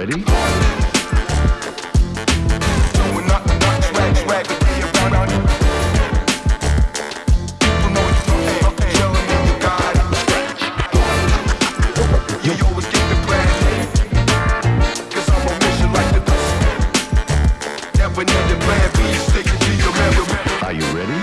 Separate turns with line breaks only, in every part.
ready? Are you ready?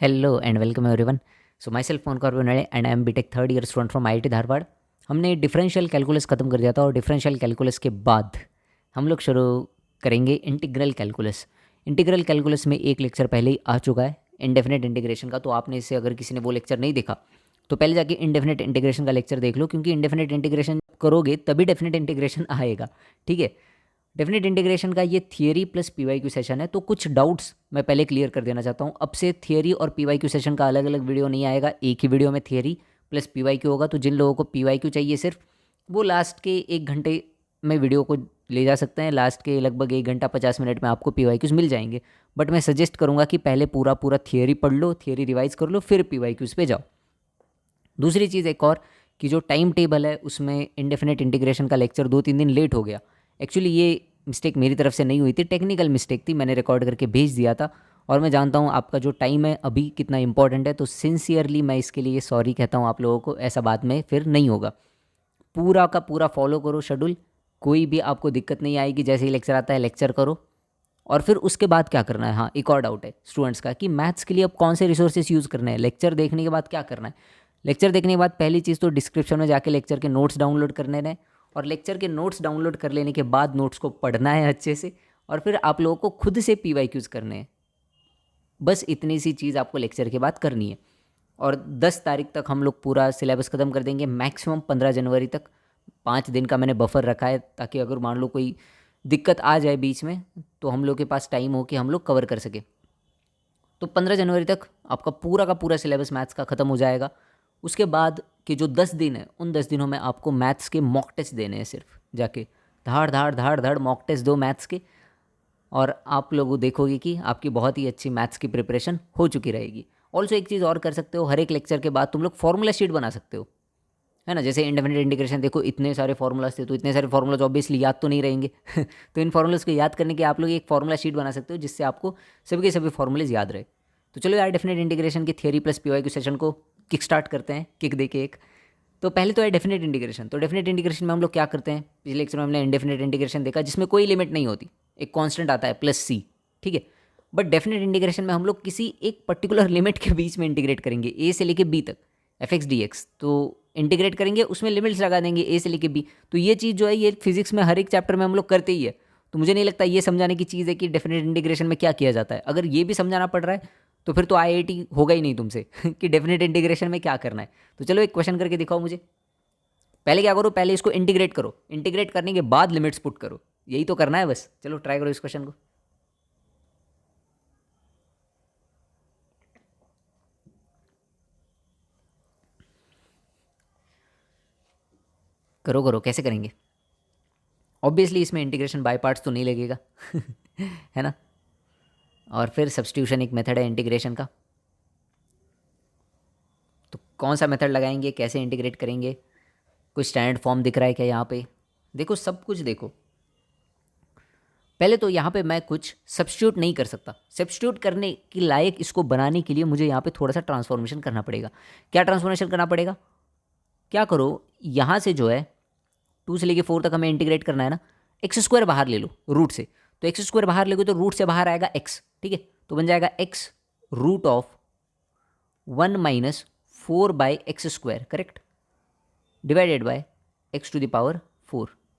Hello and welcome everyone. So myself Mohan Kaur Vinole and I am BTech third year student from IIT Dharwad. हमने differential calculus ख़त्म कर दिया था और differential calculus के बाद हम लोग शुरू करेंगे इंटीग्रल कैलकुलस। इंटीग्रल कैलकुलस में एक लेक्चर पहले ही आ चुका है इंडेफिनेट इंटीग्रेशन का, तो आपने इससे अगर किसी ने वो लेक्चर नहीं देखा तो पहले जाके इंडेफिनेट इंटीग्रेशन का लेक्चर देख लो, क्योंकि इंडेफिनेट इंटीग्रेशन करोगे तभी डेफिनेट इंटीग्रेशन आएगा। ठीक है, डेफिनेट इंटीग्रेशन का ये थियरी प्लस पीवाईक्यू सेशन है, तो कुछ डाउट्स मैं पहले क्लियर कर देना चाहता हूँ। अब से थियरी और पीवाईक्यू सेशन का अलग अलग वीडियो नहीं आएगा, एक ही वीडियो में थियरी प्लस पीवाईक्यू होगा। तो जिन लोगों को पीवाईक्यू चाहिए सिर्फ, वो लास्ट के 1 घंटे में वीडियो को ले जा सकते हैं। लास्ट के लगभग 1 घंटा 50 मिनट में आपको पीवाईक्यूज़ मिल जाएंगे, बट मैं सजेस्ट करूँगा कि पहले पूरा पूरा थियरी पढ़ लो, थियरी रिवाइज कर लो, फिर पीवाईक्यूज़ पे जाओ। दूसरी चीज़ एक और कि जो टाइम टेबल है उसमें इंडेफिनेट इंटीग्रेशन का लेक्चर 2-3 दिन लेट हो गया। एक्चुअली ये मिस्टेक मेरी तरफ से नहीं हुई थी, टेक्निकल मिस्टेक थी, मैंने रिकॉर्ड करके भेज दिया था और मैं जानता हूँ आपका जो टाइम है अभी कितना इंपॉर्टेंट है, तो सिंसियरली मैं इसके लिए सॉरी कहता हूँ आप लोगों को। ऐसा बाद में फिर नहीं होगा। पूरा का पूरा फॉलो करो शेड्यूल, कोई भी आपको दिक्कत नहीं आएगी। जैसे ही लेक्चर आता है लेक्चर करो। और फिर उसके बाद क्या करना है, हाँ एक और डाउट है स्टूडेंट्स का कि मैथ्स के लिए अब कौन से रिसोर्सेज यूज़ करने हैं। लेक्चर देखने के बाद क्या करना है? लेक्चर देखने के बाद पहली चीज़ तो डिस्क्रिप्शन में जाके लेक्चर के नोट्स डाउनलोड करने हैं, और लेक्चर के नोट्स डाउनलोड कर लेने के बाद नोट्स को पढ़ना है अच्छे से, और फिर आप लोगों को खुद से पीवाईक्यूज़ करने हैं। बस इतनी सी चीज़ आपको लेक्चर के बाद करनी है। और 10 तारीख तक हम लोग पूरा सिलेबस ख़त्म कर देंगे, मैक्सिमम 15 जनवरी तक। 5 दिन का मैंने बफर रखा है ताकि अगर मान लो कोई दिक्कत आ जाए बीच में तो हम लोग के पास टाइम हो कि हम लोग कवर कर सके। तो 15 जनवरी तक आपका पूरा का पूरा सिलेबस मैथ्स का ख़त्म हो जाएगा। उसके बाद के जो 10 दिन है उन 10 दिनों में आपको मैथ्स के मॉक टेस्ट देने हैं। सिर्फ जाके धाड़ धाड़ धाड़ धाड़ मॉक टेस्ट दो मैथ्स के, और आप लोग देखोगे कि आपकी बहुत ही अच्छी मैथ्स की प्रिपरेशन हो चुकी रहेगी। ऑल्सो एक चीज़ और कर सकते हो, हर एक लेक्चर के बाद तुम लोग फॉर्मूला शीट बना सकते हो, है ना। जैसे इंडेफिनिट इंटीग्रेशन देखो, इतने सारे फॉर्मूलाज थे, तो इतने सारे फॉर्मूलाज ऑब्वियसली याद तो नहीं रहेंगे तो इन फॉर्मूलाज को याद करने के आप लोग एक फॉर्मूला शीट बना सकते हो जिससे आपको सभी के सभी फॉर्मूलेज याद रहे। तो चलो यार, डेफिनेट इंटीग्रेशन की थियरी प्लस पीवाईक्यू सेशन को किक स्टार्ट करते हैं, किक दे के एक। तो पहले तो है डेफिनेट इंटीग्रेशन। तो डेफिनेट इंटीग्रेशन में हम लोग क्या करते हैं, पिछले लेक्चर में हमने इंडेफिनेट इंटीग्रेशन देखा जिसमें कोई लिमिट नहीं होती, एक कांस्टेंट आता है +c, ठीक है। बट डेफिनेट इंटीग्रेशन में हम लोग किसी एक पर्टिकुलर लिमिट के बीच में इंटीग्रेट करेंगे, a से लेके b तक f(x) dx। तो इंटीग्रेट करेंगे, उसमें लिमिट्स लगा देंगे a से लेके b। तो ये चीज़ जो है ये फिजिक्स में हर एक चैप्टर में हम लोग करते ही है। तो मुझे नहीं लगता ये समझाने की चीज़ है कि डेफिनेट इंटीग्रेशन में क्या किया जाता है। अगर ये भी समझाना पड़ रहा है तो फिर तो आईआईटी होगा ही नहीं तुमसे कि डेफिनेट इंटीग्रेशन में क्या करना है। तो चलो एक क्वेश्चन करके दिखाओ मुझे। पहले क्या करो, पहले इसको इंटीग्रेट करो, इंटीग्रेट करने के बाद लिमिट्स पुट करो, यही तो करना है बस। चलो ट्राई करो इस क्वेश्चन को। करो करो, कैसे करेंगे? ऑब्वियसली इसमें इंटीग्रेशन बाय पार्ट्स तो नहीं लगेगा है ना। और फिर सब्स्टिट्यूशन एक मेथड है इंटीग्रेशन का। तो कौन सा मेथड लगाएंगे, कैसे इंटीग्रेट करेंगे? कोई स्टैंडर्ड फॉर्म दिख रहा है क्या यहाँ पे? देखो सब कुछ देखो। पहले तो यहाँ पे मैं कुछ सब्स्टिट्यूट नहीं कर सकता। सब्स्टिट्यूट करने की लायक इसको बनाने के लिए मुझे यहाँ पे थोड़ा सा ट्रांसफॉर्मेशन करना पड़ेगा। क्या ट्रांसफॉर्मेशन करना पड़ेगा? क्या करो, यहाँ से जो है 2 से लेके 4 तक हमें इंटीग्रेट करना है ना, x² बाहर ले लो रूट से। तो x² बाहर लोगे तो रूट से बाहर आएगा x, ठीक है। तो बन जाएगा x root of 1 - 4/x², correct, divided by x⁴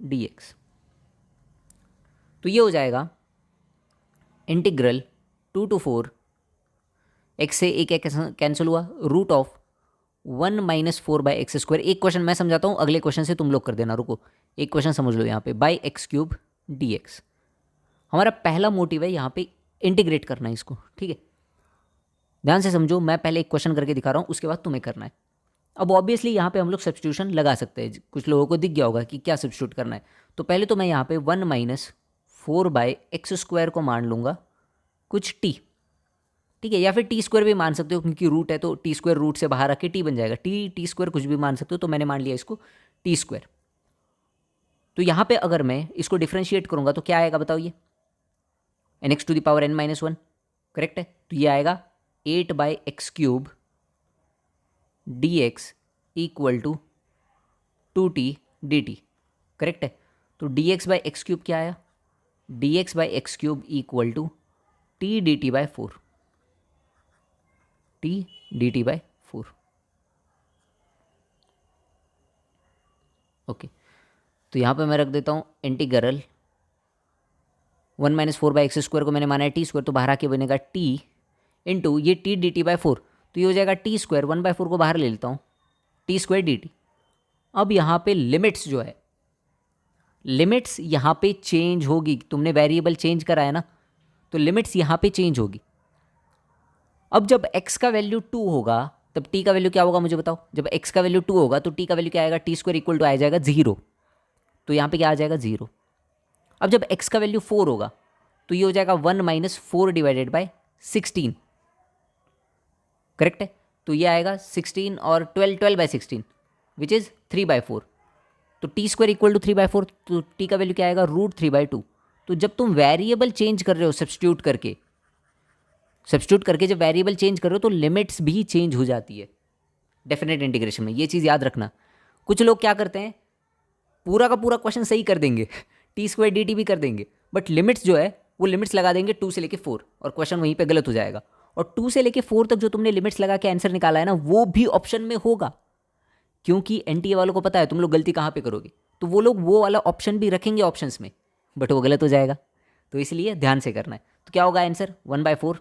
dx। तो ये हो जाएगा इंटीग्रल 2 to 4, x से एक कैंसिल हुआ, रूट ऑफ 1 - 4/x²। एक क्वेश्चन मैं समझाता हूँ, अगले क्वेश्चन से तुम लोग कर देना। रुको, एक क्वेश्चन समझ लो यहाँ पे, बाई x³ dx। हमारा पहला मोटिव है यहाँ पे इंटीग्रेट करना है इसको, ठीक है। ध्यान से समझो, मैं पहले एक क्वेश्चन करके दिखा रहा हूँ, उसके बाद तुम्हें करना है। अब ऑब्वियसली यहाँ पे हम लोग सब्स्टिट्यूशन लगा सकते हैं। कुछ लोगों को दिख गया होगा कि क्या सब्स्टिट्यूट करना है। तो पहले तो मैं यहाँ पे 1 - 4/x² को मान लूँगा कुछ t, ठीक है, या फिर t² भी मान सकते हो क्योंकि रूट है तो t² रूट से बाहर रख के t बन जाएगा, t² कुछ भी मान सकते हो, तो मैंने मान लिया इसको t²। तो यहाँ पे अगर मैं इसको डिफ्रेंशिएट करूँगा तो क्या आएगा बताओ, ये nx⁻n−1 करेक्ट है, तो ये आएगा 8/x³ dx equal to 2t dt, correct है। तो dx/x³ क्या आया, dx/x³ equal to t dt/4, t dt/4। Okay, तो यहाँ पे मैं रख देता हूँ इंटीग्रल 1 - 4/x² को मैंने माना है t², तो बाहर आके बनेगा t इंटू ये t dt/4, तो ये हो जाएगा t², 1/4 को बाहर ले लेता हूँ, t² dt। अब यहाँ पे लिमिट्स जो है, लिमिट्स यहाँ पे चेंज होगी, तुमने वेरिएबल चेंज करा है ना, तो लिमिट्स यहाँ पे चेंज होगी। अब जब x का वैल्यू 2 होगा तब t का वैल्यू क्या होगा मुझे बताओ, जब x का वैल्यू 2 होगा तो t का वैल्यू क्या आएगा, t² इक्वल टू आ जाएगा 0, तो यहाँ पे क्या आ जाएगा 0। अब जब x का वैल्यू 4 होगा तो ये हो जाएगा 1 - 4 / 16, करेक्ट है, तो ये आएगा 16 और 12/16 विच इज़ 3/4, तो t² इक्वल टू 3/4, तो t का वैल्यू क्या आएगा √3/2। तो जब तुम वेरिएबल चेंज कर रहे हो सब्स्टिट्यूट करके जब वेरिएबल चेंज कर रहे हो तो लिमिट्स भी चेंज हो जाती है डेफिनेट इंटीग्रेशन में, ये चीज़ याद रखना। कुछ लोग क्या करते हैं, पूरा का पूरा क्वेश्चन सही कर देंगे, t² dt भी कर देंगे, बट लिमिट्स जो है वो लिमिट्स लगा देंगे 2 से लेके 4 और क्वेश्चन वहीं पे गलत हो जाएगा। और 2 से लेके 4 तक जो तुमने लिमिट्स लगा के आंसर निकाला है ना, वो भी ऑप्शन में होगा, क्योंकि एनटीए वालों को पता है तुम लोग गलती कहाँ पे करोगे, तो वो लोग वो वाला ऑप्शन भी रखेंगे ऑप्शंस में, बट वो गलत हो जाएगा, तो इसलिए ध्यान से करना है। तो क्या होगा आंसर 1/4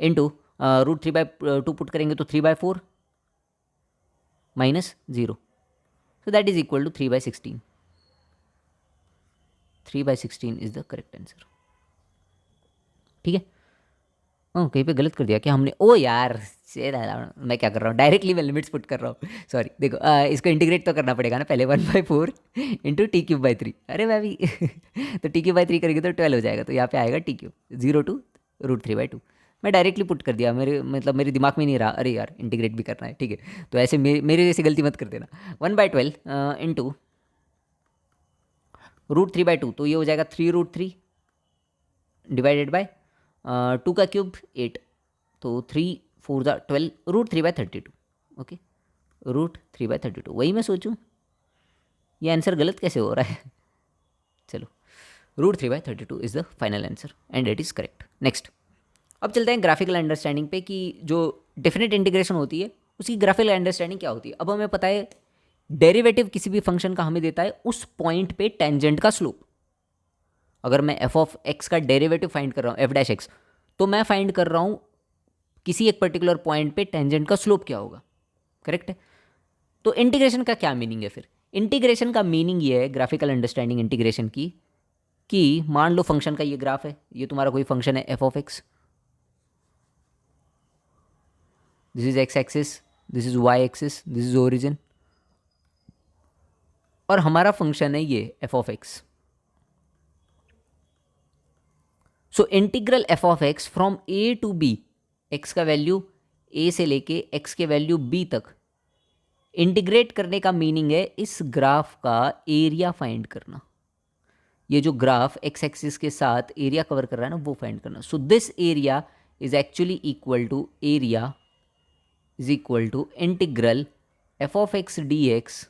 इंटू √3/2 पुट करेंगे तो 3/4 -0, so that is equal to 3/16। 3/16 is the correct answer, ठीक है। कहीं पे गलत कर दिया क्या हमने, ओ यार मैं क्या कर रहा हूँ, डायरेक्टली मैं लिमिट्स पुट कर रहा हूँ, सॉरी। देखो इसको इंटीग्रेट तो करना पड़ेगा ना पहले, 1/4 इंटू t³ 3, अरे मैं भी तो t³ करेंगे तो 12 हो जाएगा, तो यहाँ पे आएगा t³ 0 to √3/2। मैं डायरेक्टली पुट कर दिया, मेरे दिमाग में नहीं रहा, अरे यार इंटीग्रेट भी करना है, ठीक है। तो ऐसे मेरे जैसे गलती मत कर देना। 1/12 इंटू √3/2, तो ये हो जाएगा 3√3 डिवाइडेड बाय 2 का क्यूब 8, तो 3 4 12 √3/32, ओके, √3/32। वही मैं सोचूं ये आंसर गलत कैसे हो रहा है, चलो √3/32 is the final answer and it is correct. Next, अब चलते हैं ग्राफिकल अंडरस्टैंडिंग पे कि जो डेफिनेट इंटीग्रेशन होती है उसकी ग्राफिकल अंडरस्टैंडिंग क्या होती है। अब हमें पता है डेरिवेटिव किसी भी फंक्शन का हमें देता है उस पॉइंट पे टेंजेंट का स्लोप। अगर मैं f(x) का डेरिवेटिव फाइंड कर रहा हूँ f'(x), तो मैं फाइंड कर रहा हूँ किसी एक पर्टिकुलर पॉइंट पे टेंजेंट का स्लोप क्या होगा, करेक्ट है। तो इंटीग्रेशन का क्या मीनिंग है फिर, इंटीग्रेशन का मीनिंग ये है ग्राफिकल अंडरस्टैंडिंग इंटीग्रेशन की, कि मान लो फंक्शन का ये ग्राफ है, ये तुम्हारा कोई फंक्शन है f(x), this is x axis, this is y axis, this is origin, और हमारा फंक्शन है ये f(x). So integral f(x) from a to b, x का वैल्यू a से लेके x के वैल्यू b तक इंटीग्रेट करने का मीनिंग है इस ग्राफ का एरिया फाइंड करना। ये जो ग्राफ x एक्सिस के साथ एरिया कवर कर रहा है ना, वो फाइंड करना। So this area is actually equal to area is equal to integral f(x) dx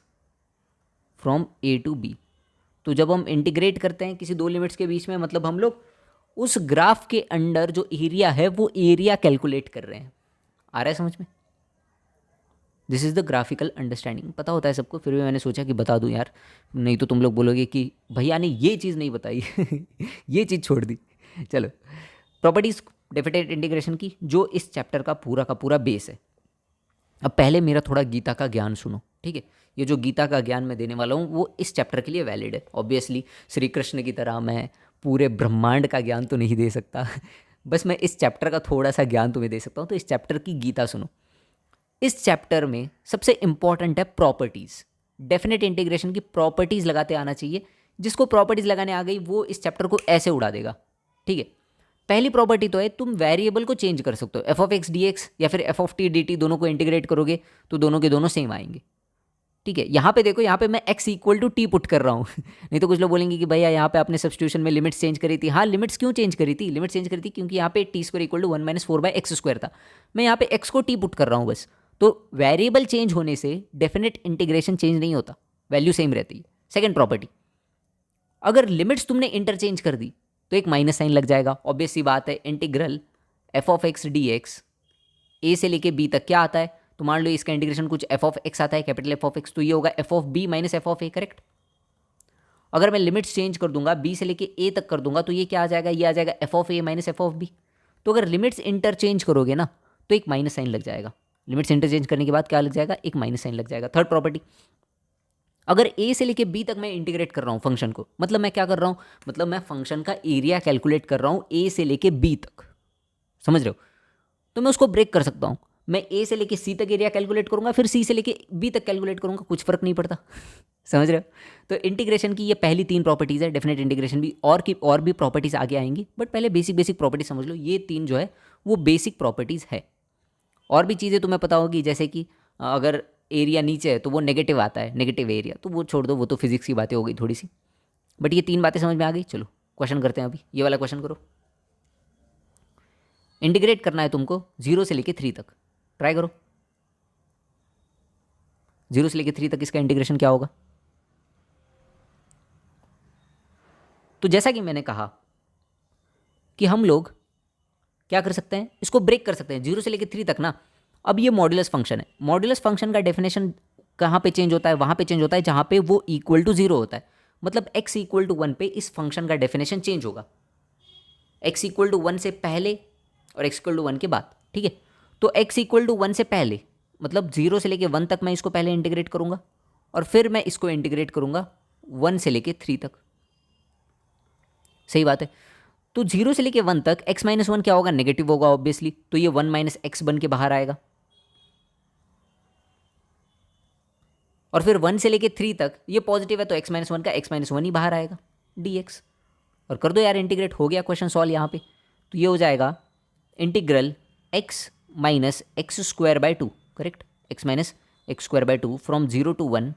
from a to b। तो जब हम इंटीग्रेट करते हैं किसी दो लिमिट्स के बीच में, मतलब हम लोग उस ग्राफ के अंडर जो एरिया है वो एरिया कैलकुलेट कर रहे हैं। आ रहा है समझ में? This is the graphical understanding. पता होता है सबको, फिर भी मैंने सोचा कि बता दूं यार, नहीं तो तुम लोग बोलोगे कि भैया ने ये चीज़ नहीं बताई ये चीज़ छोड़ दी। चलो, प्रॉपर्टीज डेफिनेट इंटीग्रेशन की, जो इस चैप्टर का पूरा बेस है। अब पहले मेरा थोड़ा गीता का ज्ञान सुनो, ठीक है। ये जो गीता का ज्ञान मैं देने वाला हूँ वो इस चैप्टर के लिए वैलिड है। ऑब्वियसली श्री कृष्ण की तरह मैं पूरे ब्रह्मांड का ज्ञान तो नहीं दे सकता बस मैं इस चैप्टर का थोड़ा सा ज्ञान तुम्हें दे सकता हूँ। तो इस चैप्टर की गीता सुनो। इस चैप्टर में सबसे इंपॉर्टेंट है प्रॉपर्टीज़। डेफिनेट इंटीग्रेशन की प्रॉपर्टीज़ लगाते आना चाहिए जिसको प्रॉपर्टीज़ लगाने आ गई वो इस चैप्टर को ऐसे उड़ा देगा, ठीक है। पहली प्रॉपर्टी तो है तुम वेरिएबल को चेंज कर सकते हो, F of x d x या फिर F of t d T, दोनों को इंटीग्रेट करोगे तो दोनों के दोनों सेम आएंगे, ठीक है। यहाँ पे देखो, यहाँ पे मैं x equal to t put कर रहा हूँ नहीं तो कुछ लोग बोलेंगे कि भैया यहाँ पे आपने सब्स्टिट्यूशन में लिमिट्स चेंज करी थी। हाँ, लिमिट्स क्यों चेंज करी थी? लिमिट्स चेंज करी थी क्योंकि यहाँ पे T square equal to 1-4/x² था। मैं यहाँ पे x को t पुट कर रहा हूँ बस। तो वेरिएबल चेंज होने से डेफिनेट इंटीग्रेशन चेंज नहीं होता, वैल्यू सेम रहती है। सेकेंड प्रॉपर्टी, अगर लिमिट्स तुमने इंटरचेंज कर दी तो एक माइनस साइन लग जाएगा, ऑब्वियस सी बात है। Integral f of x d x a से लेके बी तक क्या आता है? तो मान लो इसका इंटीग्रेशन कुछ एफ ऑफ एक्स आता है, कैपिटल एफ ऑफ एक्स, तो ये होगा f of b minus f of a, correct. अगर मैं लिमिट्स चेंज कर दूंगा, बी से लेके ए तक कर दूंगा, तो ये क्या आ जाएगा? ये आ जाएगा f of a minus f of b. तो अगर लिमिट्स इंटरचेंज करोगे ना तो एक माइनस साइन लग जाएगा। लिमिट्स इंटरचेंज करने के बाद क्या लग जाएगा? एक माइनस साइन लग जाएगा। थर्ड प्रॉपर्टी, अगर ए से लेके बी तक मैं इंटीग्रेट कर रहा हूँ फंक्शन को, मतलब मैं क्या कर रहा हूँ? मतलब मैं फंक्शन का एरिया कैलकुलेट कर रहा हूँ ए से लेके बी तक, समझ रहे हो? तो मैं उसको ब्रेक कर सकता हूँ। मैं ए से लेके सी तक एरिया कैलकुलेट करूंगा, फिर सी से लेके बी तक कैलकुलेट करूंगा, कुछ फर्क नहीं पड़ता समझ रहे हो? तो इंटीग्रेशन की ये पहली 3 प्रॉपर्टीज़ है। डेफिनेट इंटीग्रेशन भी और भी प्रॉपर्टीज़ आगे आएंगी, बट पहले बेसिक प्रॉपर्टीज समझ लो। ये 3 जो है वो बेसिक प्रॉपर्टीज़ है। और भी चीज़ें तुम्हें पता होगी, जैसे कि अगर एरिया नीचे है तो वो नेगेटिव आता है, नेगेटिव एरिया, तो वो छोड़ दो, वो तो फिजिक्स की बातें हो गई थोड़ी सी। बट ये 3 बातें समझ में आ गई। चलो क्वेश्चन करते हैं। अभी ये वाला क्वेश्चन करो। इंटीग्रेट करना है तुमको 0 से लेके 3 तक, ट्राई करो। 0 से लेके 3 तक इसका इंटीग्रेशन क्या होगा? तो जैसा कि मैंने कहा कि हम लोग क्या कर सकते हैं, इसको ब्रेक कर सकते हैं 0 से लेके 3 तक ना। अब ये मॉड्यूलस फंक्शन है। मॉड्यूलस फंक्शन का डेफिनेशन कहाँ पे चेंज होता है? वहाँ पे चेंज होता है जहाँ पे वो इक्वल टू 0 होता है। मतलब x इक्वल टू 1 पे इस फंक्शन का डेफिनेशन चेंज होगा, x इक्वल टू 1 से पहले और x इक्वल टू 1 के बाद, ठीक है। तो x इक्वल टू 1 से पहले मतलब 0 से लेके 1 तक मैं इसको पहले इंटीग्रेट करूँगा, और फिर मैं इसको इंटीग्रेट करूँगा 1 से लेके 3 तक। सही बात है। तो 0 से लेके 1 तक x माइनस 1 क्या होगा? नेगेटिव होगा ऑब्वियसली, तो ये 1 माइनस एक्स बन के बाहर आएगा। और फिर 1 से लेके 3 तक ये पॉजिटिव है, तो x माइनस 1 का x माइनस 1 ही बाहर आएगा, dx। और कर दो यार इंटीग्रेट, हो गया क्वेश्चन सॉल्व यहाँ पे। तो ये हो जाएगा integral x minus x square by 2, correct, x minus x square by 2 from 0 to 1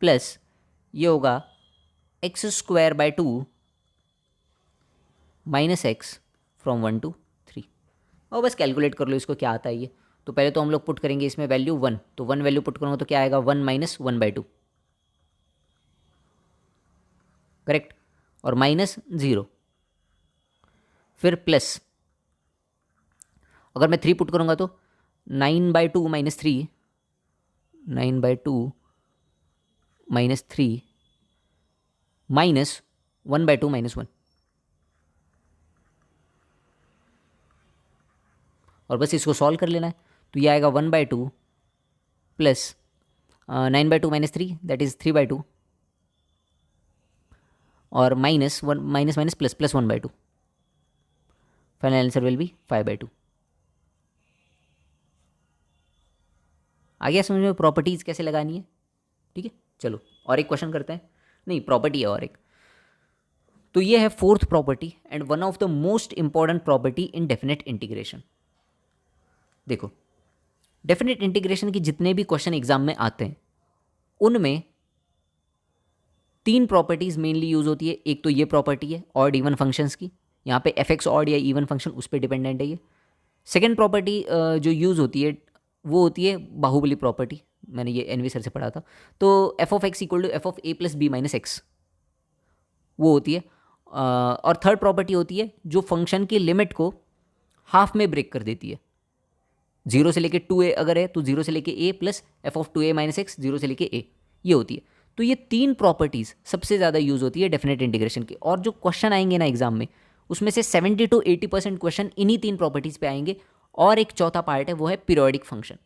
plus ये होगा x square by 2 minus x from 1 to 3। और बस कैलकुलेट कर लो इसको क्या आता है ये। तो पहले तो हम लोग पुट करेंगे इसमें वैल्यू 1, तो 1 वैल्यू पुट करूँगा तो क्या आएगा? 1 माइनस 1/2, करेक्ट, और माइनस 0, फिर प्लस अगर मैं 3 पुट करूँगा तो 9/2 माइनस 3, 9/2 माइनस 3 माइनस 1/2 माइनस 1, और बस इसको सॉल्व कर लेना है। तो ये आएगा 1/2 प्लस 9/2 माइनस 3 दैट इज 3/2, और minus 1 minus minus plus plus 1/2। Final answer will B 5/2। आ गया समझ में प्रॉपर्टीज़ कैसे लगानी है? ठीक है, चलो और एक क्वेश्चन करते हैं। नहीं, प्रॉपर्टी है और एक। तो ये है fourth property and one of the most important property in definite integration. देखो, डेफिनेट इंटीग्रेशन की जितने भी क्वेश्चन एग्जाम में आते हैं उनमें 3 प्रॉपर्टीज़ मेनली यूज़ होती है। एक तो ये प्रॉपर्टी है ऑड इवन फंक्शंस की, यहाँ पे एफ एक्स ऑड या इवन फंक्शन उस पर डिपेंडेंट है ये। सेकेंड प्रॉपर्टी जो यूज़ होती है वो होती है बाहुबली प्रॉपर्टी, मैंने ये एनवी सर से पढ़ा था। तो f of x equal to f of a plus b minus x, वो होती है। और थर्ड प्रॉपर्टी होती है जो फंक्शन की लिमिट को हाफ में ब्रेक कर देती है। 0 से लेके 2a अगर है तो 0 से लेके a plus F of 2a minus x, 0 से लेके a, ये होती है। तो ये 3 प्रॉपर्टीज़ सबसे ज़्यादा यूज़ होती है डेफिनेट इंटीग्रेशन की। और जो क्वेश्चन आएंगे ना एग्जाम में उसमें से 70 to 80% क्वेश्चन इन्हीं 3 प्रॉपर्टीज़ पे आएंगे। और एक चौथा पार्ट है वो है पीरियोडिक फंक्शन।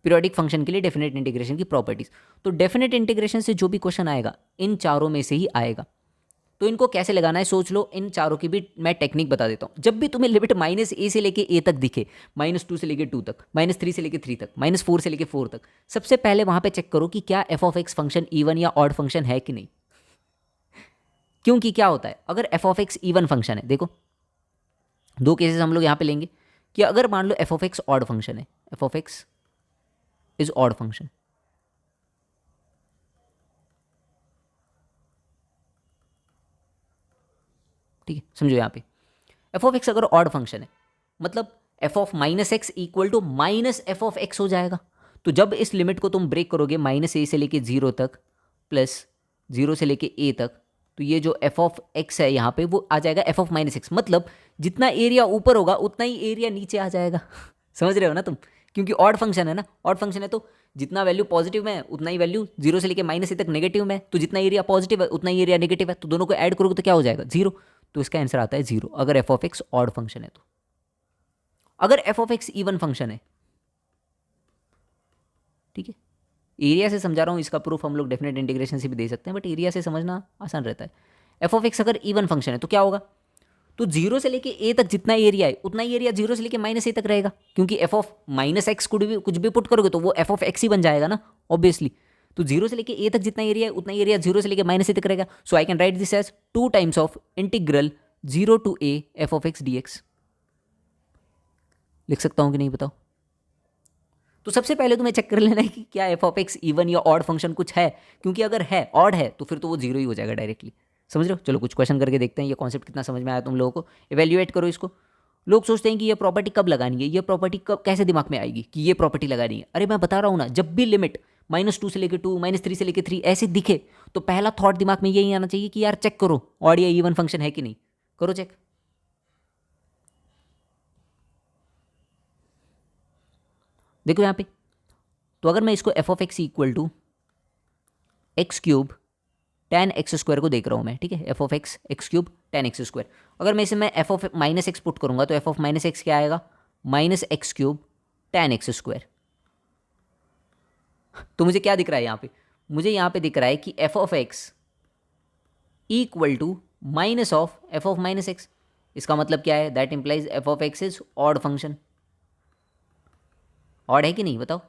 पीरियोडिक फंक्शन के लिए डेफिनेट इंटीग्रेशन की प्रॉपर्टीज़। तो डेफिनेट इंटीग्रेशन से जो भी क्वेश्चन आएगा इन चारों में से ही आएगा। तो इनको कैसे लगाना है सोच लो, इन चारों की भी मैं टेक्निक बता देता हूँ। जब भी तुम्हें लिमिट माइनस ए से लेके ए तक दिखे, -2 से लेके 2 तक, -3 से लेके 3 तक, -4 से लेके 4 तक, सबसे पहले वहां पे चेक करो कि क्या F of x function even या ऑड फंक्शन है कि नहीं। क्योंकि क्या होता है, अगर F of x even function है, देखो दो केसेस हम लोग यहां पे लेंगे कि अगर मान लो f of x odd function है, f of x is odd function, ठीक है, समझो यहां पे एफ ऑफ एक्स अगर ऑड फंक्शन है, मतलब f of minus x equal to minus f of x हो जाएगा। तो जब इस लिमिट को तुम ब्रेक करोगे माइनस ए से लेके 0 तक प्लस 0 से लेके ए तक, तो ये जो एफ ऑफ एक्स है यहाँ पे वो आ जाएगा एफ ऑफ माइनस एक्स, मतलब जितना एरिया ऊपर होगा उतना ही एरिया नीचे आ जाएगा। समझ रहे हो ना तुम, क्योंकि ऑड फंक्शन है ना, ऑड फंक्शन है तो जितना वैल्यू पॉजिटिव में है उतना ही वैल्यू 0 से लेके माइनस ए तक नेगेटिव में है, तो जितना एरिया पॉजिटिव है उतना ही एरिया नेगेटिव है, तो दोनों को ऐड करोगे तो क्या हो जाएगा 0। तो इसका आंसर आता है 0 अगर F of x odd function है तो। अगर F of x even function है, ठीक है, एरिया से समझा रहा हूँ, इसका प्रूफ हम लोग डेफिनेट इंटीग्रेशन से भी दे सकते हैं, बट एरिया से समझना आसान रहता है। एफ ऑफ एक्स अगर इवन फंक्शन है तो क्या होगा, तो 0 से लेके ए तक जितना एरिया है उतना ही एरिया 0 से लेके माइनस ए तक रहेगा, क्योंकि एफ ऑफ माइनस एक्स कुछ भी पुट करोगे तो वो एफ ऑफ एक्स ही बन जाएगा ना ऑब्वियसली। तो 0 से लेके ए तक जितना एरिया है उतना एरिया 0 से लेके माइनस ए तक रहेगा। So I can write this as 2 times of integral 0 to a f of x d x. लिख सकता हूँ कि नहीं बताओ। तो सबसे पहले तुम्हें चेक कर लेना है कि क्या एफ ऑफ एक्स इवन या ऑड फंक्शन कुछ है, क्योंकि अगर है ऑड है तो फिर तो वो 0 ही हो जाएगा डायरेक्टली। समझ रहे हो, चलो कुछ क्वेश्चन करके देखते हैं ये कॉन्सेप्ट कितना समझ में आया तुम लोगों को। इवेल्युएट करो इसको। लोग सोचते हैं कि ये प्रॉपर्टी कब लगानी है, ये प्रॉपर्टी कब कैसे दिमाग में आएगी कि ये प्रॉपर्टी लगानी है। अरे मैं बता रहा हूँ ना, जब भी लिमिट -2 से लेकर 2, -3 से लेकर 3 ऐसे दिखे तो पहला थॉट दिमाग में यही आना चाहिए कि यार चेक करो ऑड या इवन फंक्शन है कि नहीं, करो चेक। देखो यहाँ पे, तो अगर मैं इसको f of x equal to x cube tan x square को देख रहा हूँ मैं, ठीक है, f of x x cube tan x square, अगर मैं इसे मैं f of minus x put करूंगा तो एफ ऑफ माइनस एक्स क्या आएगा, minus x cube tan x square. तो मुझे क्या दिख रहा है यहाँ पे, मुझे यहाँ पे दिख रहा है कि f of x equal to minus of f of minus x. इसका मतलब क्या है, that implies f of x is odd function. Odd है कि नहीं बताओ,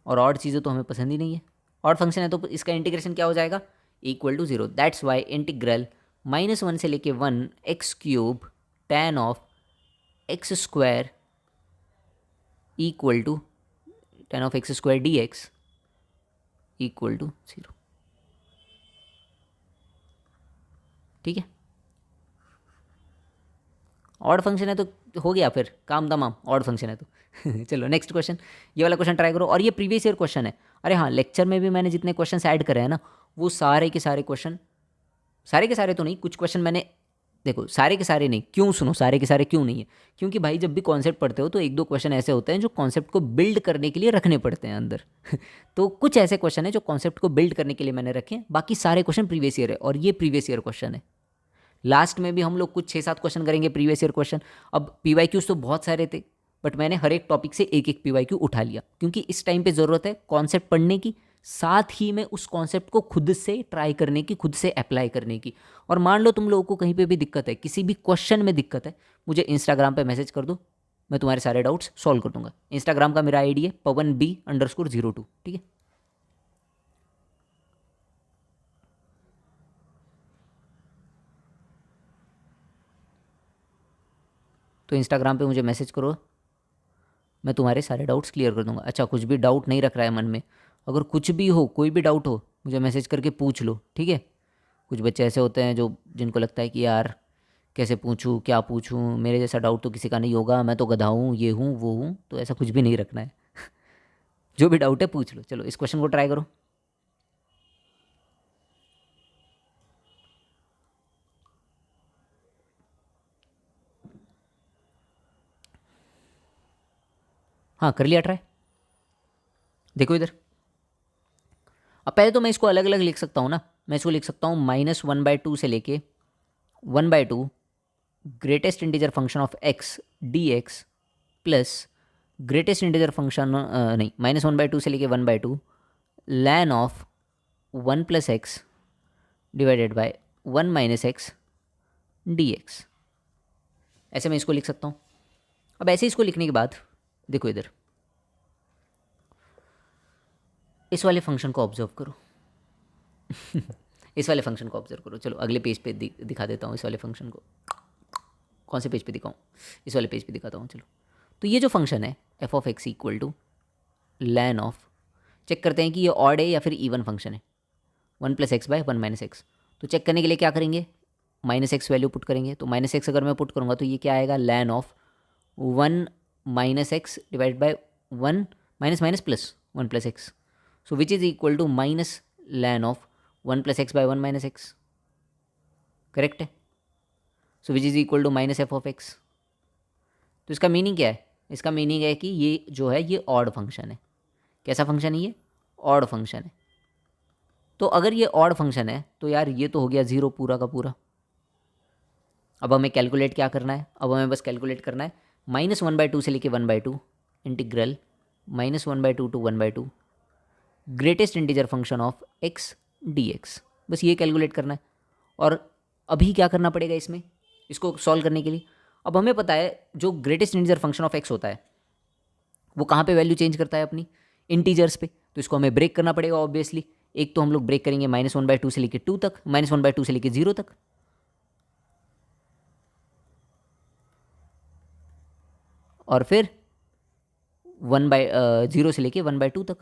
और ऑड चीज़ें तो हमें पसंद ही नहीं है। ऑड फंक्शन है तो इसका इंटीग्रेशन क्या हो जाएगा, equal to 0। That's why integral -1 से लेके 1 x cube tan of x square equal to tan of x square d x equal to 0। ठीक है, ऑड फंक्शन है तो हो गया, फिर काम तमाम, ऑड फंक्शन है तो। चलो नेक्स्ट क्वेश्चन, ये वाला क्वेश्चन ट्राई करो, और ये प्रीवियस ईयर क्वेश्चन है। अरे हाँ, लेक्चर में भी मैंने जितने क्वेश्चन ऐड करे हैं ना, वो सारे के सारे क्वेश्चन, सारे के सारे तो नहीं, कुछ क्वेश्चन मैंने, देखो सारे के सारे नहीं, क्यों सुनो, सारे के सारे क्यों नहीं है, क्योंकि भाई जब भी कॉन्सेप्ट पढ़ते हो तो एक दो क्वेश्चन ऐसे होते हैं जो कॉन्सेप्ट को बिल्ड करने के लिए रखने पड़ते हैं अंदर। तो कुछ ऐसे क्वेश्चन है जो कॉन्सेप्ट को बिल्ड करने के लिए मैंने रखे हैं, बाकी सारे क्वेश्चन प्रीवियस ईयर है, और ये प्रीवियस ईयर क्वेश्चन है। लास्ट में भी हम लोग कुछ 6-7 क्वेश्चन करेंगे प्रीवियस ईयर क्वेश्चन। अब पीवाईक्यूज तो बहुत सारे थे, बट मैंने हर एक टॉपिक से एक एक पीवाईक्यू उठा लिया, क्योंकि इस टाइम पे ज़रूरत है कॉन्सेप्ट पढ़ने की, साथ ही में उस कॉन्सेप्ट को खुद से ट्राई करने की, खुद से अप्लाई करने की। और मान लो तुम लोगों को कहीं पे भी दिक्कत है, किसी भी क्वेश्चन में दिक्कत है, मुझे इंस्टाग्राम पे मैसेज कर दो, मैं तुम्हारे सारे डाउट्स सॉल्व कर दूंगा। इंस्टाग्राम का मेरा आईडी है pawanb_02, ठीक है। तो इंस्टाग्राम पे मुझे मैसेज करो, मैं तुम्हारे सारे डाउट्स क्लियर कर दूंगा। अच्छा, कुछ भी डाउट नहीं रख रहा है मन में, अगर कुछ भी हो, कोई भी डाउट हो, मुझे मैसेज करके पूछ लो, ठीक है। कुछ बच्चे ऐसे होते हैं जो जिनको लगता है कि यार कैसे पूछूं, क्या पूछूं, मेरे जैसा डाउट तो किसी का नहीं होगा, मैं तो गधा हूँ, ये हूँ वो हूँ, तो ऐसा कुछ भी नहीं रखना है। जो भी डाउट है पूछ लो। चलो इस क्वेश्चन को ट्राई करो। हाँ कर लिया ट्राई, देखो इधर। अब पहले तो मैं इसको अलग अलग लिख सकता हूँ ना, मैं इसको लिख सकता हूँ -1/2 से लेके 1/2 greatest integer function of x d x plus greatest integer function, नहीं, -1/2 से लेके 1/2 ln of 1 + x divided by 1 minus x d x. ऐसे मैं इसको लिख सकता हूँ। अब ऐसे इसको लिखने के बाद देखो इधर इस वाले फंक्शन को ऑब्जर्व करो। इस वाले फंक्शन को ऑब्जर्व करो। चलो अगले पेज पे दिखा देता हूँ इस वाले फंक्शन को। कौन से पेज पे दिखाऊँ? इस वाले पेज पे दिखाता हूँ। चलो, तो ये जो फंक्शन है f of x equal to ln of, check करते हैं कि ये ऑड है या फिर इवन फंक्शन है, 1 plus x by 1 minus x. तो चेक करने के लिए क्या करेंगे, माइनस एक्स वैल्यू पुट करेंगे। तो माइनस एक्स अगर मैं पुट करूँगा तो ये क्या आएगा, ln of 1 minus x divide by 1 minus minus plus 1 plus x, so which is equal to minus ln of 1 plus x by 1 minus x. Correct है। So which is equal to minus f of x. तो इसका meaning क्या है? इसका meaning है कि ये जो है ये ऑड फंक्शन है। कैसा फंक्शन है ये? ऑड फंक्शन है। तो अगर ये ऑड फंक्शन है तो यार ये तो हो गया ज़ीरो पूरा का पूरा। अब हमें कैलकुलेट क्या करना है? अब हमें बस कैलकुलेट करना है -1/2 से लेके 1/2 integral -1/2 to 1/2 greatest integer function of x d x. बस ये कैलकुलेट करना है। और अभी क्या करना पड़ेगा इसमें, इसको सॉल्व करने के लिए? अब हमें पता है जो greatest integer function of x होता है वो कहाँ पे वैल्यू चेंज करता है अपनी, इंटीजर्स पे। तो इसको हमें ब्रेक करना पड़ेगा ऑब्वियसली। एक तो हम लोग ब्रेक करेंगे -1/2 से लेके 2 तक, -1/2 से लेके 0 तक, और फिर 0 से लेके 1/2 तक।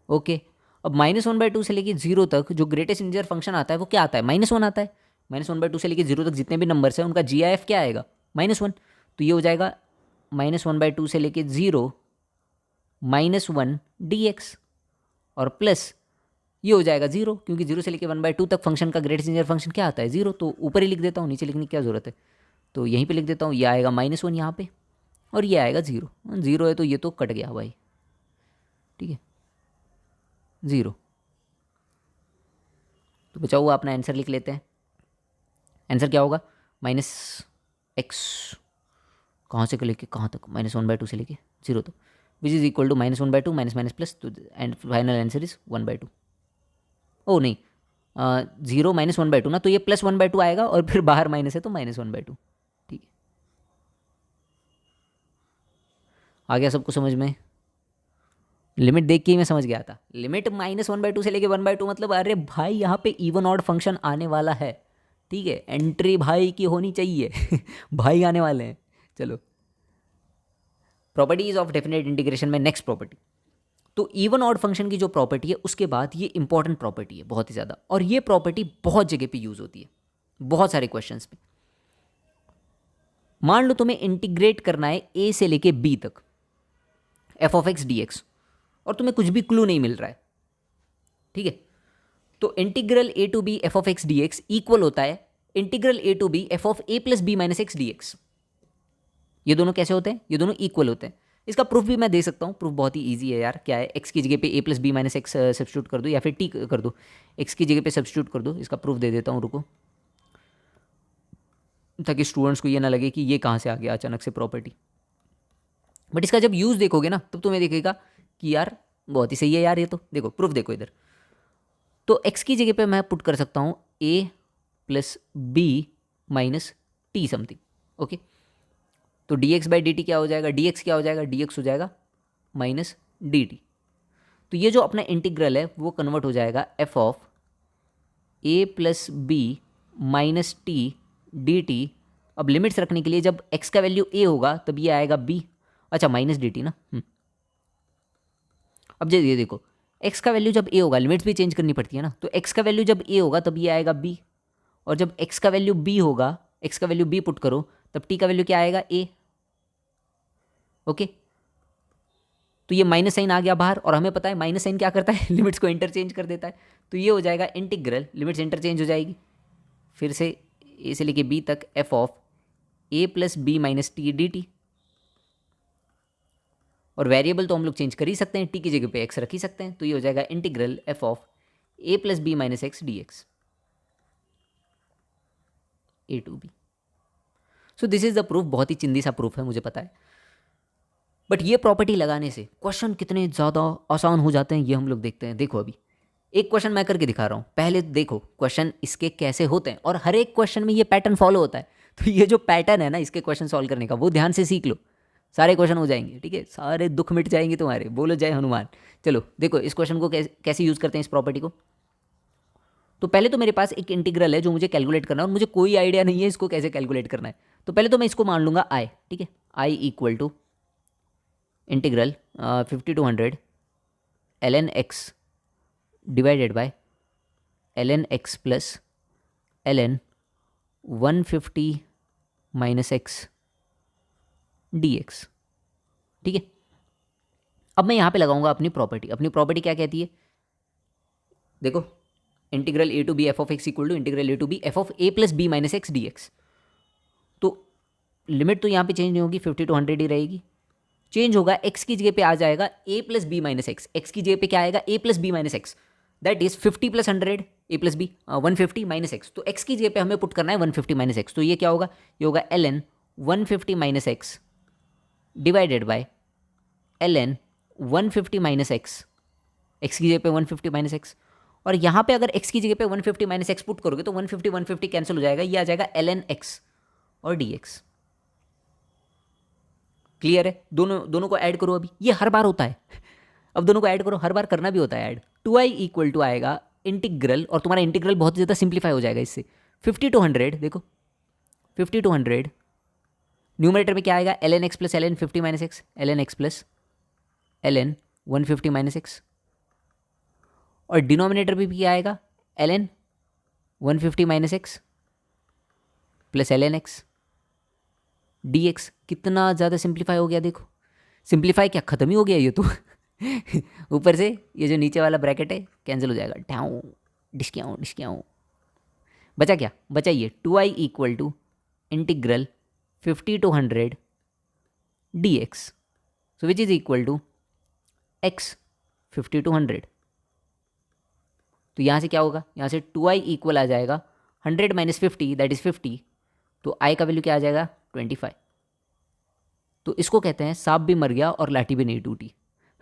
ओके, अब -1/2 से लेके 0 तक जो ग्रेटेस्ट इंटीजर फंक्शन आता है वो क्या आता है, -1 आता है। -1/2 से लेके 0 तक जितने भी नंबर्स हैं उनका GIF क्या आएगा, -1। तो ये हो जाएगा -1/2 से लेके 0 -1 dx, और प्लस ये हो जाएगा 0, क्योंकि 0 से लेके 1/2 तक फंक्शन का ग्रेटेस्ट इंटीजर फंक्शन क्या आता है, 0। तो ऊपर ही लिख देता हूँ, नीचे लिखने की क्या ज़रूरत है। तो यहीं पे लिख देता हूँ, ये आएगा -1 यहाँ पे, और ये आएगा 0। 0 है तो ये तो कट गया भाई, ठीक है, 0। तो बचा हुआ अपना आंसर लिख लेते हैं। आंसर क्या होगा, -x कहाँ से लेके कहाँ तक, -1/2 से लेके 0 तक, which is equal to -1/2 minus minus plus, तो एंड फाइनल आंसर इज 1/2। ओ नहीं, 0 -1/2 ना, तो ये +1/2 आएगा, और फिर बाहर माइनस है तो -1/2। ठीक है, आ गया सबको समझ में? लिमिट देख के ही मैं समझ गया था। लिमिट -1/2 से लेके 1/2 मतलब अरे भाई यहाँ पे इवन ऑड फंक्शन आने वाला है। ठीक है, एंट्री भाई की होनी चाहिए। भाई आने वाले हैं। चलो, प्रॉपर्टीज ऑफ डेफिनेट इंटीग्रेशन में नेक्स्ट प्रॉपर्टी, तो इवन ऑड फंक्शन की जो प्रॉपर्टी है उसके बाद ये इंपॉर्टेंट प्रॉपर्टी है बहुत ही ज़्यादा, और ये प्रॉपर्टी बहुत जगह पे यूज़ होती है, बहुत सारे क्वेश्चंस पे। मान लो तुम्हें इंटीग्रेट करना है ए से लेके बी तक f of x d x, और तुम्हें कुछ भी क्लू नहीं मिल रहा है, ठीक है, तो integral a to b f of x d x equal होता है integral a to b f of a plus b minus x d x. ये दोनों कैसे होते हैं? ये दोनों इक्वल होते हैं। इसका प्रूफ भी मैं दे सकता हूँ, प्रूफ बहुत ही ईजी है यार। क्या है, एक्स की जगह पे a plus b minus x substitute कर दो, या फिर टी कर दो, एक्स की जगह पे सब्स्टिट्यूट कर दो। इसका प्रूफ दे देता हूँ, रुको, ताकि स्टूडेंट्स को ये ना लगे कि ये कहाँ से आ गया अचानक से प्रॉपर्टी। बट इसका जब यूज़ देखोगे ना तब तुम्हें देखेगा कि यार बहुत ही सही है यार ये तो। देखो प्रूफ देखो इधर, तो एक्स की जगह पे मैं पुट कर सकता हूँ a plus b minus t something. Okay, तो d x by d t क्या हो जाएगा, डी एक्स क्या हो जाएगा, डी एक्स हो जाएगा माइनस डी टी। तो ये जो अपना इंटीग्रल है वो कन्वर्ट हो जाएगा f of a plus b minus t d t. अब लिमिट्स रखने के लिए जब एक्स का वैल्यू ए होगा तब ये आएगा बी, अच्छा माइनस डी टी ना। अब ये देखो, एक्स का वैल्यू जब ए होगा, लिमिट्स भी चेंज करनी पड़ती है ना, तो एक्स का वैल्यू जब ए होगा तब ये आएगा बी, और जब एक्स का वैल्यू बी होगा, एक्स का वैल्यू बी पुट करो तब टी का वैल्यू क्या आएगा, ए। ओके, तो ये माइनस साइन आ गया बाहर, और हमें पता है माइनस साइन क्या करता है, लिमिट्स को इंटरचेंज कर देता है। तो ये हो जाएगा इंटीग्रल, लिमिट्स इंटरचेंज हो जाएगी, फिर से ए से लेके बी तक f of a plus b minus t d t. और वेरिएबल तो हम लोग चेंज कर ही सकते हैं, टी की जगह पे एक्स रख ही सकते हैं। तो ये हो जाएगा integral f of a plus b minus x d x, a to b. So this is the proof. बहुत ही चिंदी सा प्रूफ है मुझे पता है, बट ये प्रॉपर्टी लगाने से क्वेश्चन कितने ज़्यादा आसान हो जाते हैं ये हम लोग देखते हैं। देखो अभी एक क्वेश्चन मैं करके दिखा रहा हूँ, पहले देखो क्वेश्चन इसके कैसे होते हैं, और हर एक क्वेश्चन में ये पैटर्न फॉलो होता है। तो ये जो पैटर्न है ना इसके क्वेश्चन सॉल्व करने का, वो ध्यान से सीख लो, सारे क्वेश्चन हो जाएंगे, ठीक है, सारे दुख मिट जाएंगे तुम्हारे, बोलो जय हनुमान। चलो देखो इस क्वेश्चन को कैसे यूज़ करते हैं इस प्रॉपर्टी को। तो पहले तो मेरे पास एक इंटीग्रल है जो मुझे कैलकुलेट करना है, और मुझे कोई आइडिया नहीं है इसको कैसे कैलकुलेट करना है। तो पहले तो मैं इसको मान लूँगा आई, ठीक है, I equal to integral 50 to 100 ln x divided by ln x plus ln 150 minus x dx, ठीक है। अब मैं यहाँ पे लगाऊंगा अपनी प्रॉपर्टी। अपनी प्रॉपर्टी क्या कहती है, देखो integral a to b f of x equal to integral a to b f of a plus b minus x d x. तो लिमिट तो यहाँ पे चेंज नहीं होगी, 50 to 100 ही रहेगी। चेंज होगा, एक्स की जगह पे आ जाएगा a plus b minus x, x की जगह पे क्या आएगा a plus b minus x, that is 50 + 100 a plus b 150 minus x. तो एक्स की जगह पे हमें पुट करना है 150 माइनस एक्स। तो ये क्या होगा, ये होगा ln 150 minus x divided by ln 150 minus x, x की जगह पे 150 माइनस एक्स, और यहाँ पे अगर एक्स की जगह पे 150 माइनस एक्स पुट करोगे तो 150 150 कैंसिल हो जाएगा, ये आ जाएगा ln x और dx। क्लियर है, दोनों दोनों को ऐड करो, अभी ये हर बार होता है। अब दोनों को ऐड करो, हर बार करना भी होता है ऐड। 2i इक्वल टू आएगा इंटीग्रल, और तुम्हारा इंटीग्रल बहुत ज़्यादा सिंप्लीफाई हो जाएगा इससे। 50 to 100, देखो 50 to 100 न्यूमरेटर में क्या आएगा, ln x plus ln 50 minus x, ln x plus ln 150 minus x, और डिनोमिनेटर भी क्या आएगा, ln 150 minus x plus ln x dx। कितना ज़्यादा सिंप्लीफाई हो गया, देखो सिंप्लीफाई क्या खत्म ही हो गया ये तो। ऊपर से ये जो नीचे वाला ब्रैकेट है कैंसिल हो जाएगा, ढाऊँ डिस्क्याऊँ। बचा क्या, बचा ये 2i equal to integral 50 to 100 dx, so which is equal to x 50 to 100। तो यहाँ से क्या होगा, यहाँ से 2i इक्वल आ जाएगा 100 माइनस 50 दैट इज 50, तो i का वैल्यू क्या आ जाएगा 25। तो इसको कहते हैं सांप भी मर गया और लाठी भी नहीं टूटी।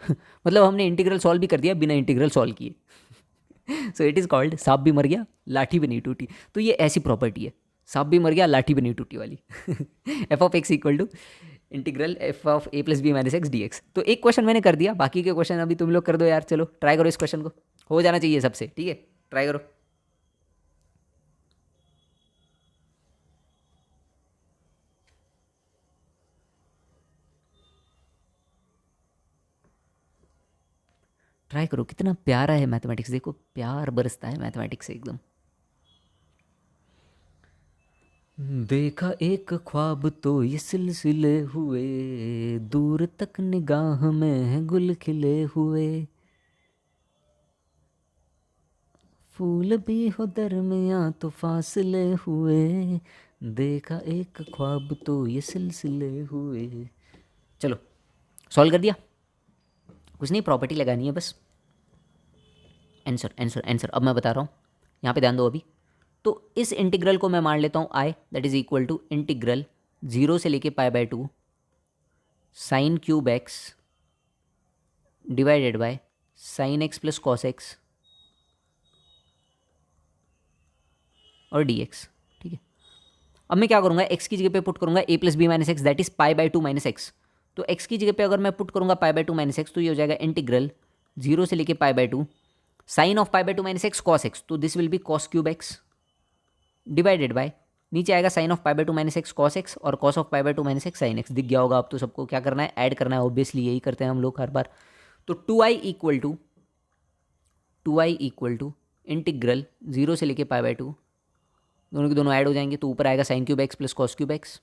मतलब हमने इंटीग्रल सॉल्व भी कर दिया बिना इंटीग्रल सॉल्व किए। सो इट इज़ कॉल्ड सांप भी मर गया लाठी भी नहीं टूटी। तो ये ऐसी प्रॉपर्टी है, सांप भी मर गया लाठी भी नहीं टूटी वाली। F of x equal to integral f of a plus b minus x d x. तो एक क्वेश्चन मैंने कर दिया, बाकी के क्वेश्चन अभी तुम लोग कर दो यार। चलो ट्राई करो, इस क्वेश्चन को हो जाना चाहिए सबसे, ठीक है, ट्राई करो। ट्राई करो, कितना प्यारा है मैथमेटिक्स, देखो प्यार बरसता है मैथमेटिक्स से एकदम। देखा एक ख्वाब तो ये सिलसिले हुए, दूर तक निगाह में गुल खिले हुए, फूल भी हो दरमियाँ तो फासले हुए, देखा एक ख्वाब तो ये सिलसिले हुए। चलो सॉल्व कर दिया, कुछ नहीं, प्रॉपर्टी लगानी है बस। आंसर आंसर आंसर अब मैं बता रहा हूँ, यहाँ पे ध्यान दो अभी। तो इस इंटीग्रल को मैं मान लेता हूँ I, that is equal to integral 0 से लेके π/2 sine cube x divided by sine x plus cos x और डी एक्स, ठीक है। अब मैं क्या करूँगा, एक्स की जगह पे पुट करूँगा a plus b minus x, that is π/2 minus x. तो एक्स की जगह पे अगर मैं पुट करूँगा π/2 माइनस एक्स, तो ये हो जाएगा इंटीग्रल 0 से लेके π/2 sine of π/2 minus x cos x, तो this will be cos cube x divided by, नीचे आएगा sine of π/2 minus x cos x और cos of π/2 minus x sine x. दिख गया होगा अब तो सबको, क्या करना है, ऐड करना है, ऑब्वियसली यही करते हैं हम लोग हर बार। तो 2i इक्वल टू इंटीग्रल 0 से लेके π/2, दोनों के दोनों ऐड हो जाएंगे, तो ऊपर आएगा sine cube x plus cos cube x.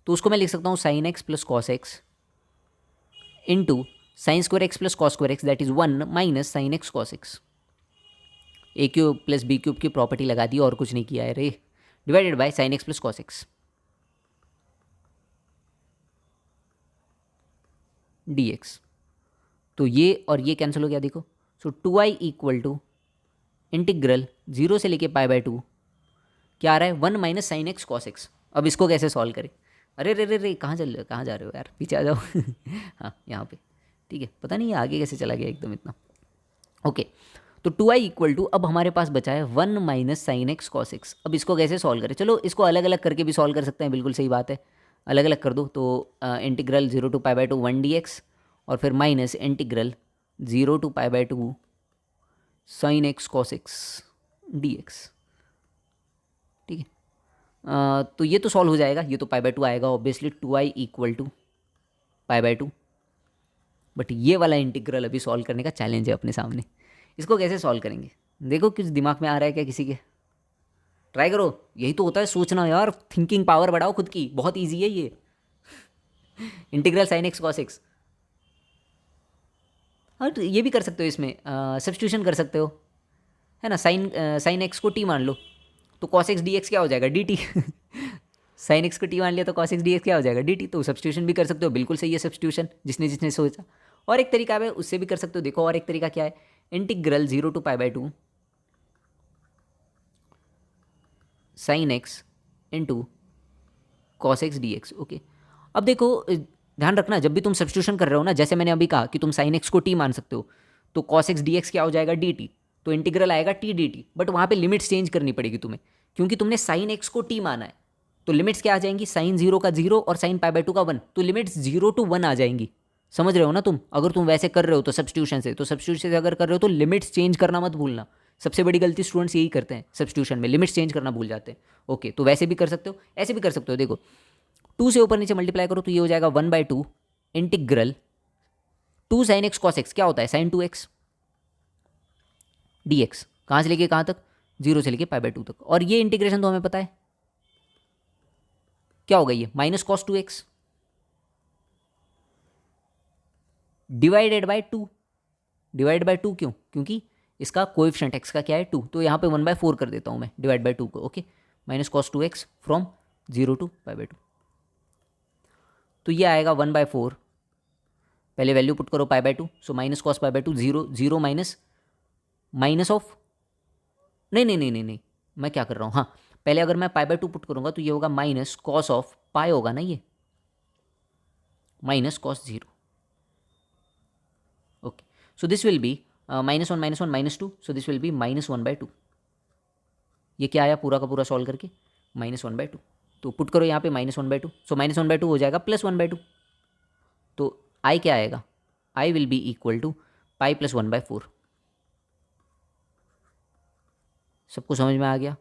तो उसको मैं लिख सकता हूँ sine x plus cos x into sine square x plus cos square x, that is 1 minus sine x cos x. A cube plus b cube की property लगा दी और कुछ नहीं किया है रे, divided by sine x plus cos x d x. तो ये और ये कैंसिल हो गया, देखो। सो 2i इक्वल टू इंटीग्रल 0 से लेके π/2 क्या आ रहा है, 1 minus sine x cos x. अब इसको कैसे सॉल्व करें, अरे रे रे रे, कहाँ जा रहे हो यार, पीछे आ जाओ। हाँ यहाँ पे, ठीक है, पता नहीं ये आगे कैसे चला गया एकदम इतना। ओके, तो 2i इक्वल टू, अब हमारे पास बचा है 1 minus sine x cos x. अब इसको कैसे सॉल्व करें, चलो इसको अलग अलग करके भी सॉल्व कर सकते हैं, बिल्कुल सही बात है, अलग अलग कर दो। तो इंटीग्रल 0 to π/2 1 dx, और फिर minus integral 0 to π/2 sine x cos x dx। ठीक है, तो ये तो सॉल्व हो जाएगा, ये तो π/2 आएगा obviously, 2i equal to π/2। But ये वाला इंटीग्रल अभी सॉल्व करने का चैलेंज है अपने सामने। इसको कैसे सॉल्व करेंगे, देखो कुछ दिमाग में आ रहा है क्या किसी के, ट्राई करो। यही तो होता है सोचना यार, थिंकिंग पावर बढ़ाओ खुद की, बहुत ईजी है ये। Integral sign x cos x, और ये भी कर सकते हो, इसमें सब्स्टिट्यूशन कर सकते हो, है ना। साइन एक्स को टी मान लो, तो कॉस एक्स डी एक्स क्या हो जाएगा, डी टी। साइन एक्स को टी मान लिया तो कॉस एक्स डी एक्स क्या हो जाएगा, डी टी। तो सब्स्टिट्यूशन भी कर सकते हो, बिल्कुल सही है सब्स्टिट्यूशन, जिसने जिसने सोचा। और एक तरीका है उससे भी कर सकते हो, देखो और एक तरीका क्या है, integral 0 to π/2 sine x into cos x d x. Okay, अब देखो ध्यान रखना, जब भी तुम सब्स्टिट्यूशन कर रहे हो ना, जैसे मैंने अभी कहा कि तुम साइन एक्स को टी मान सकते हो, तो कॉस एक्स डी एक्स क्या हो जाएगा, डी टी। तो इंटीग्रल आएगा टी डी टी, बट वहाँ पे लिमिट्स चेंज करनी पड़ेगी तुम्हें, क्योंकि तुमने साइन एक्स को टी माना है। तो लिमिट्स क्या आ जाएंगी, साइन 0 का 0 और साइन π/2 का 1, तो लिमिट्स 0 to 1 आ जाएंगी। समझ रहे हो ना तुम, अगर तुम वैसे कर रहे हो तो सब्स्टिट्यूशन से, तो सब्स्टिट्यूशन से अगर कर रहे हो तो लिमिट्स चेंज करना मत भूलना। सबसे बड़ी गलती स्टूडेंट्स यही करते हैं, सब्स्टिट्यूशन में लिमिट्स चेंज करना भूल जाते हैं। ओके, तो वैसे भी कर सकते हो, ऐसे भी कर सकते हो। देखो 2 से ऊपर नीचे मल्टीप्लाई करो तो ये हो जाएगा 1/2 integral 2 sign x cos x, क्या होता है साइन 2x dx। कहाँ से लेके कहाँ तक, 0 से लेके π/2 तक। और ये इंटीग्रेशन तो हमें पता है क्या होगा, ये minus cos 2x divided by 2। Divide by 2 क्यों, क्योंकि इसका कोएफिशिएंट x का क्या है 2, तो यहाँ पे 1/4 कर देता हूँ मैं, डिवाइड बाय 2 को। Okay, minus cos 2x from 0 to π/2, तो ये आएगा 1/4। पहले वैल्यू पुट करो π/2, so minus cos π/2 0 0 minus minus of, नहीं, मैं क्या कर रहा हूँ, हाँ पहले अगर मैं π/2 पुट करूँगा तो ये होगा माइनस कॉस ऑफ पाई होगा ना, ये minus cos 0। Okay, so this will B -1 -1 -2, so this will B -1/2। ये क्या आया पूरा का पूरा सॉल्व करके, -1/2। तो पुट करो यहाँ पे -1/2, सो -1/2 हो जाएगा +1/2। तो आई क्या आएगा, I will be equal to pi + 1/4। सबको समझ में आ गया,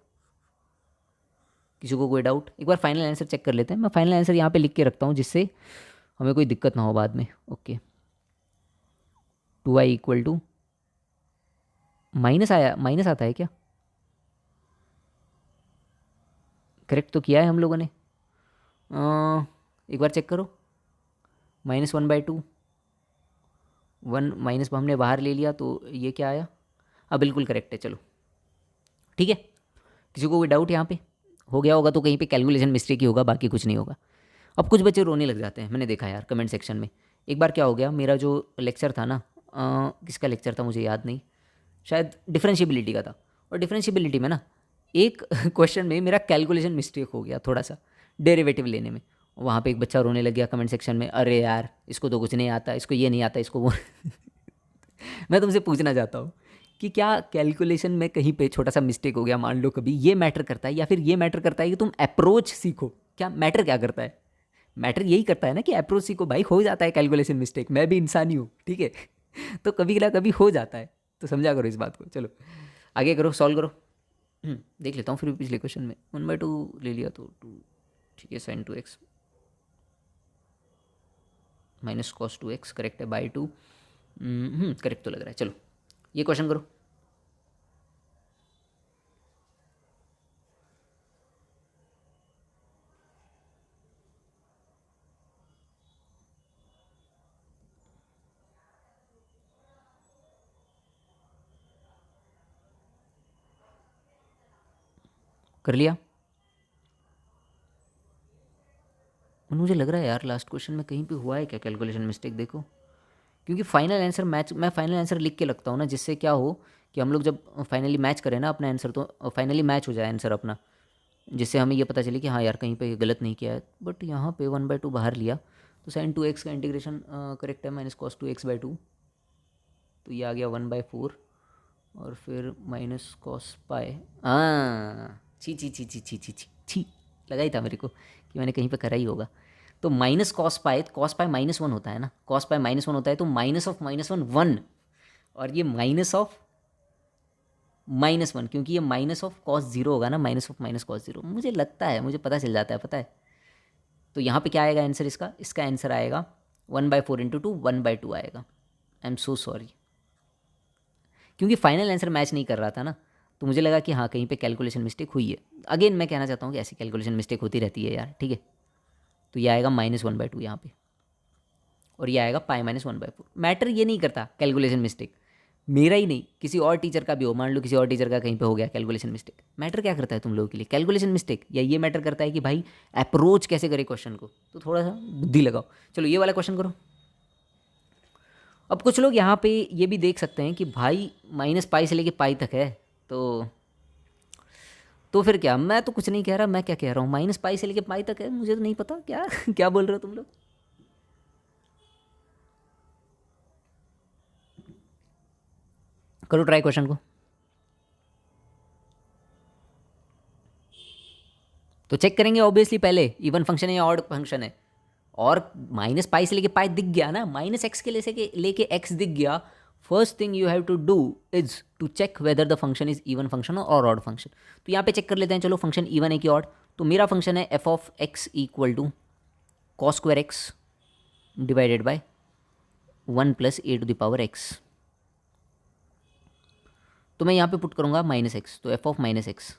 किसी को कोई डाउट, एक बार फाइनल आंसर चेक कर लेते हैं। मैं फाइनल आंसर यहाँ पे लिख के रखता हूँ जिससे हमें कोई दिक्कत ना हो बाद में। Okay, 2i equal to minus आता है क्या, करेक्ट तो किया है हम लोगों ने, एक बार चेक करो, -1/2, 1 माइनस हमने बाहर ले लिया तो ये क्या आया, हाँ बिल्कुल करेक्ट है। चलो ठीक है, किसी को कोई डाउट यहाँ पे, हो गया होगा तो कहीं पे कैलकुलेशन मिस्टेक ही होगा, बाकी कुछ नहीं होगा। अब कुछ बच्चे रोने लग जाते हैं, मैंने देखा यार कमेंट सेक्शन में। एक बार क्या हो गया, मेरा जो लेक्चर था ना, किसका लेक्चर था मुझे याद नहीं, शायद डिफरेंशिएबिलिटी का था। और डिफरेंशिएबिलिटी में ना एक क्वेश्चन में मेरा कैलकुलेशन मिस्टेक हो गया थोड़ा सा, डेरिवेटिव लेने में। वहाँ पे एक बच्चा रोने लग गया कमेंट सेक्शन में, अरे यार इसको तो कुछ नहीं आता, इसको ये नहीं आता, इसको वो। मैं तुमसे पूछना चाहता हूँ कि क्या कैलकुलेशन में कहीं पे छोटा सा मिस्टेक हो गया, मान लो कभी, ये मैटर करता है या फिर ये मैटर करता है कि तुम अप्रोच सीखो, क्या मैटर क्या करता है, मैटर यही करता है ना कि अप्रोच सीखो। भाई हो जाता है कैलकुलेशन मिस्टेक, मैं भी इंसान ही हूँ, ठीक है। तो कभी ना कभी हो जाता है, तो समझा करो इस बात को। चलो आगे करो, सॉल्व करो। देख लेता हूँ फिर पिछले क्वेश्चन में 1/2 ले लिया तो 2, ठीक है, sine 2x minus cos 2x correct है, बाई 2, करेक्ट तो लग रहा है। चलो ये क्वेश्चन करो। कर लिया, मुझे लग रहा है यार लास्ट क्वेश्चन में कहीं पे हुआ है क्या कैलकुलेशन मिस्टेक, देखो, क्योंकि फाइनल आंसर मैच, मैं फाइनल आंसर लिख के लगता हूँ ना, जिससे क्या हो कि हम लोग जब फाइनली मैच करें ना अपना आंसर, तो फाइनली मैच हो जाए आंसर अपना। जिससे हमें ये पता चले कि हाँ यार कहीं पे गलत नहीं किया है, बट यहाँ पे 1/2 बाहर लिया तो sin 2x का इंटीग्रेशन करेक्ट है, -cos 2x/2, तो ये आ गया 1/4 और फिर -cos पाई। हाँ, छी छी छी छी छी छी छी छी, लगा ही था मेरे को कि मैंने कहीं पे करा ही होगा। तो -cos पाई -1 होता है ना, cos पाई -1 होता है, तो -1 और ये -1 क्योंकि ये -cos 0 होगा ना, -cos 0, मुझे लगता है, मुझे पता चल जाता है, पता है। तो यहाँ पे क्या आएगा आंसर इसका? इसका आंसर आएगा 1/4 × 2 1/2 आएगा। आई एम सो सॉरी, क्योंकि फाइनल आंसर मैच नहीं कर रहा था ना, तो मुझे लगा कि हाँ कहीं पे कैलकुलेशन मिस्टेक हुई है। अगेन मैं कहना चाहता हूँ कि ऐसी कैलकुलेशन मिस्टेक होती रहती है यार, ठीक है। तो ये आएगा -1/2 यहाँ पे, और ये आएगा पाई -1/4। मैटर ये नहीं करता कैलकुलेशन मिस्टेक, मेरा ही नहीं, किसी और टीचर का भी हो, मान लो किसी और टीचर का कहीं पे हो गया कैलकुलेशन मिस्टेक, मैटर क्या करता है तुम लोगों के लिए कैलकुलेशन मिस्टेक, या ये मैटर करता है कि भाई अप्रोच कैसे करे क्वेश्चन को, तो थोड़ा सा बुद्धि लगाओ। चलो ये वाला क्वेश्चन करो। अब कुछ लोग यहाँ पे ये भी देख सकते हैं कि भाई -पाई से लेके पाई तक है, तो फिर क्या, मैं तो कुछ नहीं कह रहा, मैं क्या कह रहा हूँ, -पाई से लेके पाई तक है, मुझे तो नहीं पता क्या क्या बोल रहे हो तुम लोग। करो ट्राई क्वेश्चन को। तो चेक करेंगे ऑब्वियसली पहले इवन फंक्शन है या ऑड फंक्शन है, और -पाई से लेके पाई दिख गया ना, -x के लेके x दिख गया, first thing you have to do is to check whether the function is even function और ऑड फंक्शन। तो यहाँ पे चेक कर लेते हैं, चलो फंक्शन इवन है कि ऑड। तो मेरा फंक्शन है f(x) = cos²x divided by 1 + a⁻x। तो मैं यहाँ पे पुट करूँगा -x, तो f(-x),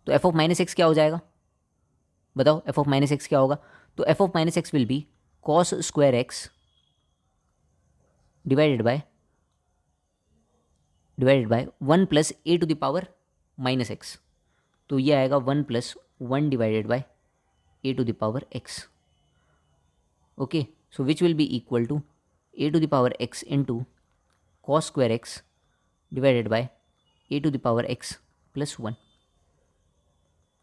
तो f(-x) क्या हो जाएगा बताओ, f(-x) क्या होगा? तो f(-x) will be cos² x divided by 1 + a⁻−x। तो ये आएगा 1 + 1 divided by a⁻x। Okay, so which will be equal to a⁻x into cos² x divided by a⁻x + 1।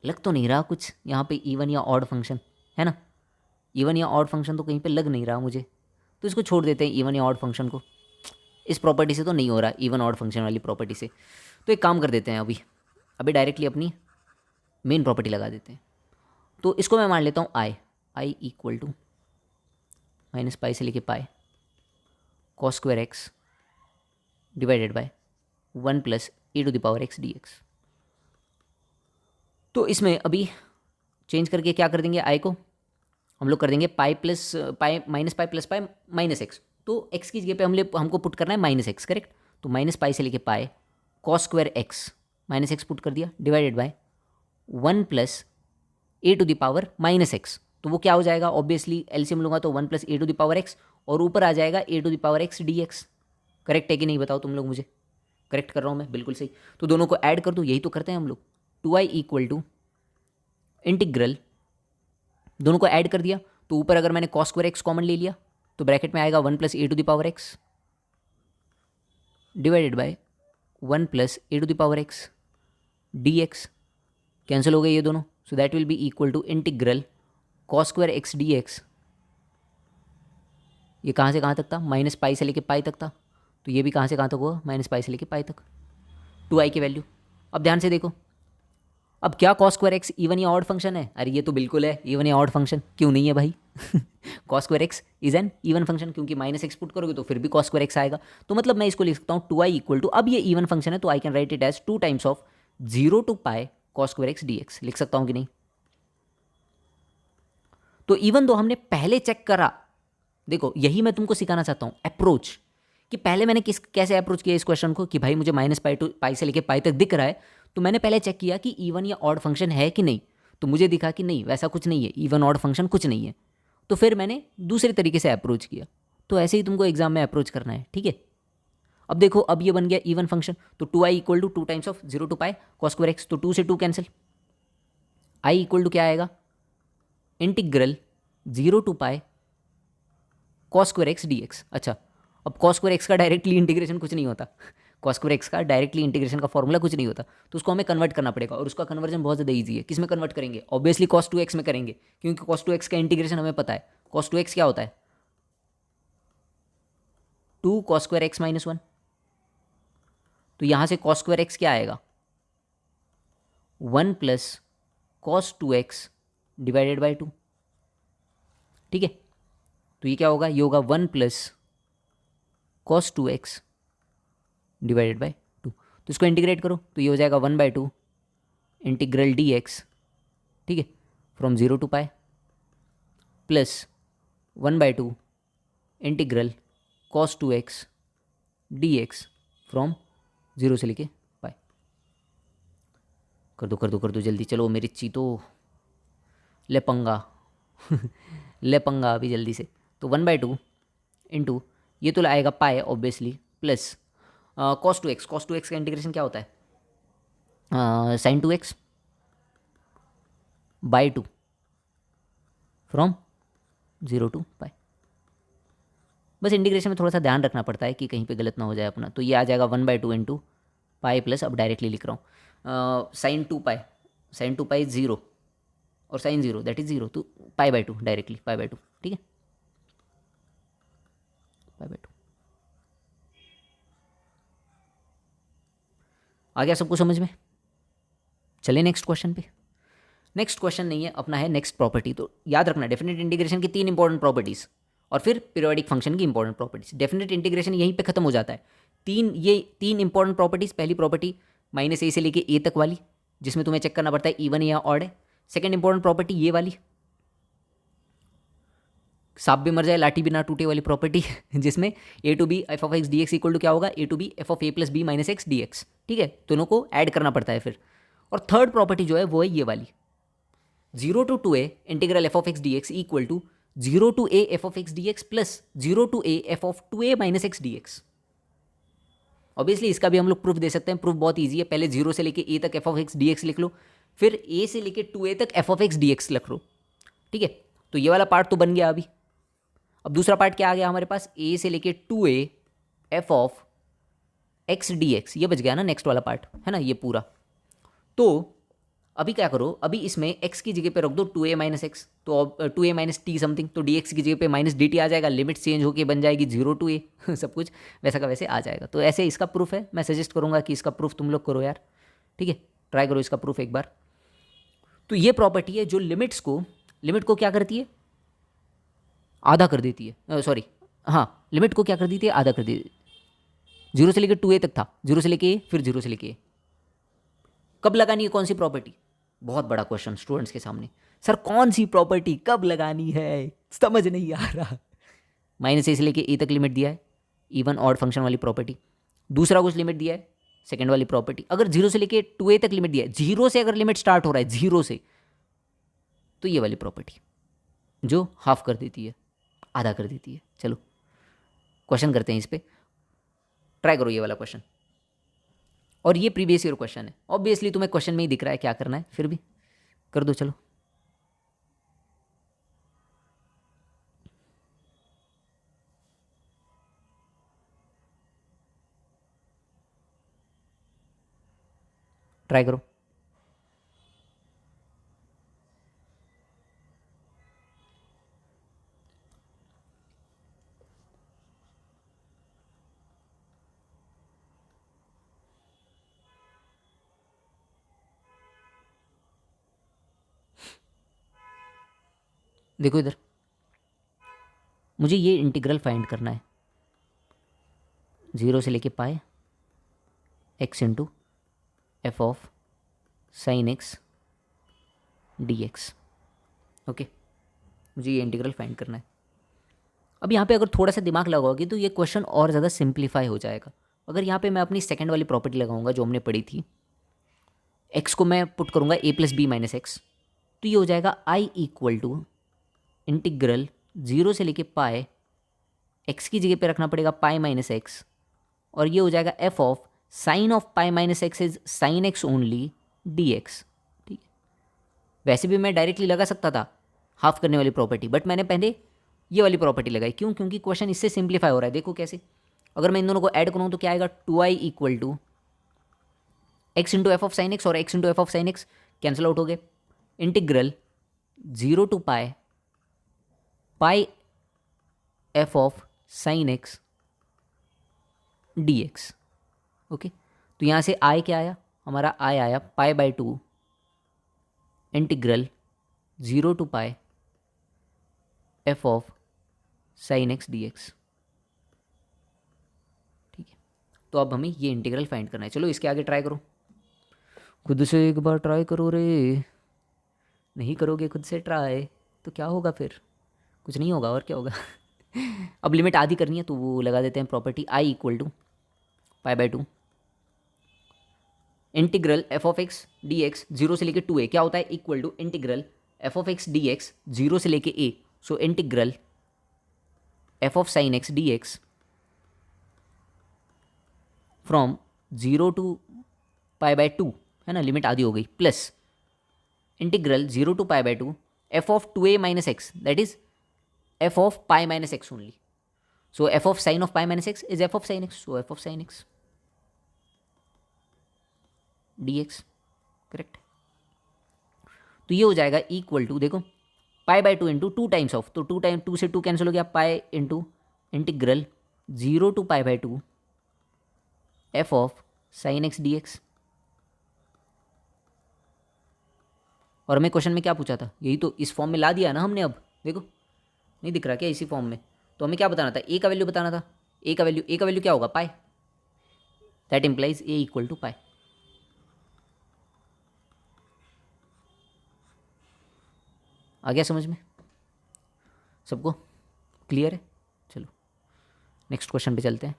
लग तो नहीं रहा कुछ यहाँ पे इवन या ऑड फंक्शन, है ना? इवन या ऑड फंक्शन तो कहीं पे लग नहीं रहा मुझे, तो इसको छोड़ देते हैं इवन या ऑड फंक्शन को। इस प्रॉपर्टी से तो नहीं हो रहा, इवन ऑड फंक्शन वाली प्रॉपर्टी से। तो एक काम कर देते हैं, अभी डायरेक्टली अपनी मेन प्रॉपर्टी लगा देते हैं। तो इसको मैं मान लेता हूँ आई इक्वल टू -पाई से लेके पाई cos² x divided by 1 + a⁻x dx। तो इसमें अभी चेंज करके क्या कर देंगे, आई को हम लोग कर देंगे पाई + पाई -x। तो x की जगह पे हमको पुट करना है -x, करेक्ट? तो -पाई से लेके पाई cos² x -x पुट कर दिया डिवाइडेड बाय 1 + a⁻−x। तो वो क्या हो जाएगा, ऑब्वियसली एलसीएम लूँगा तो 1 + a⁻x, और ऊपर आ जाएगा a⁻x dx। करेक्ट है कि नहीं बताओ तुम लोग मुझे? करेक्ट कर रहा हूँ मैं, बिल्कुल सही। तो दोनों को ऐड कर दूँ, यही तो करते हैं हम लोग। 2i इक्वल टू इंटीग्रल, दोनों को ऐड कर दिया, तो ऊपर अगर मैंने cos² x कॉमन ले लिया तो ब्रैकेट में आएगा 1 + a⁻x divided by 1 + a⁻x dx। Cancel हो गए ये दोनों, so that will be equal to integral cos² x dx। ये कहाँ से कहाँ तक था, -पाई से लेके पाई तक था, तो ये भी कहाँ से कहाँ तक हुआ, -पाई से लेके पाई तक, 2i की वैल्यू। अब ध्यान से देखो, अब क्या cos² x इवन या ऑड फंक्शन है? अरे ये तो बिल्कुल है इवन या ऑड फंक्शन, क्यों नहीं है भाई? cos² x is an even function, क्योंकि -x पुट करोगे तो फिर भी cos² x आएगा। तो मतलब मैं इसको लिख सकता हूँ 2i इक्वल टू, अब ये इवन फंक्शन है तो I can write it as 2 times of 0 to pi cos² x dx। लिख सकता हूँ कि नहीं? तो इवन दो हमने पहले चेक करा, देखो यही मैं तुमको सिखाना चाहता हूँ अप्रोच, कि पहले मैंने कैसे अप्रोच किया इस क्वेश्चन को, कि भाई मुझे -पाई से लेके पाई तक दिख रहा है, तो मैंने पहले चेक किया कि इवन या ऑड फंक्शन है कि नहीं, तो मुझे दिखा कि नहीं वैसा कुछ नहीं है, इवन ऑड फंक्शन कुछ नहीं है। तो फिर मैंने दूसरे तरीके से अप्रोच किया। तो ऐसे ही तुमको एग्जाम में अप्रोच करना है, ठीक है? अब देखो, अब ये बन गया इवन फंक्शन, तो 2i equal to 2 times of 0 to pi cos² x, तो 2 से 2 कैंसिल, i इक्वल टू क्या आएगा, integral 0 to pi cos² x dx। अच्छा, अब cos² x का डायरेक्टली इंटीग्रेशन कुछ नहीं होता, कॉस स्क्वायर एक्स का डायरेक्टली इंटीग्रेशन का फॉर्मूला कुछ नहीं होता, तो उसको हमें कन्वर्ट करना पड़ेगा, और उसका कन्वर्जन बहुत ज़्यादा ईजी है। किस में कन्वर्ट करेंगे? ऑब्वियसली कॉस टू एक्स में करेंगे, क्योंकि कॉस टू एक्स का इंटीग्रेशन हमें पता है। कॉस टू एक्स क्या होता है? 2 कॉस स्क्वायर एक्स माइनस 1। तो यहाँ से कॉस स्क्वायर एक्स क्या आएगा? 1 plus cos two x divided by 2। ठीक है, तो ये क्या होगा? ये होगा 1 plus cos two x divided by 2। तो इसको इंटीग्रेट करो तो ये हो जाएगा 1/2 इंटीग्रल डी एक्स, ठीक है, from 0 to pi, plus 1/2 integral cos two x d x from 0 से लेके पाई। कर दो कर दो कर दो जल्दी, चलो मेरी चीतो, ले पंगा ले पंगा अभी जल्दी से। तो 1/2 इंटू ये तो आएगा pi obviously, plus cos two x. Cos two x का इंटीग्रेशन क्या होता है? Sine two x by 2 from 0 to pi. बस इंटीग्रेशन में थोड़ा सा ध्यान रखना पड़ता है कि कहीं पे गलत ना हो जाए अपना। तो ये आ जाएगा 1/2 इंटू पाई प्लस, अब डायरेक्टली लिख रहा हूँ, साइन 2 पाई, साइन 2 पाई 0 और साइन 0 दैट इज 0, तो पाई/2 डायरेक्टली पाई/2, ठीक है, पाई/2। आ गया सबको समझ में? चलिए नेक्स्ट क्वेश्चन पे। नेक्स्ट क्वेश्चन नहीं है अपना, है नेक्स्ट प्रॉपर्टी। तो याद रखना डेफिनेट इंटीग्रेशन की 3 इंपॉर्टेंट प्रॉपर्टीज़ और फिर पीरियोडिक फंक्शन की इंपॉर्टेंट प्रॉपर्टीज। डेफिनेट इंटीग्रेशन यहीं पे खत्म हो जाता है। ये तीन इंपॉर्टेंट प्रॉपर्टीज। पहली प्रॉपर्टी -a से लेके a तक वाली, जिसमें तुम्हें चेक करना पड़ता है इवन या ऑड है। सेकेंड इंपॉर्टेंट प्रॉपर्टी ये वाली, सांप भी मर जाए लाठी भी ना टूटे वाली प्रॉपर्टी जिसमें a to b f of x d x equal to क्या होगा? a to b f of a plus b minus x d x, ठीक है, दोनों को ऐड करना पड़ता है फिर। और थर्ड प्रॉपर्टी जो है वो है ये वाली, 0 to 2a integral f of x d x equal to 0 to a f of x d x plus 0 to a f of 2a minus x d x. Obviously इसका भी हम लोग प्रूफ दे सकते हैं। प्रूफ बहुत ईजी है, पहले 0 से लेके a तक f of x d x लिख लो, फिर a से लेके 2a तक f of x d x लिख लो, ठीक है। तो ये वाला पार्ट तो बन गया अभी। अब दूसरा पार्ट क्या आ गया हमारे पास? a से लेके 2a F of x d x, ये बच गया ना नेक्स्ट वाला पार्ट, है ना ये पूरा। तो अभी क्या करो, अभी इसमें x की जगह पे रख दो 2a माइनस एक्स, तो 2a माइनस टी समथिंग, तो dx की जगह पे माइनस डी टी आ जाएगा, लिमिट चेंज होके बन जाएगी 0 to a सब कुछ वैसा का वैसे आ जाएगा। तो ऐसे इसका प्रूफ है। मैं सजेस्ट करूंगा कि इसका प्रूफ तुम लोग करो यार, ठीक है, ट्राई करो इसका प्रूफ एक बार। तो ये प्रॉपर्टी है जो लिमिट को क्या करती है? आधा कर देती है। सॉरी, हाँ, लिमिट को क्या कर देती है? आधा कर देती है। 0 से लेकर 2a तक था, 0 से लेके a, फिर 0 से लेके a। कब लगानी है कौन सी प्रॉपर्टी? बहुत बड़ा क्वेश्चन स्टूडेंट्स के सामने। सर कौन सी प्रॉपर्टी कब लगानी है, समझ नहीं आ रहा। -a से लेके a तक लिमिट दिया है, इवन ऑड फंक्शन वाली प्रॉपर्टी। दूसरा कुछ लिमिट दिया है, सेकंड वाली प्रॉपर्टी। अगर 0 से लेके 2a तक लिमिट दिया है, 0 से अगर लिमिट स्टार्ट हो रहा है 0 से, तो ये वाली प्रॉपर्टी जो हाफ कर देती है, आधा कर देती है। चलो क्वेश्चन करते हैं इस पर, ट्राई करो ये वाला क्वेश्चन। और ये प्रीवियस ईयर क्वेश्चन है, ऑब्वियसली तुम्हें क्वेश्चन में ही दिख रहा है क्या करना है, फिर भी कर दो। चलो ट्राई करो। देखो इधर, मुझे ये इंटीग्रल फाइंड करना है 0 से लेके पाए x into f of sine x d x. Okay, मुझे ये इंटीग्रल फाइंड करना है। अब यहाँ पे अगर थोड़ा सा दिमाग लगाओगे तो ये क्वेश्चन और ज़्यादा सिंप्लीफाई हो जाएगा। अगर यहाँ पे मैं अपनी सेकंड वाली प्रॉपर्टी लगाऊंगा जो हमने पढ़ी थी, x को मैं पुट करूँगा a plus b minus x, तो ये हो जाएगा i इक्वल टू इंटीग्रल 0 से लेके पाए, x की जगह पे रखना पड़ेगा पाई माइनस एक्स, और ये हो जाएगा f of sine of pi minus x is sine x only d x, ठीक है। वैसे भी मैं डायरेक्टली लगा सकता था हाफ करने वाली प्रॉपर्टी, बट मैंने पहले ये वाली प्रॉपर्टी लगाई। क्यों? क्योंकि क्वेश्चन इससे सिंप्लीफाई हो रहा है। देखो कैसे, अगर मैं इन दोनों को ऐड करूँ तो क्या आएगा, 2i equal to x into f of sine x और x into f of sine x cancel out हो गए, integral 0 to pi pi f of sine x d x. Okay, तो यहाँ से आई क्या आया, हमारा आई आया pi by 2 integral 0 to pi f of sine x d x. ठीक है, तो अब हमें ये इंटीग्रल फाइंड करना है। चलो इसके आगे ट्राई करो, खुद से एक बार ट्राई करो रे। नहीं करोगे खुद से ट्राई तो क्या होगा, फिर कुछ नहीं होगा, और क्या होगा। अब लिमिट आधी करनी है तो वो लगा देते हैं property I equal to pi by 2 integral f of x d x 0 से लेके 2a क्या होता है, equal to integral f of x d x 0 से लेके a, so integral f of sine x d x from 0 to pi by 2, है ना, limit आधी हो गई, plus integral 0 to pi by 2 f of 2a minus x, that is f of pi minus x only, so f of sine of pi minus x is f of sine x, so f of sine x d x, correct. तो ये हो जाएगा equal to, देखो pi by 2 into 2 times of, तो 2 time 2 से 2 cancel हो गया, pi into integral 0 to pi by 2 f of sine x d x. और हमें क्वेश्चन में क्या पूछा था, यही तो इस फॉर्म में ला दिया ना हमने। अब देखो नहीं दिख रहा क्या इसी फॉर्म में, तो हमें क्या बताना था, ए का वैल्यू बताना था, ए का वैल्यू क्या होगा, pi, that implies a equal to pi. आ गया समझ में सबको, क्लियर है। चलो नेक्स्ट क्वेश्चन पे चलते हैं।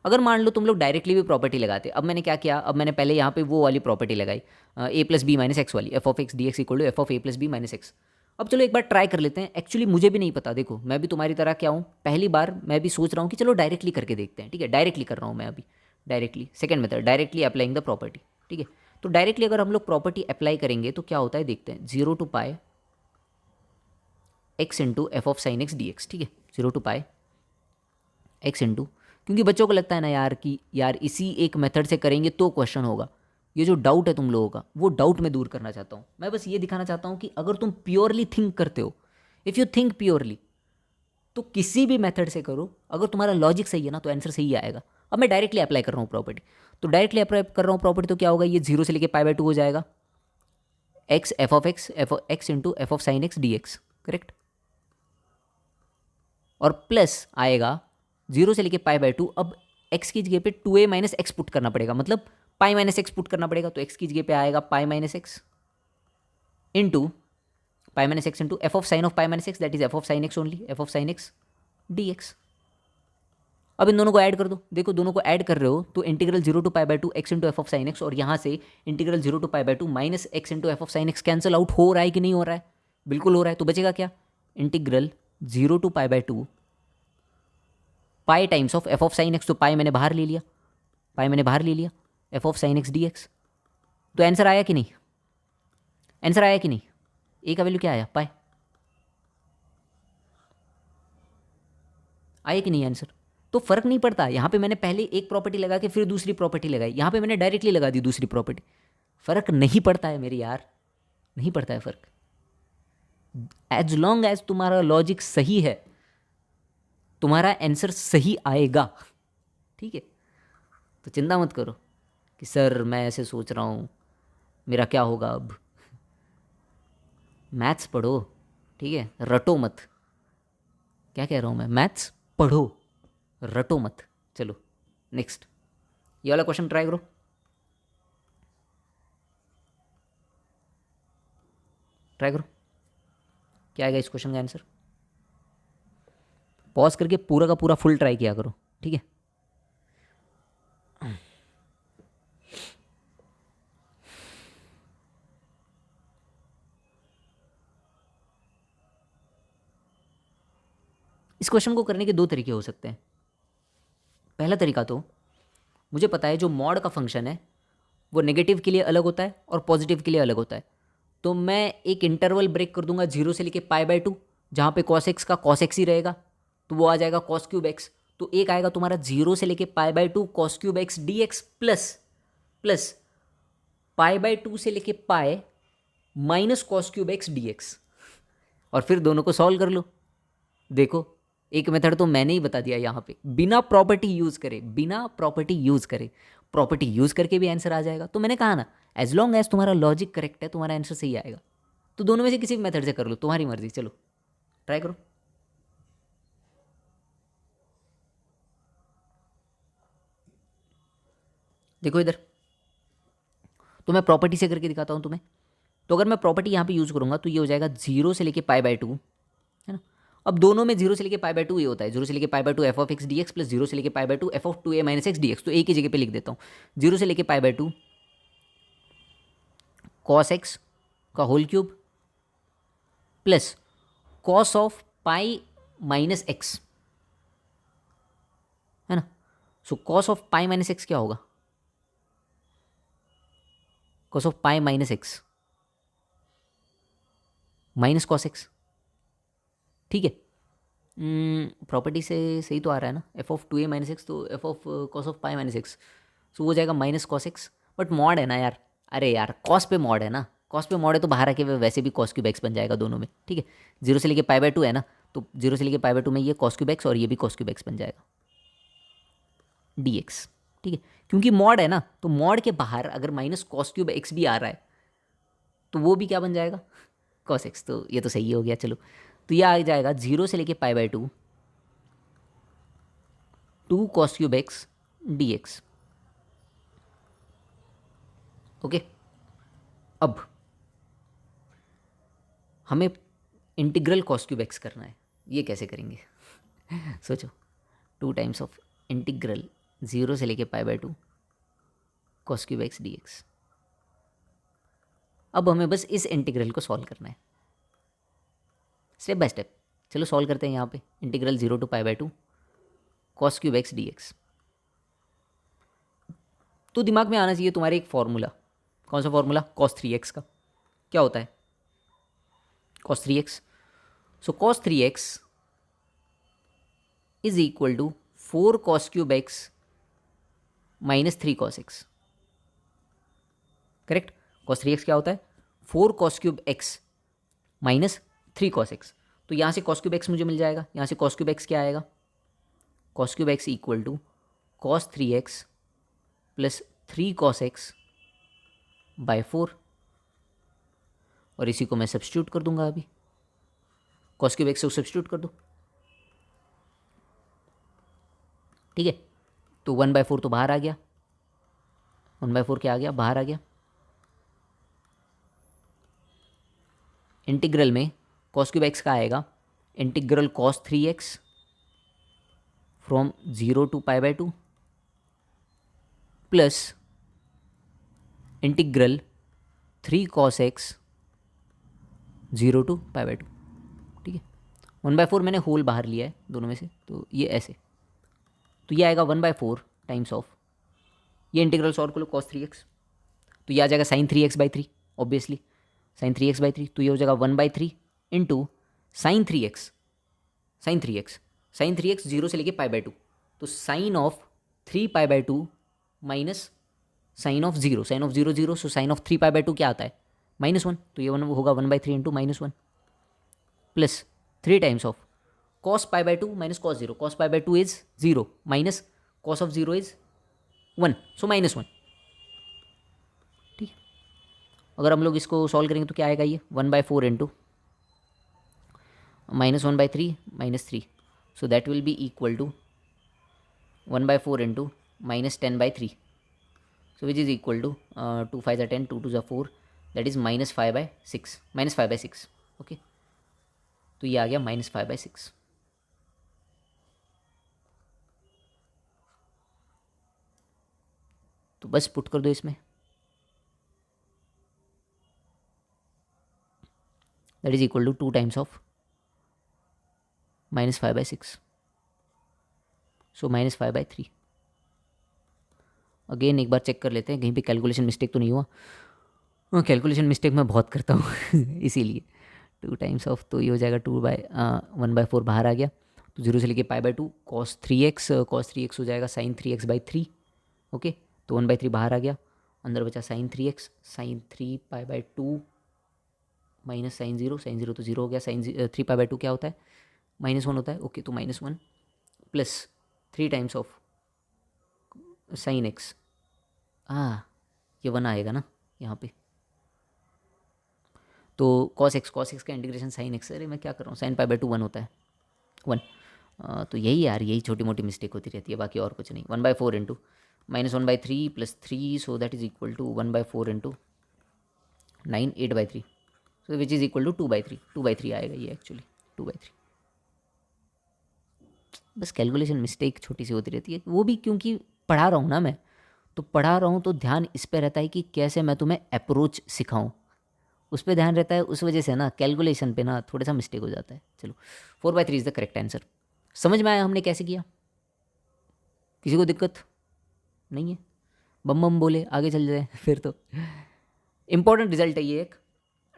अगर मान लो तुम लोग डायरेक्टली भी प्रॉपर्टी लगाते, अब मैंने क्या किया, अब मैंने पहले यहाँ पे वो वाली प्रॉपर्टी लगाई a plus b minus x वाली, f of x d x equal to f of a plus b minus x. अब चलो एक बार ट्राई कर लेते हैं। एक्चुअली मुझे भी नहीं पता, देखो मैं भी तुम्हारी तरह क्या हूँ, पहली बार मैं भी सोच रहा हूँ कि चलो डायरेक्टली करके देखते हैं। ठीक है, डायरेक्टली कर रहा हूँ मैं अभी, directly second method, directly applying the property. ठीक है, तो डायरेक्टली अगर हम लोग प्रॉपर्टी अप्लाई करेंगे तो क्या होता है देखते हैं, 0 to pi x into f of sine x d x. ठीक है, 0 टू पाई एक्स इंटू, क्योंकि बच्चों को लगता है ना यार कि यार इसी एक मेथड से करेंगे तो क्वेश्चन होगा, ये जो डाउट है तुम लोगों का वो डाउट मैं दूर करना चाहता हूँ। मैं बस ये दिखाना चाहता हूँ कि अगर तुम प्योरली थिंक करते हो, इफ़ यू थिंक प्योरली, तो किसी भी मेथड से करो, अगर तुम्हारा लॉजिक सही है ना तो आंसर सही आएगा। अब मैं डायरेक्टली अप्लाई कर रहा हूँ प्रॉपर्टी, तो डायरेक्टली अप्लाई कर रहा हूँ प्रॉपर्टी, तो क्या होगा, ये 0 से लेके पाई बाई 2 हो जाएगा, x f of x into f of sine x d x, correct. और प्लस आएगा 0 से लेके पाई बाई 2, अब x की जगह पे 2a माइनस एक्स पुट करना पड़ेगा, मतलब पाई माइनस एक्स पुट करना पड़ेगा, तो x की जगह पे आएगा पाई minus x into pi minus x into f of sine of pi minus x, that is f of sine x only, F of sine x d x. अब इन दोनों को ऐड कर दो, देखो दोनों को ऐड कर रहे हो तो integral 0 to pi by 2 x into f of sine x, और यहाँ से integral 0 to pi by 2 minus x into f of sine x cancel out हो रहा है कि नहीं हो रहा है, बिल्कुल हो रहा है। तो बचेगा क्या, integral 0 to pi by 2 pi times of f of sine x, तो पाई मैंने बाहर ले लिया, पाई मैंने बाहर ले लिया, F of sine x d x. तो आंसर आया कि नहीं, आंसर आया कि नहीं, ए का वैल्यू क्या आया, पाई, आया कि नहीं आंसर। तो फर्क नहीं पड़ता, यहाँ पे मैंने पहले एक प्रॉपर्टी लगा के फिर दूसरी प्रॉपर्टी लगाई, यहाँ पे मैंने डायरेक्टली लगा दी दूसरी प्रॉपर्टी, फर्क नहीं पड़ता है मेरे यार, नहीं पड़ता है फर्क, एज लॉन्ग एज तुम्हारा लॉजिक सही है तुम्हारा आंसर सही आएगा। ठीक है, तो चिंता मत करो कि सर मैं ऐसे सोच रहा हूँ मेरा क्या होगा। अब मैथ्स पढ़ो, ठीक है, रटो मत, क्या कह रहा हूँ मैं, मैथ्स पढ़ो रटो मत। चलो नेक्स्ट, ये वाला क्वेश्चन ट्राई करो, ट्राई करो क्या आएगा इस क्वेश्चन का आंसर। पॉज करके पूरा का पूरा फुल ट्राई किया करो, ठीक है। इस क्वेश्चन को करने के दो तरीके हो सकते हैं। पहला तरीका तो मुझे पता है जो मॉड का फंक्शन है वो नेगेटिव के लिए अलग होता है और पॉजिटिव के लिए अलग होता है, तो मैं एक इंटरवल ब्रेक कर दूंगा 0 से लेके पाई बाई 2, जहाँ पे कॉस एक्स का कॉस एक्स ही रहेगा, तो वो आ जाएगा कॉस क्यूब एक्स। तो एक आएगा तुम्हारा 0 से लेके π/2 cos cube x d x plus π/2 से लेके pi minus cos cube x d x, और फिर दोनों को सॉल्व कर लो। देखो एक मेथड तो मैंने ही बता दिया यहाँ पे, बिना प्रॉपर्टी यूज़ करे, प्रॉपर्टी यूज़ करके भी आंसर आ जाएगा। तो मैंने कहा ना, एज लॉन्ग एज तुम्हारा लॉजिक करेक्ट है तुम्हारा आंसर सही आएगा। तो दोनों में से किसी भी मेथड से कर लो, तुम्हारी मर्जी। चलो ट्राई करो। देखो इधर, तो मैं प्रॉपर्टी से करके दिखाता हूँ तुम्हें। तो अगर मैं प्रॉपर्टी यहाँ पे यूज़ करूँगा तो ये हो जाएगा 0 से लेके π/2, है ना। अब दोनों में 0 से लेके π/2 ये होता है, 0 से लेके π/2 f of x d x plus 0 से लेके π/2 f of 2a minus x d x. तो एक ही जगह पे लिख देता हूँ, 0 से लेके π/2 कॉस एक्स का whole cube plus cos of pi minus x, है ना। So cos of pi minus x क्या होगा, cos of pi minus x minus cos x, ठीक है। प्रॉपर्टी से सही तो आ रहा है ना, f of 2a minus x, तो f of cos of pi minus x, so हो जाएगा minus cos x. But mod है ना यार, अरे यार कॉस पे मॉड है ना, कॉस पे मॉड है तो बाहर आके वैसे भी कॉस क्यूब एक्स बन जाएगा दोनों में, ठीक है। 0 से लेके π/2 है ना, तो 0 से लेके π/2 में ये कॉस क्यूब एक्स और ये भी कॉस क्यूब एक्स बन जाएगा डी एक्स, ठीक है। क्योंकि मॉड है ना, तो मॉड के बाहर अगर माइनस कॉस क्यूब एक्स भी आ रहा है तो वो भी क्या बन जाएगा, कॉस एक्स। तो ये तो सही हो गया। चलो तो ये आ जाएगा 0 से लेके π/2 2 cos cube x d x, okay. अब हमें इंटीग्रल कॉस क्यूब एक्स करना है, ये कैसे करेंगे सोचो। 2 टाइम्स ऑफ इंटीग्रल 0 से लेके π/2 cos cube x d x. अब हमें बस इस इंटीग्रल को सॉल्व करना है स्टेप बाय स्टेप। चलो सॉल्व करते हैं यहाँ पे, integral 0 to π/2 cos cube x d x. तो दिमाग में आना चाहिए तुम्हारे एक फॉर्मूला, कौन सा फॉर्मूला, cos 3x का। क्या होता है cos 3x, so cos 3x is equal to 4 cos cube x minus 3 cos x, correct. cos 3x क्या होता है, 4 cos cube x minus 3 cos x। तो यहाँ से cos क्यूब एक्स मुझे मिल जाएगा, यहाँ से cos क्यूब एक्स क्या आएगा, cos cube x equal to cos 3x plus 3 cos x by 4, और इसी को मैं सब्स्टिट्यूट कर दूंगा अभी, cos क्यूब एक्स को सब्स्टिट्यूट कर दो, ठीक है। तो 1/4 तो बाहर आ गया, 1/4 क्या आ गया, बाहर आ गया। इंटीग्रल में cos क्यूब एक्स का आएगा integral cos 3x from 0 to π/2 plus integral 3 cos x 0 to π/2, ठीक है। 1/4 मैंने होल बाहर लिया है दोनों में से, तो ये ऐसे, तो ये आएगा 1/4 टाइम्स ऑफ, ये इंटीग्रल सॉल्व कर लो cos 3x, तो ये आ जाएगा sin 3x/3, obviously sin 3x/3, तो ये हो जाएगा 1/3 इंटू sin 3x 0 से लेके π/2, तो sine of 3 π/2 minus sine of 0, 0, so sine of 3 π/2 क्या आता है, -1, तो ये 1 होगा 1/3 into -1 plus 3 times of cos π/2 minus cos 0, cos π/2 is 0 minus cos of 0 is 1, so -1, ठीक है। अगर हम लोग इसको सॉल्व करेंगे तो क्या आएगा, ये 1/4 into -1/3 -3, so that will be equal to 1/4 into -10/3, so which is equal to 2 5 are 10, 2 2 are 4, that is -5/6, okay. तो ये आ गया -5/6। तो बस पुट कर दो इसमें, that is equal to 2 times of -5/6, so -5/3। Again एक बार चेक कर लेते हैं कहीं पे कैलकुलेशन मिस्टेक तो नहीं हुआ। कैलकुलेशन मिस्टेक मैं बहुत करता हूँ इसीलिए 2 टाइम्स ऑफ, तो ये हो जाएगा 1/4 बाहर आ गया, तो 0 से लेके पाई बाई 2 कॉस 3x हो जाएगा साइन 3x/3। ओके, तो 1/3 बाहर आ गया, अंदर बचा sine 3x, sine 3 pi by 2 minus sine 0 तो 0 हो गया, साइन 3 पाई बाई 2 क्या होता है, -1 होता है। ओके, तो -1 plus 3 times of sine x, ये 1 आएगा ना यहाँ पे, तो कॉस एक्स का इंटीग्रेशन साइन एक्स, अरे मैं क्या कर रहा हूँ, साइन पाई बाई 2 1 होता है 1। तो यही यार, यही छोटी मोटी मिस्टेक होती रहती है, बाकी और कुछ नहीं। 1/4 into -1/3 plus 3, so that is equal to 1/4 into 9 8/3, so which is equal to 2/3, 2/3 आएगा ये एक्चुअली 2/3। बस कैलकुलेशन मिस्टेक छोटी सी होती रहती है, वो भी क्योंकि पढ़ा रहा हूँ ना मैं, तो पढ़ा रहा हूँ तो ध्यान इस पर रहता है कि कैसे मैं तुम्हें अप्रोच सिखाऊँ, उस पर ध्यान रहता है, उस वजह से ना कैलकुलेशन पे ना थोड़ा सा मिस्टेक हो जाता है। चलो 4/3 इज़ द करेक्ट आंसर। समझ में आया हमने कैसे किया? किसी को दिक्कत नहीं है? बम बम बोले, आगे चल जाए फिर तो। इंपॉर्टेंट रिजल्ट है ये एक,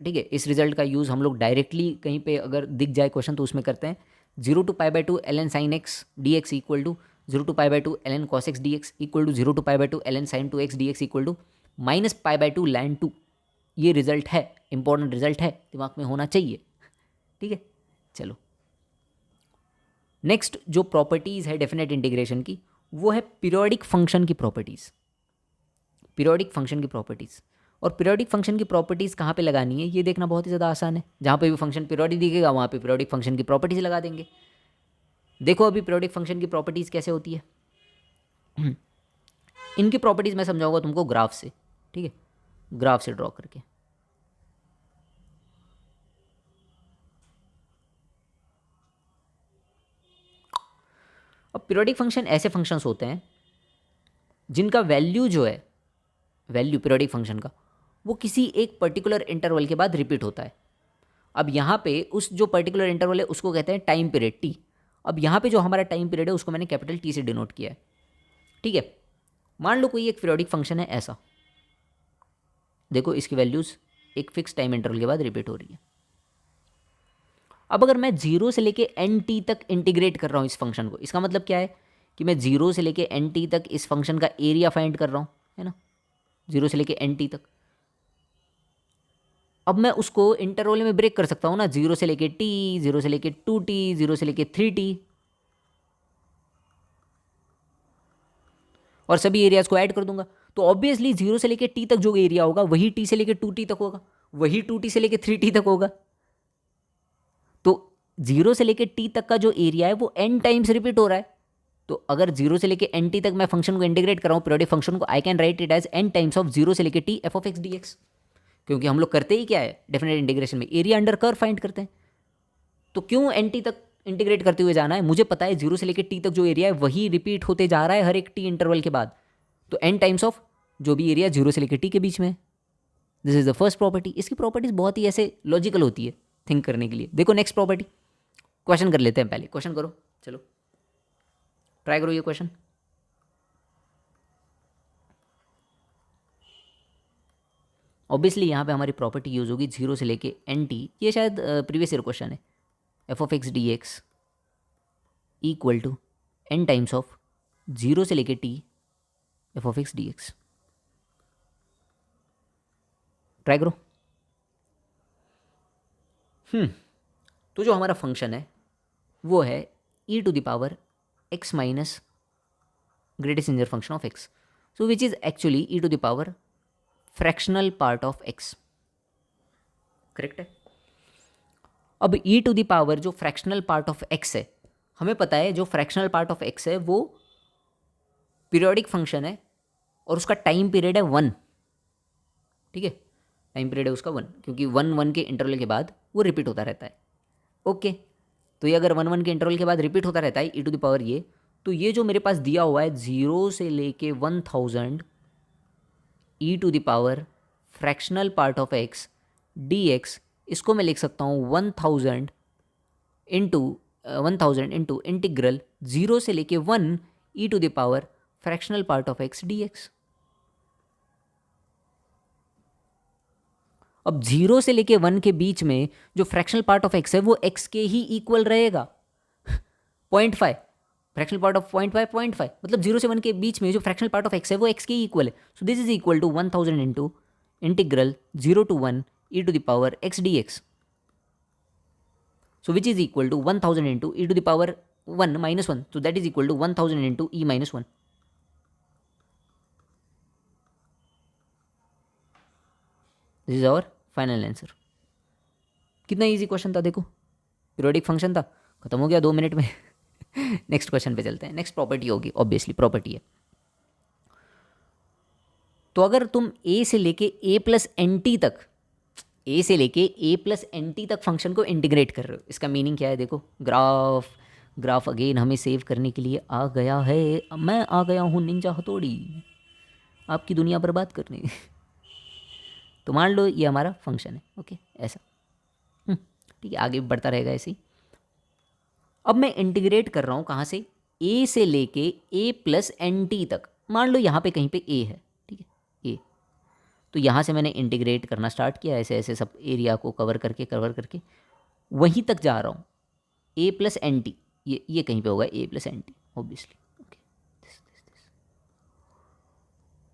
ठीक है। इस रिजल्ट का यूज़ हम लोग डायरेक्टली कहीं पे अगर दिख जाए क्वेश्चन तो उसमें करते हैं। 0 to π/2 ln sin x dx equal to 0 to π/2 ln cos x dx equal to 0 to π/2 ln sin 2x dx equal to -π/2 ln 2। ये रिजल्ट है, इंपॉर्टेंट रिजल्ट है, दिमाग में होना चाहिए, ठीक है। चलो नेक्स्ट जो प्रॉपर्टीज़ है डेफिनेट इंटीग्रेशन की, वो है पीरियोडिक फंक्शन की प्रॉपर्टीज़। पीरियोडिक फंक्शन की प्रॉपर्टीज़, और पीरियोडिक फंक्शन की प्रॉपर्टीज़ कहाँ पे लगानी है ये देखना बहुत ही ज़्यादा आसान है। जहाँ पे भी फंक्शन पीरियोडिक दिखेगा वहाँ पे पीरियोडिक फंक्शन की प्रॉपर्टीज़ लगा देंगे। देखो अभी पीरियोडिक फंक्शन की प्रॉपर्टीज़ कैसे होती है। इनकी प्रॉपर्टीज़ मैं समझाऊंगा तुमको ग्राफ से, ठीक है, ग्राफ से ड्रॉ करके। अब पीरियोडिक फंक्शन ऐसे फंक्शंस होते हैं जिनका वैल्यू जो है, वैल्यू पीरियोडिक फंक्शन का, वो किसी एक पर्टिकुलर इंटरवल के बाद रिपीट होता है। अब यहाँ पे उस जो पर्टिकुलर इंटरवल है उसको कहते हैं टाइम पीरियड टी। अब यहाँ पे जो हमारा टाइम पीरियड है उसको मैंने कैपिटल टी से डिनोट किया है, ठीक है। मान लो कोई एक पीरियोडिक फंक्शन है ऐसा, देखो इसकी वैल्यूज़ एक फिक्स टाइम इंटरवल के बाद रिपीट हो रही है। अब अगर मैं 0 से लेके एन टी तक इंटीग्रेट कर रहा हूँ इस फंक्शन को, इसका मतलब क्या है कि मैं 0 से लेके एन टी तक इस फंक्शन का एरिया फाइंड कर रहा हूँ, है ना, 0 से लेके एन टी तक। अब मैं उसको इंटरवल में ब्रेक कर सकता हूँ ना, 0 से लेके टी, 0 से लेके 2t, 0 से लेके 3t, और सभी एरियाज को ऐड कर दूंगा। तो ऑब्वियसली 0 से लेके t तक जो एरिया होगा वही t से लेके 2t तक होगा, वही 2t से लेके 3t तक होगा। तो 0 से लेके t तक का जो एरिया है वो n टाइम्स रिपीट हो रहा है। तो अगर 0 से लेके n t तक मैं फंक्शन को इंटीग्रेट कर रहा हूँ पीरियोडिक फंक्शन को, I can write it as n times of 0 से लेके t f of x dx, क्योंकि हम लोग करते ही क्या है डेफिनेट इंटीग्रेशन में, एरिया अंडर कर्व फाइंड करते हैं। तो क्यों एन टी तक इंटीग्रेट करते हुए जाना है, मुझे पता है 0 से लेके t तक जो एरिया है वही रिपीट होते जा रहा है हर एक t इंटरवल के बाद, तो n टाइम्स ऑफ जो भी एरिया 0 से लेके t के बीच में। This is the first property. इसकी प्रॉपर्टीज बहुत ही ऐसे लॉजिकल होती है थिंक करने के लिए। देखो नेक्स्ट प्रॉपर्टी, क्वेश्चन कर लेते हैं, पहले क्वेश्चन करो, चलो ट्राई करो ये क्वेश्चन। ऑब्वियसली यहाँ पे हमारी प्रॉपर्टी यूज होगी 0 से लेके एन टी, ये शायद प्रीवियस ईयर क्वेश्चन है, f of x d x equal to n times of 0 से लेके t f of x d x. Try करो। तो जो हमारा फंक्शन है वो है e to the power x minus greatest integer function of x, so which is actually e to the power fractional part of x, correct है। अब e to the power जो फ्रैक्शनल पार्ट ऑफ x है, हमें पता है जो fractional part of x है वो पीरियोडिक फंक्शन है और उसका टाइम पीरियड है 1, ठीक है, टाइम पीरियड है उसका 1, क्योंकि 1 के इंटरवल के बाद वो रिपीट होता रहता है। ओके, तो ये अगर 1 के इंटरवल के बाद रिपीट होता रहता है e टू द पावर ये, तो ये जो मेरे पास दिया हुआ है 0 से लेके 1000 e to the power fractional part of x dx, इसको मैं लिख सकता हूँ 1000 इंटू इंटीग्रल 0 से लेके 1 e to the power fractional part of x dx। अब 0 से लेके 1 के बीच में जो फ्रैक्शनल पार्ट ऑफ x है वो x के ही इक्वल रहेगा। 0.5, फ्रैक्शनल पार्ट ऑफ 0.5 मतलब 0 से 1 के बीच में जो फ्रैक्शनल पार्ट ऑफ x है वो x के इक्वल है. So this is equal to 1000 into integral 0 to 1 e to the power x dx. So which is equal to 1000 into e to the power 1 minus 1. So that is equal to 1000 into e minus 1. This is our final answer. कितना easy question था देखो, periodic function था, खत्म हो गया 2 minute में. Next question पे चलते हैं. नेक्स्ट प्रॉपर्टी होगी, ऑब्वियसली प्रॉपर्टी है. तो अगर तुम a से लेके a प्लस एन टी तक, a से लेके a प्लस एन टी तक फंक्शन को इंटीग्रेट कर रहे हो, इसका मीनिंग क्या है देखो. ग्राफ अगेन हमें सेव करने के लिए आ गया है. मैं आ गया हूँ निंजा हथौड़ी आपकी दुनिया बर्बाद करने. तो मान लो ये हमारा फंक्शन है. ओके ऐसा, ठीक है, आगे बढ़ता रहेगा ऐसे ही. अब मैं इंटीग्रेट कर रहा हूँ कहाँ से, a से लेके a प्लस एन टी तक. मान लो यहाँ पे कहीं पे a है, ठीक है, a. तो यहाँ से मैंने इंटीग्रेट करना स्टार्ट किया, ऐसे ऐसे सब एरिया को कवर करके वहीं तक जा रहा हूँ. a प्लस एन टी, ये कहीं पे होगा a plus n t obviously. Okay,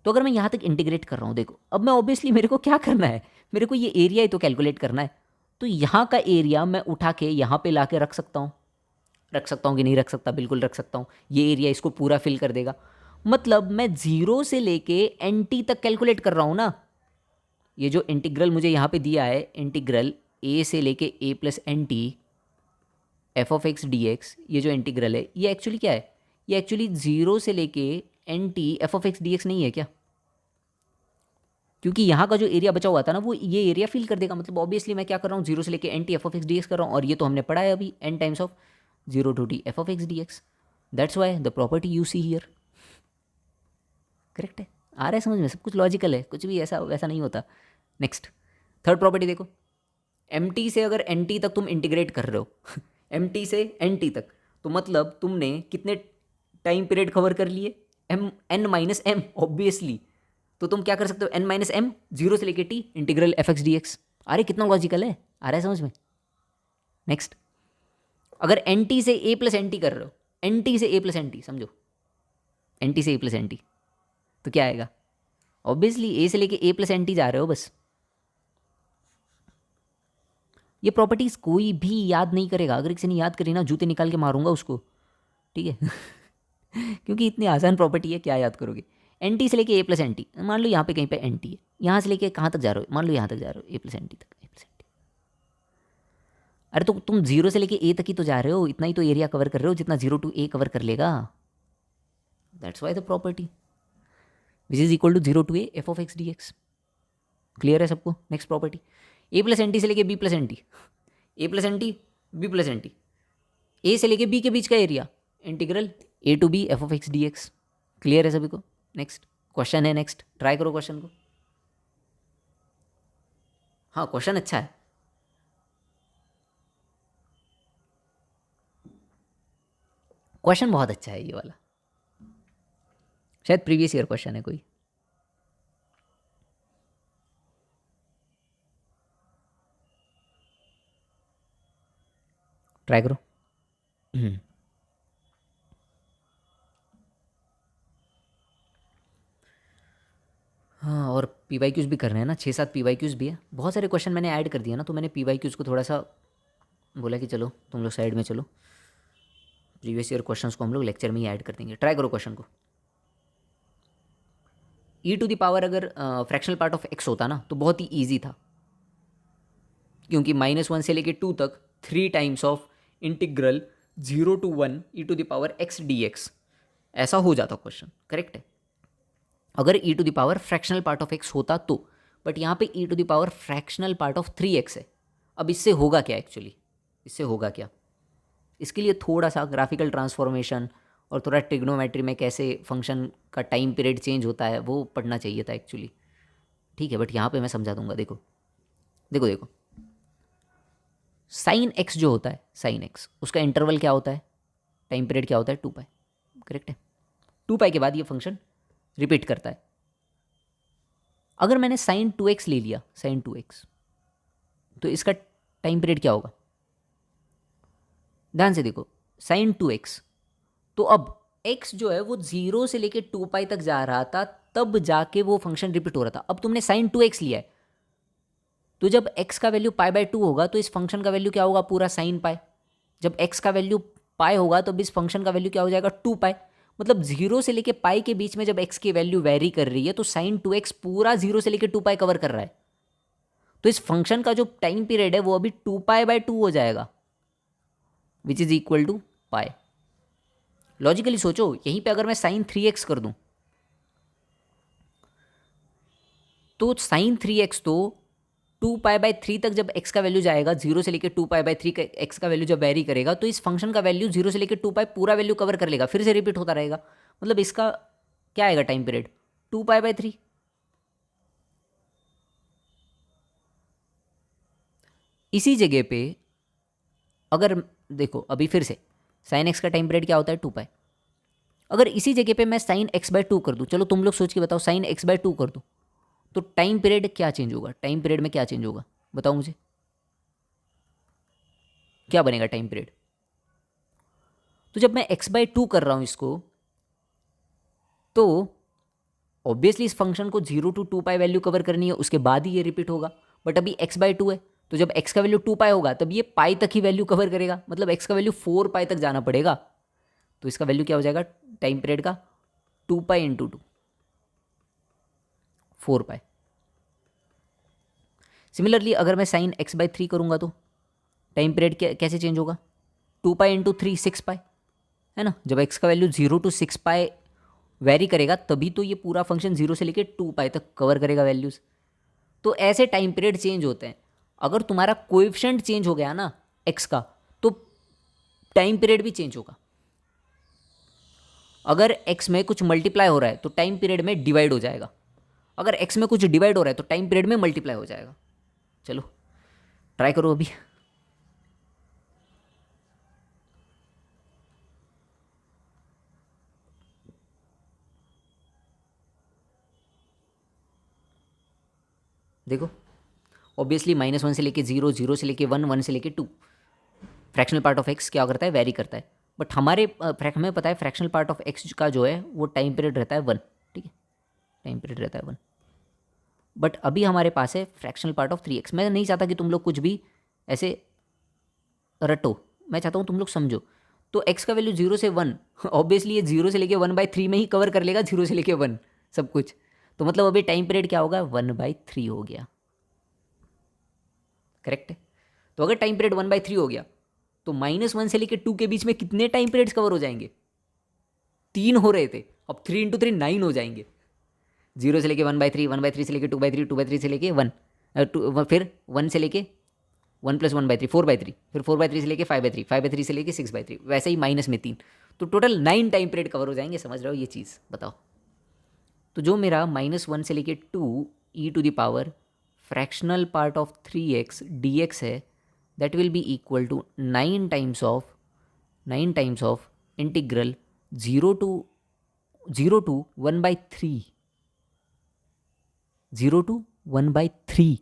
तो अगर मैं यहाँ तक इंटीग्रेट कर रहा हूँ, देखो अब मैं ऑब्वियसली मेरे को क्या करना है, मेरे को ये एरिया ही तो कैलकुलेट करना है. तो यहाँ का एरिया मैं उठा के यहाँ पे ला के रख सकता हूँ कि नहीं रख सकता, बिल्कुल रख सकता हूँ. ये एरिया इसको पूरा फिल कर देगा. मतलब मैं 0 से लेके एन टी तक कैलकुलेट कर रहा हूँ ना. ये जो इंटीग्रल मुझे यहाँ पे दिया है, इंटीग्रल a से लेके a plus n t f of x d x, ये जो इंटीग्रल है ये एक्चुअली क्या है, ये एक्चुअली 0 से लेके n t f of x d x नहीं है क्या. क्योंकि यहाँ का जो एरिया बचा हुआ था ना वो ये एरिया फिल कर देगा. मतलब ऑब्वियसली मैं क्या कर रहा हूँ, 0 से लेके n t f of x d x कर रहा हूँ. और ये तो हमने पढ़ा है अभी, n times of 0 to t f of x d x. That's why the property you see here. Correct है, आ रहा है समझ में, सब कुछ लॉजिकल है, कुछ भी ऐसा वैसा नहीं होता. नेक्स्ट थर्ड प्रॉपर्टी देखो. एम टी से अगर एन टी तक तुम इंटीग्रेट कर रहे हो एम टी से एन टी तक, तो मतलब तुमने कितने टाइम पीरियड कवर कर लिए, m n minus m obviously. तो तुम क्या कर सकते हो, एन माइनस एम 0 से लेके T integral F x d x. अरे कितना लॉजिकल है, आ रहा है समझ में. नेक्स्ट, अगर एन टी से ए प्लस एन टी कर रहे हो, एन टी से ए प्लस एन टी समझो, एन टी से ए प्लस एन टी, तो क्या आएगा, ऑब्वियसली ए से लेके ए प्लस एन टी जा रहे हो बस. ये प्रॉपर्टीज कोई भी याद नहीं करेगा. अगर किसी ने याद करी ना, जूते निकाल के मारूंगा उसको, ठीक है. क्योंकि इतनी आसान प्रॉपर्टी है, क्या याद करोगे. एन टी से लेके ए प्लस एन टी, मान लो यहाँ पे कहीं पे एन टी है, यहाँ से लेके कहाँ तक जा रहे हो, मान लो यहाँ तक जा रहे हो, ए प्लस एन टी तक, ए प्लस एन टी. अरे तो तुम 0 से लेके ए तक ही तो जा रहे हो, इतना ही तो एरिया कवर कर रहे हो जितना 0 to a कवर कर लेगा. That's why the property which is equal to 0 to a f of x d x. Clear है सबको. Next property, a plus n t से लेके b plus n t, a plus n t b plus n t, a से लेके b के बीच का area integral a to b f of x d x. Clear है सभी को. नेक्स्ट क्वेश्चन है, नेक्स्ट ट्राई करो क्वेश्चन को. हाँ क्वेश्चन अच्छा है. क्वेश्चन बहुत अच्छा है ये वाला, शायद प्रीवियस ईयर क्वेश्चन है कोई. ट्राई करो. हाँ, और पी वाई क्यूज़ भी करने हैं ना, 6-7 पी वाई क्यूज़ भी है. बहुत सारे क्वेश्चन मैंने ऐड कर दिया ना, तो मैंने पी वाई क्यूज़ को थोड़ा सा बोला कि चलो तुम लोग साइड में चलो, प्रीवियस ईयर क्वेश्चंस को हम लोग लेक्चर में ही ऐड कर देंगे. ट्राई करो क्वेश्चन को. ई टू द पावर अगर फ्रैक्शनल पार्ट ऑफ एक्स होता ना तो बहुत ही ईजी था, क्योंकि -1 से लेके 2 तक 3 times of integral 0 to 1 e to the power x d x, ऐसा हो जाता क्वेश्चन. करेक्ट है, अगर e to the power fractional part of x होता तो. बट यहाँ पे e to the power fractional part of 3x है. अब इससे होगा क्या एक्चुअली, इससे होगा क्या, इसके लिए थोड़ा सा ग्राफिकल ट्रांसफॉर्मेशन और थोड़ा ट्रिग्नोमेट्री में कैसे फंक्शन का टाइम पीरियड चेंज होता है वो पढ़ना चाहिए था एक्चुअली. ठीक है, बट यहाँ पे मैं समझा दूंगा. देखो देखो देखो, साइन एक्स जो होता है, साइन एक्स उसका इंटरवल क्या होता है, टाइम पीरियड क्या होता है, 2π. करेक्ट है, 2π के बाद ये फंक्शन रिपीट करता है. अगर मैंने साइन 2x ले लिया, साइन 2x, तो इसका टाइम पीरियड क्या होगा, ध्यान से देखो. Sign 2x। तो अब x जो है वो 0 से लेके 2 पाई तक जा रहा था, तब जाके वो फंक्शन रिपीट हो रहा था। अब तुमने साइन 2x लिया है, तो जब x का वैल्यू पाई/2 होगा तो इस फंक्शन का वैल्यू क्या होगा, पूरा साइन पाई। जब x का वैल्यू पाई होगा तो इस फंक्शन का वैल्यू क्या हो जाएगा, 2 पाई। मतलब 0 से लेके पाई के बीच में जब x की वैल्यू वेरी कर रही है तो साइन 2x पूरा 0 से लेके 2 पाई कवर कर रहा है। तो इस फंक्शन का जो टाइम पीरियड है वो अभी 2 पाई/2 हो जाएगा, which is equal to pi. Logically सोचो, यहीं पे अगर मैं साइन 3x कर दूं तो साइन 3x तो 2 पाई/3 तक जब x का वैल्यू जाएगा, 0 से लेकर 2 पाई/3 का x का वैल्यू जब वेरी करेगा तो इस फंक्शन का वैल्यू 0 से लेकर 2 पाई पूरा वैल्यू कवर कर लेगा, फिर से रिपीट होता रहेगा। मतलब इसका क्या आएगा टाइम पीरियड, 2 पाई/3। इसी जगह पे अगर देखो अभी फिर से साइन x का टाइम पीरियड क्या होता है, 2 पाई। अगर इसी जगह पे मैं साइन x/2 कर दूं, चलो तुम लोग सोच के बताओ, साइन x/2 कर दूं तो टाइम पीरियड क्या चेंज होगा, टाइम पीरियड में क्या चेंज होगा, बताओ मुझे क्या बनेगा टाइम पीरियड। तो जब मैं x/2 कर रहा हूं इसको, तो ऑब्वियसली इस फंक्शन को 0 to 2 पाई वैल्यू कवर करनी है, उसके बाद ही ये रिपीट होगा। बट अभी x/2 है, तो जब x का वैल्यू 2 पाई होगा तब ये पाई तक ही वैल्यू कवर करेगा, मतलब x का वैल्यू 4 पाई तक जाना पड़ेगा। तो इसका वैल्यू क्या हो जाएगा टाइम पीरियड का, 2 पाई × 2, 4 पाई। सिमिलरली अगर मैं साइन x/3 करूंगा तो टाइम पीरियड कैसे चेंज होगा, 2 पाई × 3, 6 पाई, है ना। जब x का वैल्यू 0 to 6 पाई वेरी करेगा तभी तो ये पूरा फंक्शन 0 से लेकर 2 पाई तक कवर करेगा वैल्यूज़। तो ऐसे टाइम पीरियड चेंज होते हैं। अगर तुम्हारा कोएफिशिएंट चेंज हो गया ना x का, तो टाइम पीरियड भी चेंज होगा। अगर x में कुछ मल्टीप्लाई हो रहा है तो टाइम पीरियड में डिवाइड हो जाएगा, अगर x में कुछ डिवाइड हो रहा है तो टाइम पीरियड में मल्टीप्लाई हो जाएगा। चलो ट्राई करो अभी। देखो ऑब्वियसली -1 से लेके 0, 0 से लेके 1, 1 से लेके 2, फ्रैक्शनल पार्ट ऑफ x क्या करता है, वेरी करता है। बट हमारे हमें पता है फ्रैक्शनल पार्ट ऑफ x का जो है वो टाइम पीरियड रहता है 1, ठीक है, टाइम पीरियड रहता है 1। बट अभी हमारे पास है फ्रैक्शनल पार्ट ऑफ 3x। मैं नहीं चाहता कि तुम लोग कुछ भी ऐसे रटो, मैं चाहता हूँ तुम लोग समझो। तो x का वैल्यू 0 से 1, ऑब्वियसली ये 0 से लेके 1/3 में ही कवर कर लेगा, 0 से लेके 1 सब कुछ। तो मतलब अभी टाइम पीरियड क्या होगा, 1/3 हो गया, करेक्ट है। तो अगर टाइम पीरियड 1/3 हो गया तो -1 से लेके 2 के बीच में कितने टाइम पीरियड्स कवर हो जाएंगे, 3 हो रहे थे, अब 3 × 3 9 हो जाएंगे। 0 से लेके 1/3, 1/3 से लेके 2/3, 2/3 से लेके 1, फिर 1 से लेके 1 + 1/3, 4/3, फिर 4/3 से लेके 5/3, 5/3 से लेके 6/3, वैसे ही माइनस में 3, तो टोटल 9 टाइम पीरियड कवर हो जाएंगे। समझ रहे हो ये चीज़, बताओ। तो जो मेरा -1 से लेके 2 e⁻ fractional part of 3x dx है, that will be equal to 9 times of integral 0 to 1/3, 0 to 1/3।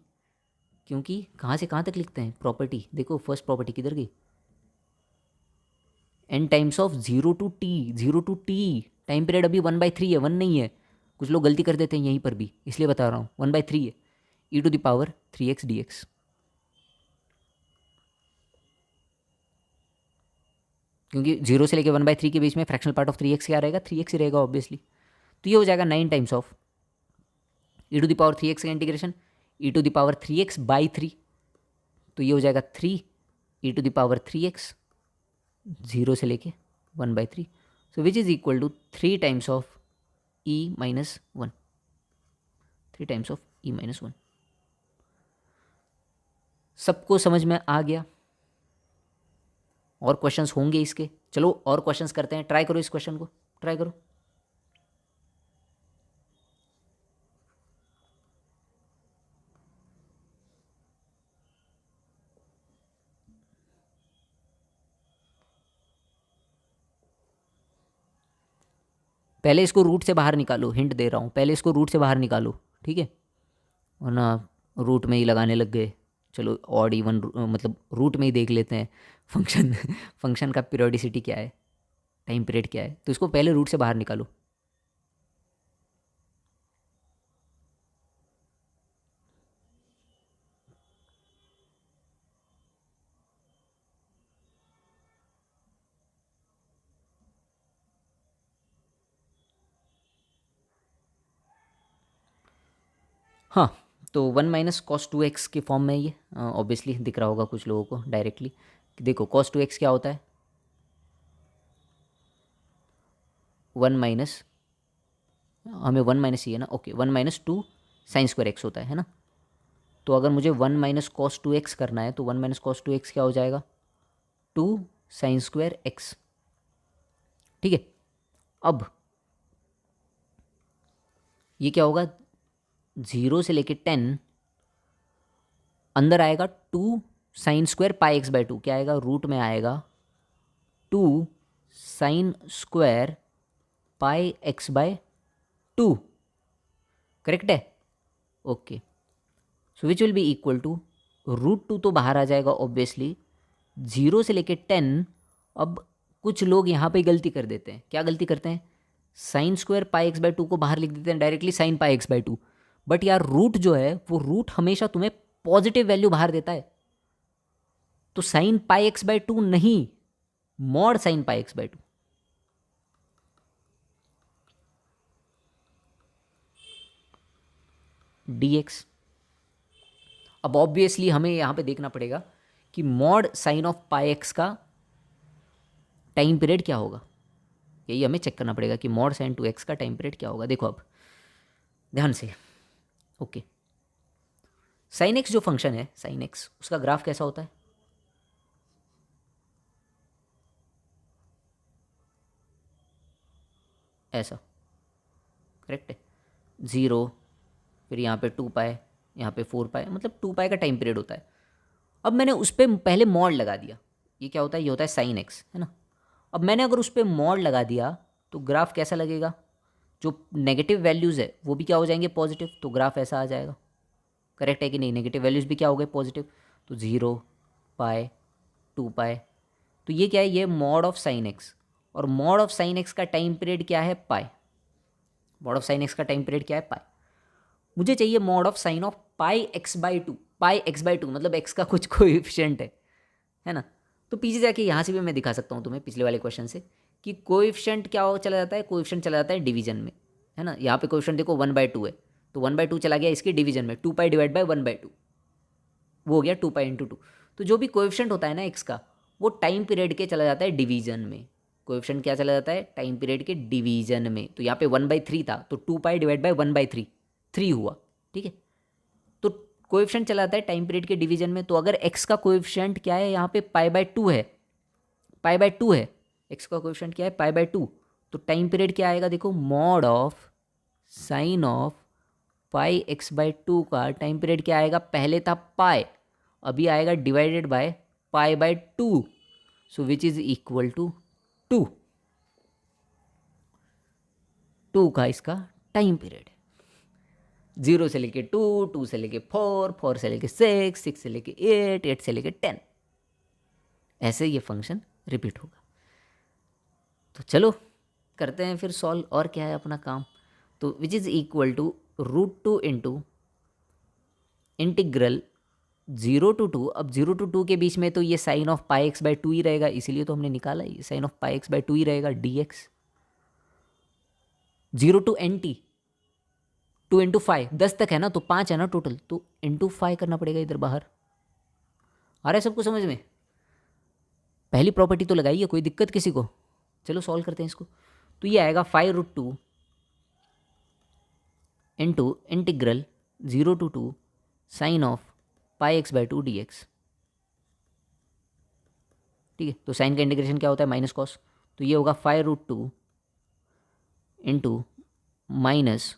क्योंकि कहाँ से कहाँ तक लिखते हैं प्रॉपर्टी, देखो फर्स्ट प्रॉपर्टी किधर गई, n times of 0 to t, 0 to t। Time period अभी 1/3 है, 1 नहीं है। कुछ लोग गलती कर देते हैं यहीं पर भी, इसलिए बता रहा हूँ 1/3 है, e⁻, 3x dx। क्योंकि 0 से लेके 1/3 के बीच में फ्रैक्शनल पार्ट ऑफ 3x क्या रहेगा, 3x ही रहेगा ऑब्वियसली। तो ये हो जाएगा 9 टाइम्स ऑफ e⁻, 3x का इंटीग्रेशन e⁻, 3x/3, तो ये हो जाएगा 3 e⁻, 3x 0 से लेके 1/3, so which is equal to 3 times of e-1, 3 times of e-1। सबको समझ में आ गया? और क्वेश्चंस होंगे इसके, चलो और क्वेश्चंस करते हैं। ट्राई करो इस क्वेश्चन को, ट्राई करो। पहले इसको रूट से बाहर निकालो, हिंट दे रहा हूँ, पहले इसको रूट से बाहर निकालो, ठीक है, वरना रूट में ही लगाने लग गए। चलो ऑड इवन मतलब रूट में ही देख लेते हैं फंक्शन फंक्शन का पीरियोडिसिटी क्या है, टाइम पीरियड क्या है। तो इसको पहले रूट से बाहर निकालो। हाँ, तो 1 - cos 2x के फॉर्म में ये ऑब्वियसली दिख रहा होगा कुछ लोगों को डायरेक्टली। देखो cos 2x क्या होता है, 1 - हमें 1 - ही है ना, ओके, 1 - 2 sin² x होता है ना। तो अगर मुझे 1 - cos 2x करना है तो 1 - cos 2x क्या हो जाएगा, 2 sin²x। ठीक है, अब ये क्या होगा, 0 से लेके 10 अंदर आएगा 2 sin² πx/2, क्या आएगा, रूट में आएगा 2 sin² πx/2। करेक्ट है, okay. So which will be equal to √2 तो बाहर आ जाएगा ऑब्वियसली, 0 से लेके 10। अब कुछ लोग यहाँ पे गलती कर देते हैं, क्या गलती करते हैं, sin²πx/2 को बाहर लिख देते हैं डायरेक्टली sin πx/2। बट यार रूट जो है वो रूट हमेशा तुम्हें पॉजिटिव वैल्यू बाहर देता है, तो sin πx/2 नहीं, मॉड sin πx/2। dx। अब ऑब्वियसली हमें यहाँ पे देखना पड़ेगा कि मॉड साइन ऑफ πx का टाइम पीरियड क्या होगा, यही हमें चेक करना पड़ेगा कि मॉड sin 2x का टाइम पीरियड क्या होगा। देखो अब ध्यान से, ओके, साइन एक्स जो फंक्शन है, साइन एक्स उसका ग्राफ कैसा होता है, ऐसा, करेक्ट है, 0, फिर यहाँ पे 2π, यहाँ पे 4π, मतलब 2π का टाइम पीरियड होता है। अब मैंने उस पर पहले मॉड लगा दिया, ये क्या होता है, ये होता है साइन एक्स, है ना। अब मैंने अगर उस पर मॉड लगा दिया तो ग्राफ कैसा लगेगा, जो नेगेटिव वैल्यूज़ है वो भी क्या हो जाएंगे, पॉजिटिव, तो ग्राफ ऐसा आ जाएगा। करेक्ट है कि नहीं, नेगेटिव वैल्यूज़ भी क्या हो गए, पॉजिटिव, तो 0π 2π। तो ये क्या है, ये मॉड ऑफ साइन एक्स, और मॉड ऑफ साइन एक्स का टाइम पीरियड क्या है, पाई। मॉड ऑफ साइन एक्स का टाइम पीरियड क्या है, पाई। मुझे चाहिए mod of sine of πx/2, πx/2 मतलब x का कुछ कोएफिशिएंट है ना। तो पीछे जाके यहाँ से भी मैं दिखा सकता हूँ तुम्हें पिछले वाले क्वेश्चन से कि कोएफिशिएंट क्या हो चला जाता है, कोएफिशिएंट चला जाता है डिवीजन में, है ना। यहाँ पे कोएफिशिएंट देखो 1/2 है, तो 1/2 चला गया इसके डिवीजन में, 2π डिवाइड बाई 1/2, वो हो गया 2π × 2। तो जो भी कोएफिशिएंट होता है ना x का, वो टाइम पीरियड के चला जाता है डिवीजन में। कोएफिशिएंट क्या चला जाता है, टाइम पीरियड के डिवीजन में। तो यहाँ पे 1/3 था, तो 2π डिवाइड बाई 1/3, 3 हुआ, ठीक है। तो कोएफिशिएंट चला जाता है टाइम पीरियड के डिवीजन में। तो अगर x का कोएफिशिएंट क्या है, यहाँ पे π/2 है, π/2 है, x का कोएफिशिएंट क्या है, π/2। तो टाइम पीरियड क्या आएगा, देखो mod of sine of πx/2 का टाइम पीरियड क्या आएगा, पहले था पाई, अभी आएगा divided by π/2, so which is equal to 2। 2 का इसका टाइम पीरियड है, 0 से लेके 2, 2 से लेके 4, 4 से लेके 6, 6 से लेके 8, 8 से लेके 10, ऐसे ये फंक्शन रिपीट होगा। तो चलो करते हैं फिर सॉल्व, और क्या है अपना काम। तो which is equal to √2 into integral 0 to 2। अब 0 to 2 के बीच में तो ये साइन ऑफ πx/2 ही रहेगा, इसीलिए तो हमने निकाला, ये साइन ऑफ πx/2 ही रहेगा, dx। 0 to NT, 2 इंटू 5, 10 तक है ना, तो 5 है ना टोटल, तो इंटू 5 करना पड़ेगा इधर बाहर। आ रहा है सबको समझ में, पहली प्रॉपर्टी तो लगाई है, कोई दिक्कत किसी को। चलो सॉल्व करते हैं इसको। तो ये आएगा 5√2 into integral 0 to 2 sine of πx/2 dx। ठीक है, तो साइन का इंटीग्रेशन क्या होता है, माइनस कॉस, तो ये होगा 5√2 into minus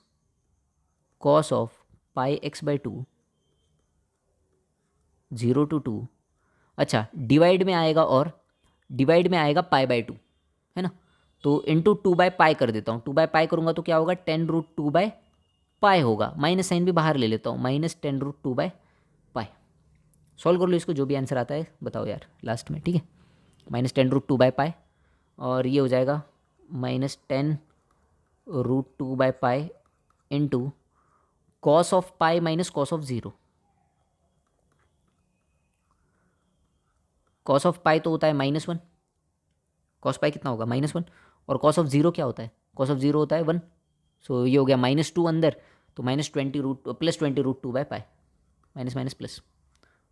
cos of πx/2 0 to 2। अच्छा, डिवाइड में आएगा, और डिवाइड में आएगा π/2, है ना। तो इंटू 2/π कर देता हूँ, 2/π करूँगा तो क्या होगा, 10√2/π होगा। माइनस साइन भी बाहर ले लेता हूँ, -10√2/π। सॉल्व कर लो इसको, जो भी आंसर आता है बताओ यार लास्ट में, ठीक है। -10√2/π और ये हो जाएगा -10√2/π into cos of pi minus cos of zero. Cos of pi तो होता है -1, कॉस पाई कितना होगा -1, और कॉस ऑफ ज़ीरो क्या होता है, कॉस ऑफ ज़ीरो होता है 1। सो ये हो गया -2 अंदर, तो -20√2/π, minus minus plus,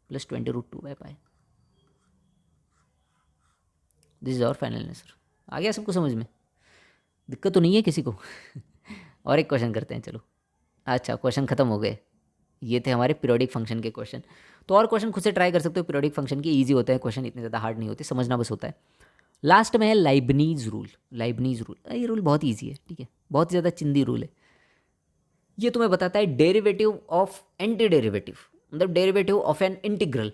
+20√2/π। This is our final answer. आ गया सबको समझ में, दिक्कत तो नहीं है किसी को? और एक क्वेश्चन करते हैं चलो। अच्छा, क्वेश्चन खत्म हो गए, ये थे हमारे पीरियोडिक फंक्शन के क्वेश्चन। तो और क्वेश्चन खुद से ट्राई कर सकते हो, पीरियोडिक फंक्शन के ईजी होते हैं क्वेश्चन, इतने ज़्यादा हार्ड नहीं होते, समझना बस होता है। लास्ट में है लाइबनीज रूल। लाइबनीज रूल, ये रूल बहुत ईजी है, ठीक है, बहुत ही ज़्यादा चिंदी रूल है। ये तुम्हें बताता है डेरिवेटिव ऑफ एंटी डेरिवेटिव, मतलब डेरिवेटिव ऑफ एन इंटीग्रल।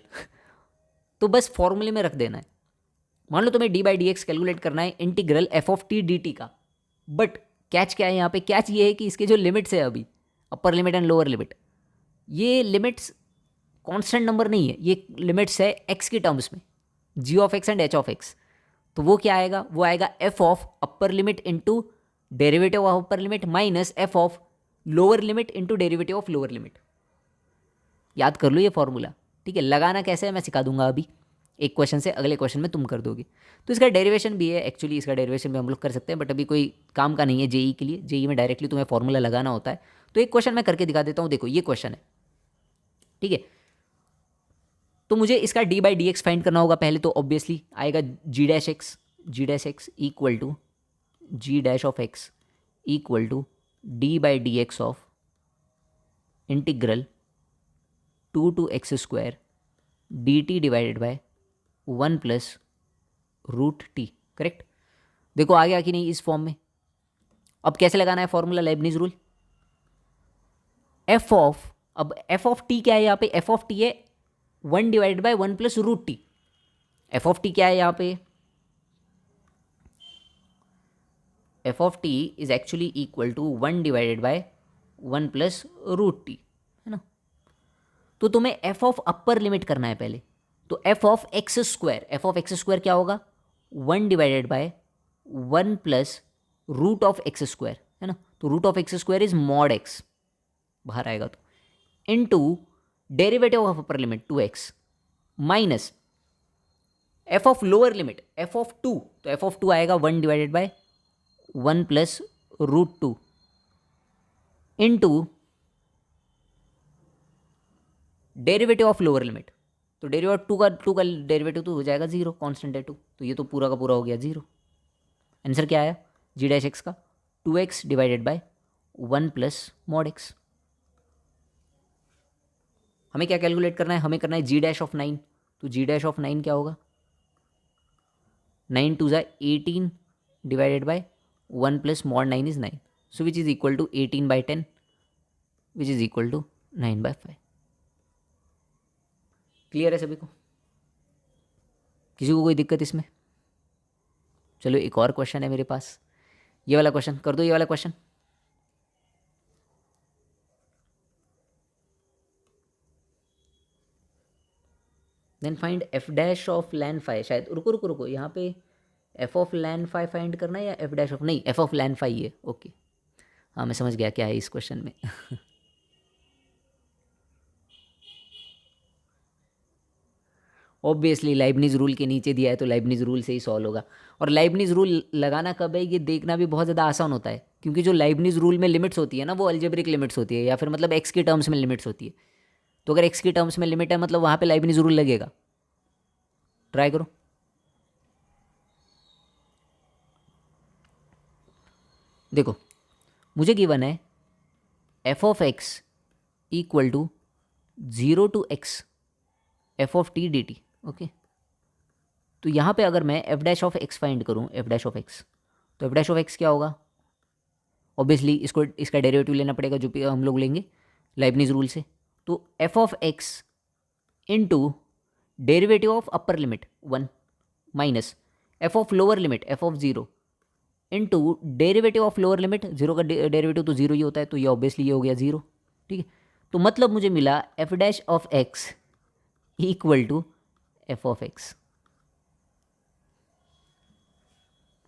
तो बस फॉर्मूले में रख देना है। मान लो तुम्हें d/dx कैलकुलेट करना है इंटीग्रल f(t) dt का, बट कैच क्या है यहाँ पे, कैच ये है कि इसके जो लिमिट्स है अभी, upper limit and lower limit, ये लिमिट्स कांस्टेंट नंबर नहीं है, ये लिमिट्स है x की टर्म्स में, g(x) एंड h(x). तो वो क्या आएगा, वो आएगा f of upper limit into derivative of upper limit minus f of lower limit into derivative of lower limit. याद कर लो ये फॉर्मूला, ठीक है। लगाना कैसे है मैं सिखा दूंगा अभी, एक क्वेश्चन से अगले क्वेश्चन में तुम कर दोगे। तो इसका डेरिवेशन भी है, एक्चुअली इसका डेरिवेशन भी हम लोग कर सकते हैं, बट अभी कोई काम का नहीं है जेई के लिए। जेई में डायरेक्टली तुम्हें फॉर्मूला लगाना होता है। तो एक क्वेश्चन मैं करके दिखा देता हूँ, देखो ये क्वेश्चन है, ठीक है। तो मुझे इसका d/dx फाइंड करना होगा पहले, तो ऑब्वियसली आएगा g'(x) equal to g'(x) equal to d/dx of integral 2 to x² dt divided by 1 + √t, correct. देखो आ गया कि नहीं इस फॉर्म में। अब कैसे लगाना है formula, Lebanese rule. f of, अब f ऑफ t क्या है यहाँ पे, f ऑफ t है 1 divided by 1 + √t। f of t क्या है यहाँ पे, f of t is actually equal to 1 divided by 1 + √t, है ना। तो तुम्हें f ऑफ अपर लिमिट करना है पहले, तो f ऑफ x² क्या होगा, 1 डिवाइडेड बाय 1 + √(x²), है ना। तो √(x² इज mod x, बाहर आएगा तो, into derivative of upper limit 2x minus f of lower limit f of 2, तो f ऑफ 2 आएगा 1 divided by 1 + √2 into derivative of lower limit. तो डेरिवेटिव 2 का डेरिवेटिव तो हो जाएगा 0, कांस्टेंट है 2, तो ये तो पूरा का पूरा हो गया 0। आंसर क्या आया g'(x) का 2x divided by 1 + mod x। हमें क्या कैलकुलेट करना है, हमें करना है g'(9), तो g'(9) क्या होगा, 9 2 18 divided by 1 + mod 9 is 9, so which is equal to 18/10 which is equal to 9/5। Clear है सभी को, किसी को कोई दिक्कत इसमें? चलो एक और क्वेश्चन है मेरे पास, ये वाला क्वेश्चन कर दो, ये वाला question. Then find f' of ln phi, शायद रुको रुको रुको, यहाँ पे f of ln phi find करना है या f' ऑफ, नहीं f ऑफ ln phi है, ओके। हाँ मैं समझ गया क्या है इस क्वेश्चन में। ऑब्वियसली लाइबनीज रूल के नीचे दिया है तो लाइबनीज रूल से ही सॉल्व होगा। और लाइबनीज रूल लगाना कब है ये देखना भी बहुत ज़्यादा आसान होता है, क्योंकि जो लाइबनीज रूल में लिमिट्स होती है ना, वो अलजेब्रिक लिमिट्स होती है, या फिर मतलब एक्स के टर्म्स में लिमिट्स होती है। तो अगर एक्स की टर्म्स में लिमिट है मतलब वहाँ पे लाइबनीज रूल लगेगा। ट्राई करो, देखो मुझे गिवन है f of x equal to 0 to x f of t dt, okay. तो यहाँ पे अगर मैं f' ऑफ x फाइंड करूँ, f' ऑफ x, तो f' ऑफ x क्या होगा, ऑब्वियसली इसको इसका डेरिवेटिव लेना पड़ेगा जो भी हम लोग लेंगे लाइबनीज रूल से। तो f of x into derivative of upper limit 1 minus f of lower limit f of 0 into derivative of lower limit, 0 का डेरिवेटिव तो 0 ही होता है, तो ये ऑब्वियसली ये हो गया 0, ठीक है। तो मतलब मुझे मिला f' of x equal to f of x.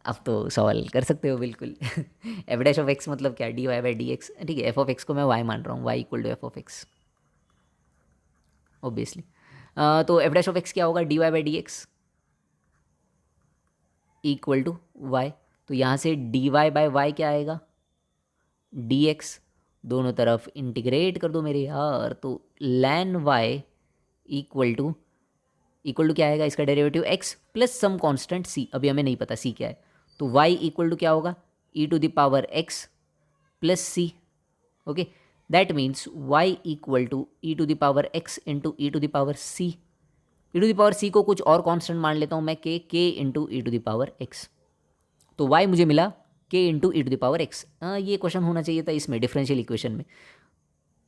अब तो सवाल कर सकते हो बिल्कुल। एफ डैश ऑफ एक्स मतलब क्या, d y by d x, ठीक है। एफ ऑफ एक्स को मैं वाई मान रहा हूँ, y equal to f of x obviously. तो एफ डैश ऑफ एक्स क्या होगा, d y by d x equal to y. तो यहाँ से डी वाई बाई वाई क्या आएगा, डी एक्स। दोनों तरफ इंटीग्रेट कर दो मेरे यार, तो लैन वाई इक्वल टू क्या आएगा, इसका derivative x plus some constant c, अभी हमें नहीं पता सी क्या है। तो वाई इक्वल टू क्या होगा, e to the power x plus c. Okay, that means y equal to e to the power x into e to the power c. E to the power c को कुछ और constant मान लेता हूँ मैं, k into e to the power x. तो y मुझे मिला k into e to the power x. ये क्वेश्चन होना चाहिए था इसमें, डिफरेंशियल इक्वेशन में।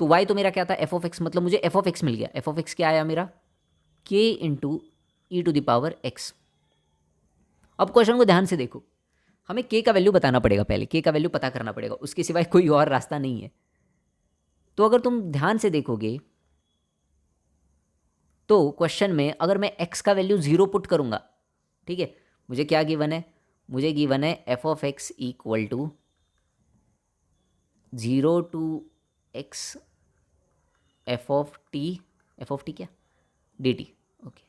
तो वाई तो मेरा क्या था, एफ ऑफ एक्स, मतलब मुझे एफ ऑफ एक्स मिल गया। एफ ऑफ एक्स क्या आया मेरा, k into e to the power x. अब क्वेश्चन को ध्यान से देखो, हमें के का वैल्यू बताना पड़ेगा, पहले के का वैल्यू पता करना पड़ेगा, उसके सिवाय कोई और रास्ता नहीं है। तो अगर तुम ध्यान से देखोगे तो क्वेश्चन में अगर मैं एक्स का वैल्यू ज़ीरो पुट करूंगा, ठीक है, मुझे क्या गिवन है, मुझे गिवन है f of x equal to zero to x f of t क्या, डी टी। ओके,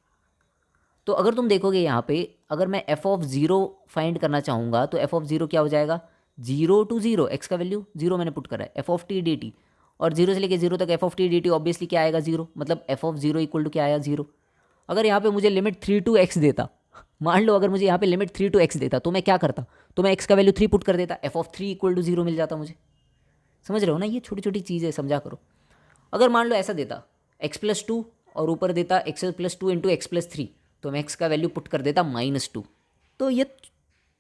तो अगर तुम देखोगे यहाँ पे, अगर मैं एफ ऑफ ज़ीरो फाइंड करना चाहूँगा तो एफ ऑफ ज़ीरो क्या हो जाएगा, जीरो टू जीरो, एक्स का वैल्यू जीरो मैंने पुट करा है, f of t d t. और जीरो से लेके जीरो तक f of t d t obviously क्या आएगा, जीरो, मतलब f of zero equal to क्या आया, जीरो। अगर यहाँ पे मुझे लिमिट थ्री टू एक्स देता, मान लो अगर मुझे यहाँ पे लिमिट थ्री टू एक्स देता, तो मैं क्या करता, तो मैं एक्स का वैल्यू थ्री पुट कर देता, f of three equal to zero मिल जाता मुझे। समझ रहे हो ना, ये छोटी छोटी चीज़ें समझा करो। अगर मान लो ऐसा देता एक्स प्लस टू और ऊपर देता x plus two into x plus three, तो मैं एक्स का वैल्यू पुट कर देता माइनस टू। तो ये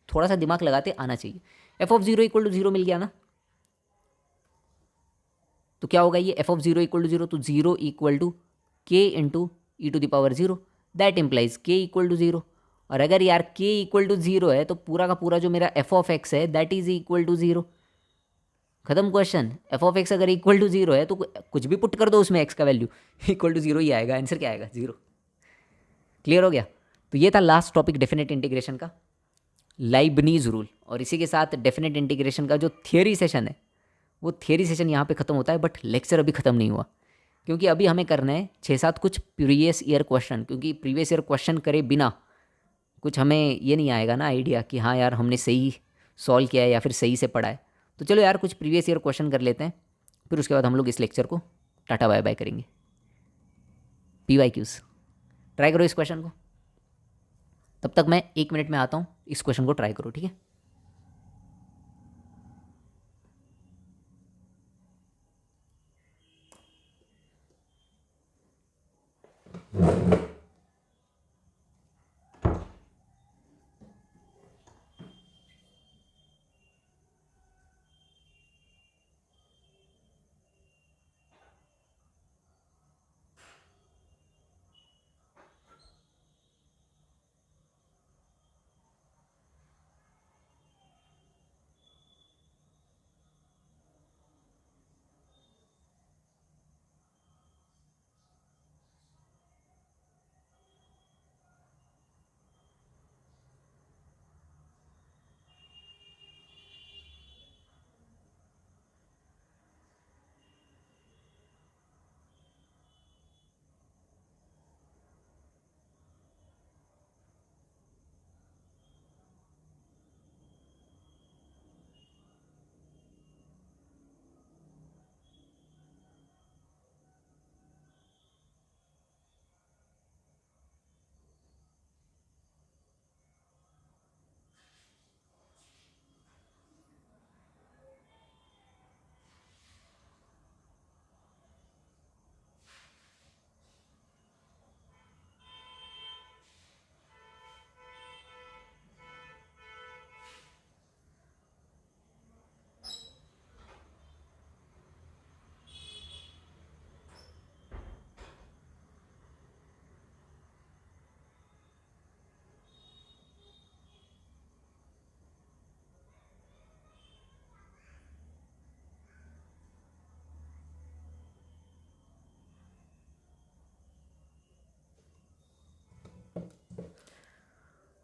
थोड़ा सा दिमाग लगाते आना चाहिए। F of zero equal to zero मिल गया ना, तो क्या होगा ये, f of zero equal to zero, तो zero equal to k into e to the power zero, that implies k equal to zero. और अगर यार के इक्वल टू जीरो है तो पूरा का पूरा जो मेरा एफ ऑफ एक्स है that is equal to zero. खत्म क्वेश्चन। एफ ऑफ एक्स अगर इक्वल टू जीरो है तो कुछ भी पुट कर दो उसमें, एक्स का वैल्यू इक्वल टू जीरो ही आएगा, आंसर क्या आएगा, जीरो। क्लियर हो गया। तो ये था लास्ट टॉपिक डेफिनेट इंटीग्रेशन का, लाइबनीज रूल। और इसी के साथ डेफिनेट इंटीग्रेशन का जो थियरी सेशन है वो थियरी सेशन यहाँ पे ख़त्म होता है, बट लेक्चर अभी ख़त्म नहीं हुआ, क्योंकि अभी हमें करना है छः सात कुछ प्रीवियस ईयर क्वेश्चन, क्योंकि प्रीवियस ईयर क्वेश्चन करे बिना कुछ हमें ये नहीं आएगा ना आइडिया कि हाँ यार हमने सही सॉल्व किया है या फिर सही से पढ़ा है। तो चलो यार कुछ प्रीवियस ईयर क्वेश्चन कर लेते हैं, फिर उसके बाद हम लोग इस लेक्चर को टाटा बाय बाय करेंगे। पी वाई क्यूज़ ट्राई करो इस क्वेश्चन को, तब तक मैं एक मिनट में आता हूँ, इस क्वेश्चन को ट्राई करो, ठीक है।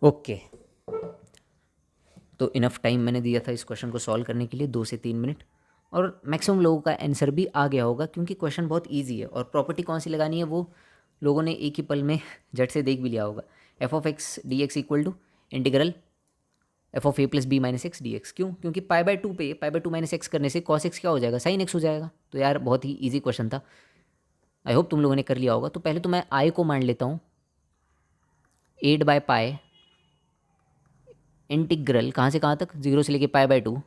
ओके, तो इनफ टाइम मैंने दिया था इस क्वेश्चन को सॉल्व करने के लिए, 2 से 3 मिनट, और मैक्सिमम लोगों का आंसर भी आ गया होगा क्योंकि क्वेश्चन बहुत ईजी है। और प्रॉपर्टी कौन सी लगानी है वो लोगों ने एक ही पल में झट से देख भी लिया होगा। F of x d x equal to integral f of a plus b minus x d x. क्यों? क्योंकि पाई/2 पे पाई/2 माइनस एक्स करने से कॉस एक्स क्या हो जाएगा, साइन एक्स हो जाएगा। तो यार बहुत ही ईजी क्वेश्चन था, आई होप तुम लोगों ने कर लिया होगा। तो पहले तो मैं आई को मान लेता हूँ 8/पाई इंटीग्रल कहाँ से कहाँ तक, 0 से लेके पाई/2।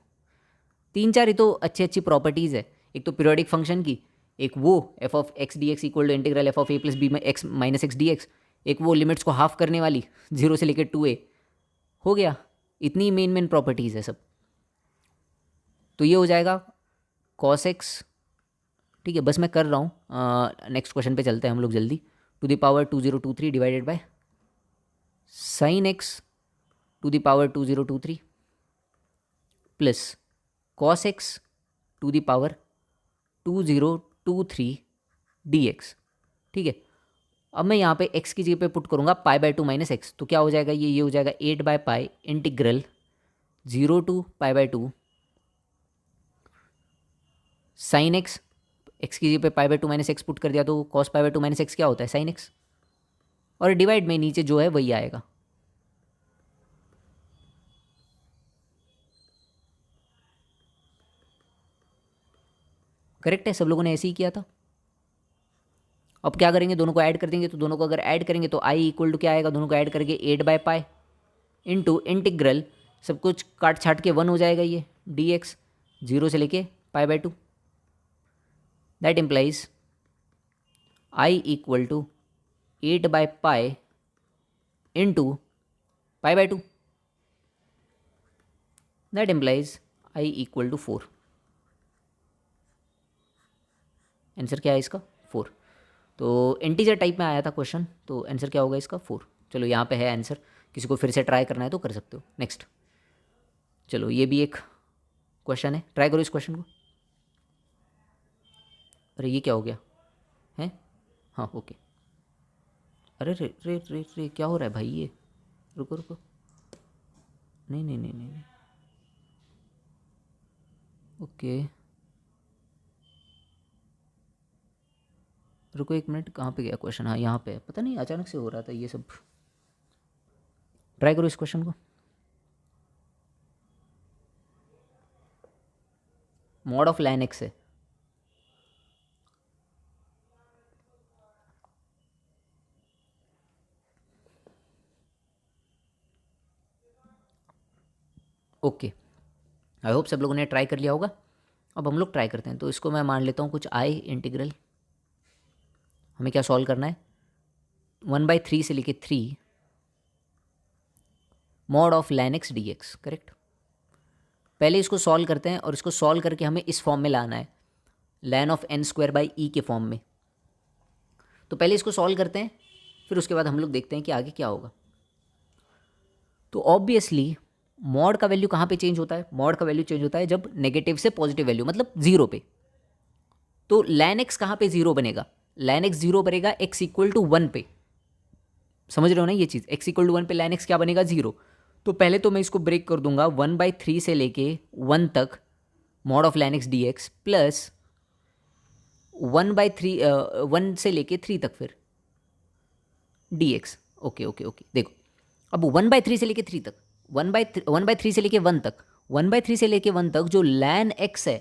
3-4 ये तो अच्छी अच्छी प्रॉपर्टीज़ है, एक तो पीरियोडिक फंक्शन की, एक वो f of x d x equal to integral f of a plus b में x minus x d x, एक वो लिमिट्स को हाफ करने वाली 0 से लेकर 2a। हो गया, इतनी मेन मेन प्रॉपर्टीज़ है सब। तो ये हो जाएगा कॉस एक्स, ठीक है, बस मैं कर रहा हूँ। नेक्स्ट क्वेश्चन पे चलते हैं हम लोग जल्दी। To the power 2023 divided by sine x to the power 2023 plus cos x to the power 2023 d x. ठीक है, अब मैं यहाँ पे x की जगह पे पुट करूँगा पाई/2 माइनस एक्स, तो क्या हो जाएगा, ये हो जाएगा 8/पाई इंटीग्रल 0 टू पाई/2 साइन एक्स। एक्स की जगह पे पाई/2 माइनस एक्स पुट कर दिया तो कॉस पाई/2 माइनस एक्स क्या होता है, साइन एक्स। और डिवाइड में नीचे जो है वही आएगा। करेक्ट है, सब लोगों ने ऐसे ही किया था। अब क्या करेंगे, दोनों को ऐड कर देंगे, तो दोनों को अगर ऐड करेंगे तो आई इक्वल टू क्या आएगा, दोनों को ऐड करके 8/पाई इंटू इंटीग्रल, सब कुछ काट छाट के 1 हो जाएगा ये डी एक्स, 0 से लेके पाई/2। That implies I equal to 8/पाई इंटू पाई/2। That implies I equal to 4। Answer क्या है इसका, 4। तो इंटीजर टाइप में आया था क्वेश्चन, तो आंसर क्या होगा इसका, 4। चलो यहाँ पे है आंसर, किसी को फिर से ट्राई करना है तो कर सकते हो। नेक्स्ट, चलो ये भी एक क्वेश्चन है, ट्राई करो इस क्वेश्चन को। अरे ये क्या हो गया है, हाँ ओके। अरे रे रे रे रे क्या हो रहा है भाई, ये रुको रुको, नहीं नहीं नहीं नहीं, नहीं। ओके रुको एक मिनट, कहाँ पे गया क्वेश्चन, हाँ यहाँ पे है। पता नहीं अचानक से हो रहा था ये सब। ट्राई करो इस क्वेश्चन को। मॉड ऑफ लैन एक्स है। ओके, आई होप सब लोगों ने ट्राई कर लिया होगा। अब हम लोग ट्राई करते हैं, तो इसको मैं मान लेता हूँ कुछ आई इंटीग्रल। हमें क्या सॉल्व करना है, 1/3 से लेके 3 mod of ln x d x. Correct, पहले इसको सॉल्व करते हैं और इसको सॉल्व करके हमें इस फॉर्म में लाना है, लैन of N square by E के फॉर्म में। तो पहले इसको सॉल्व करते हैं, फिर उसके बाद हम लोग देखते हैं कि आगे क्या होगा। तो ऑब्वियसली मॉड का वैल्यू कहाँ पे चेंज होता है, मॉड का वैल्यू चेंज होता है जब नेगेटिव से पॉजिटिव वैल्यू, मतलब 0 पे। तो लैन एक्स कहाँ पे 0 बनेगा, लैन एक्स 0 बनेगा एक्स इक्वल टू 1 पे। समझ रहे हो ना ये चीज़, एक्स इक्वल टू 1 पे लैन एक्स क्या बनेगा, 0। तो पहले तो मैं इसको ब्रेक कर दूंगा, 1/3 से लेके 1 तक mod of ln x d x plus 1/3 1 से लेके 3 तक फिर d x. Okay okay okay, देखो अब 1/3 से लेके 3 तक, 1/3 से लेके 1 तक, 1/3 से लेके 1 तक जो लैन एक्स है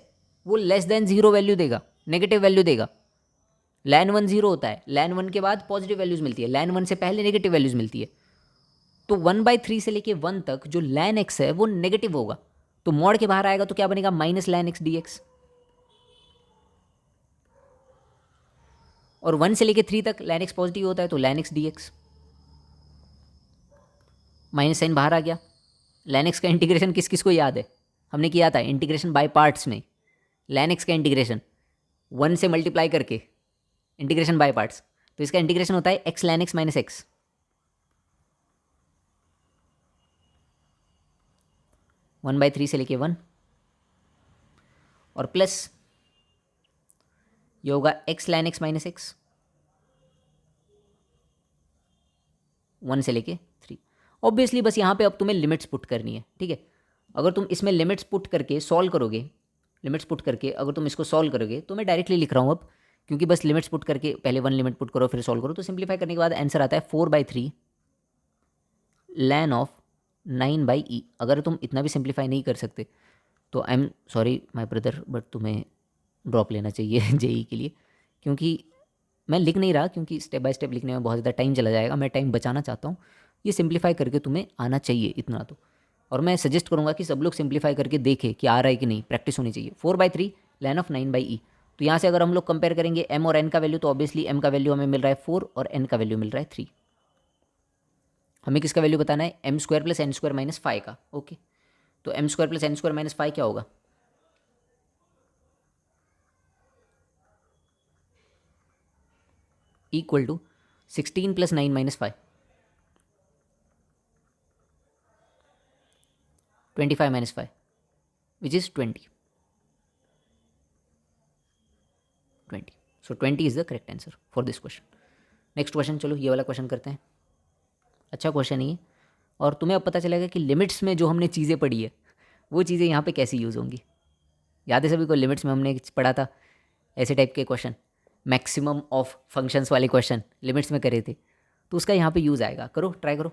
वो लेस देन 0 वैल्यू देगा, नेगेटिव वैल्यू देगा। लैन 1 0 होता है, लैन 1 के बाद पॉजिटिव वैल्यूज़ मिलती है, लैन 1 से पहले नेगेटिव वैल्यूज़ मिलती है। तो 1/3 से लेके 1 तक जो लैन एक्स है वो नेगेटिव होगा, तो मॉड के बाहर आएगा तो क्या बनेगा, माइनस लैन एक्स डी एक्स। और 1 से लेके 3 तक लैन एक्स पॉजिटिव होता है तो लैन x d x, minus sign बाहर आ गया। लैन एक्स का इंटीग्रेशन किस किस को याद है, हमने किया था इंटीग्रेशन बाय पार्ट्स में। लैन एक्स का इंटीग्रेशन 1 से मल्टीप्लाई करके इंटीग्रेशन बाय पार्ट्स, तो इसका इंटीग्रेशन होता है एक्स लैन एक्स माइनस एक्स। 1/3 से लेके 1 और प्लस ये होगा एक्स लैन एक्स माइनस एक्स 1 से लेके 3। ऑब्वियसली बस यहाँ पे अब तुम्हें लिमिट्स पुट करनी है, ठीक है। अगर तुम इसमें लिमिट्स पुट करके सॉल्व करोगे, लिमिट्स पुट करके अगर तुम इसको सॉल्व करोगे, तो मैं डायरेक्टली लिख रहा हूँ अब, क्योंकि बस लिमिट्स पुट करके पहले 1 लिमिट पुट करो फिर सॉल्व करो, तो सिंप्लीफाई करने के बाद आंसर आता है 4/3 ln ऑफ 9/e। अगर तुम इतना भी सिंप्लीफाई नहीं कर सकते तो I am sorry my brother, but तुम्हें ड्रॉप लेना चाहिए जेई के लिए, क्योंकि मैं लिख नहीं रहा, क्योंकि स्टेप बाय स्टेप लिखने में बहुत ज़्यादा टाइम चला जाएगा, मैं टाइम बचाना चाहता हूँ। ये सिंप्लीफाई करके तुम्हें आना चाहिए इतना तो, और मैं सजेस्ट करूँगा कि सब लोग सिंप्लीफाई करके देखें कि आ रहा है कि नहीं, प्रैक्टिस होनी चाहिए। 4/3 ln ऑफ 9/e। तो यहाँ से अगर हम लोग कंपेयर करेंगे m और n का वैल्यू, तो ऑब्वियसली m का वैल्यू हमें मिल रहा है 4 और n का वैल्यू मिल रहा है 3। हमें किसका वैल्यू बताना है, m² + n² - 5 का। ओके, तो m² + n² - 5 क्या होगा, equal to 16 + 9 - 5, 25 - 5, which is 20। So 20 is the correct answer for this question. Next question, चलो ये वाला क्वेश्चन करते हैं। अच्छा क्वेश्चन है ये, और तुम्हें अब पता चलेगा कि लिमिट्स में जो हमने चीज़ें पढ़ी है वो चीज़ें यहाँ पे कैसी यूज़ होंगी। याद है सभी को, लिमिट्स में हमने पढ़ा था ऐसे टाइप के क्वेश्चन, मैक्सिमम ऑफ फंक्शंस वाले क्वेश्चन लिमिट्स में करे थे, तो उसका यहाँ पे यूज़ आएगा। करो, ट्राई करो।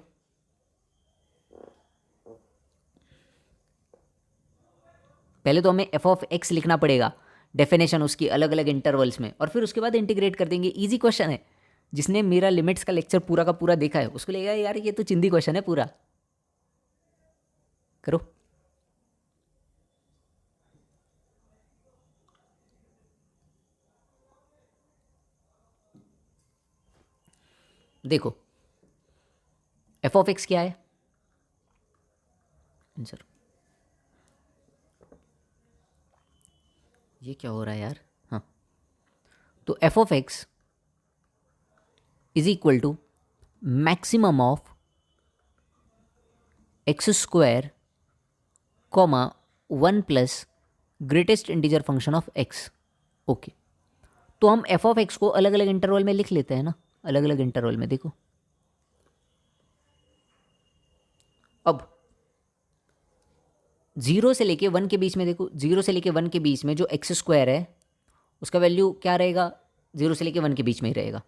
पहले तो हमें f(x) लिखना पड़ेगा, डेफिनेशन उसकी अलग अलग इंटरवल्स में, और फिर उसके बाद इंटीग्रेट कर देंगे। इजी क्वेश्चन है, जिसने मेरा लिमिट्स का लेक्चर पूरा का पूरा देखा है उसको लगेगा यार ये तो चिंदी क्वेश्चन है पूरा। करो। देखो f(x) क्या है आंसर, ये क्या हो रहा है यार। हाँ, तो f(x) is equal to maximum of x² comma 1 plus greatest integer function of x। Okay, तो हम f(x) को अलग अलग इंटरवल में लिख लेते हैं ना, अलग अलग इंटरवल में। देखो अब 0 से लेके 1 के बीच में, देखो 0 से लेके 1 के बीच में जो x² है उसका वैल्यू क्या रहेगा, 0 से लेके 1 के बीच में ही रहेगा।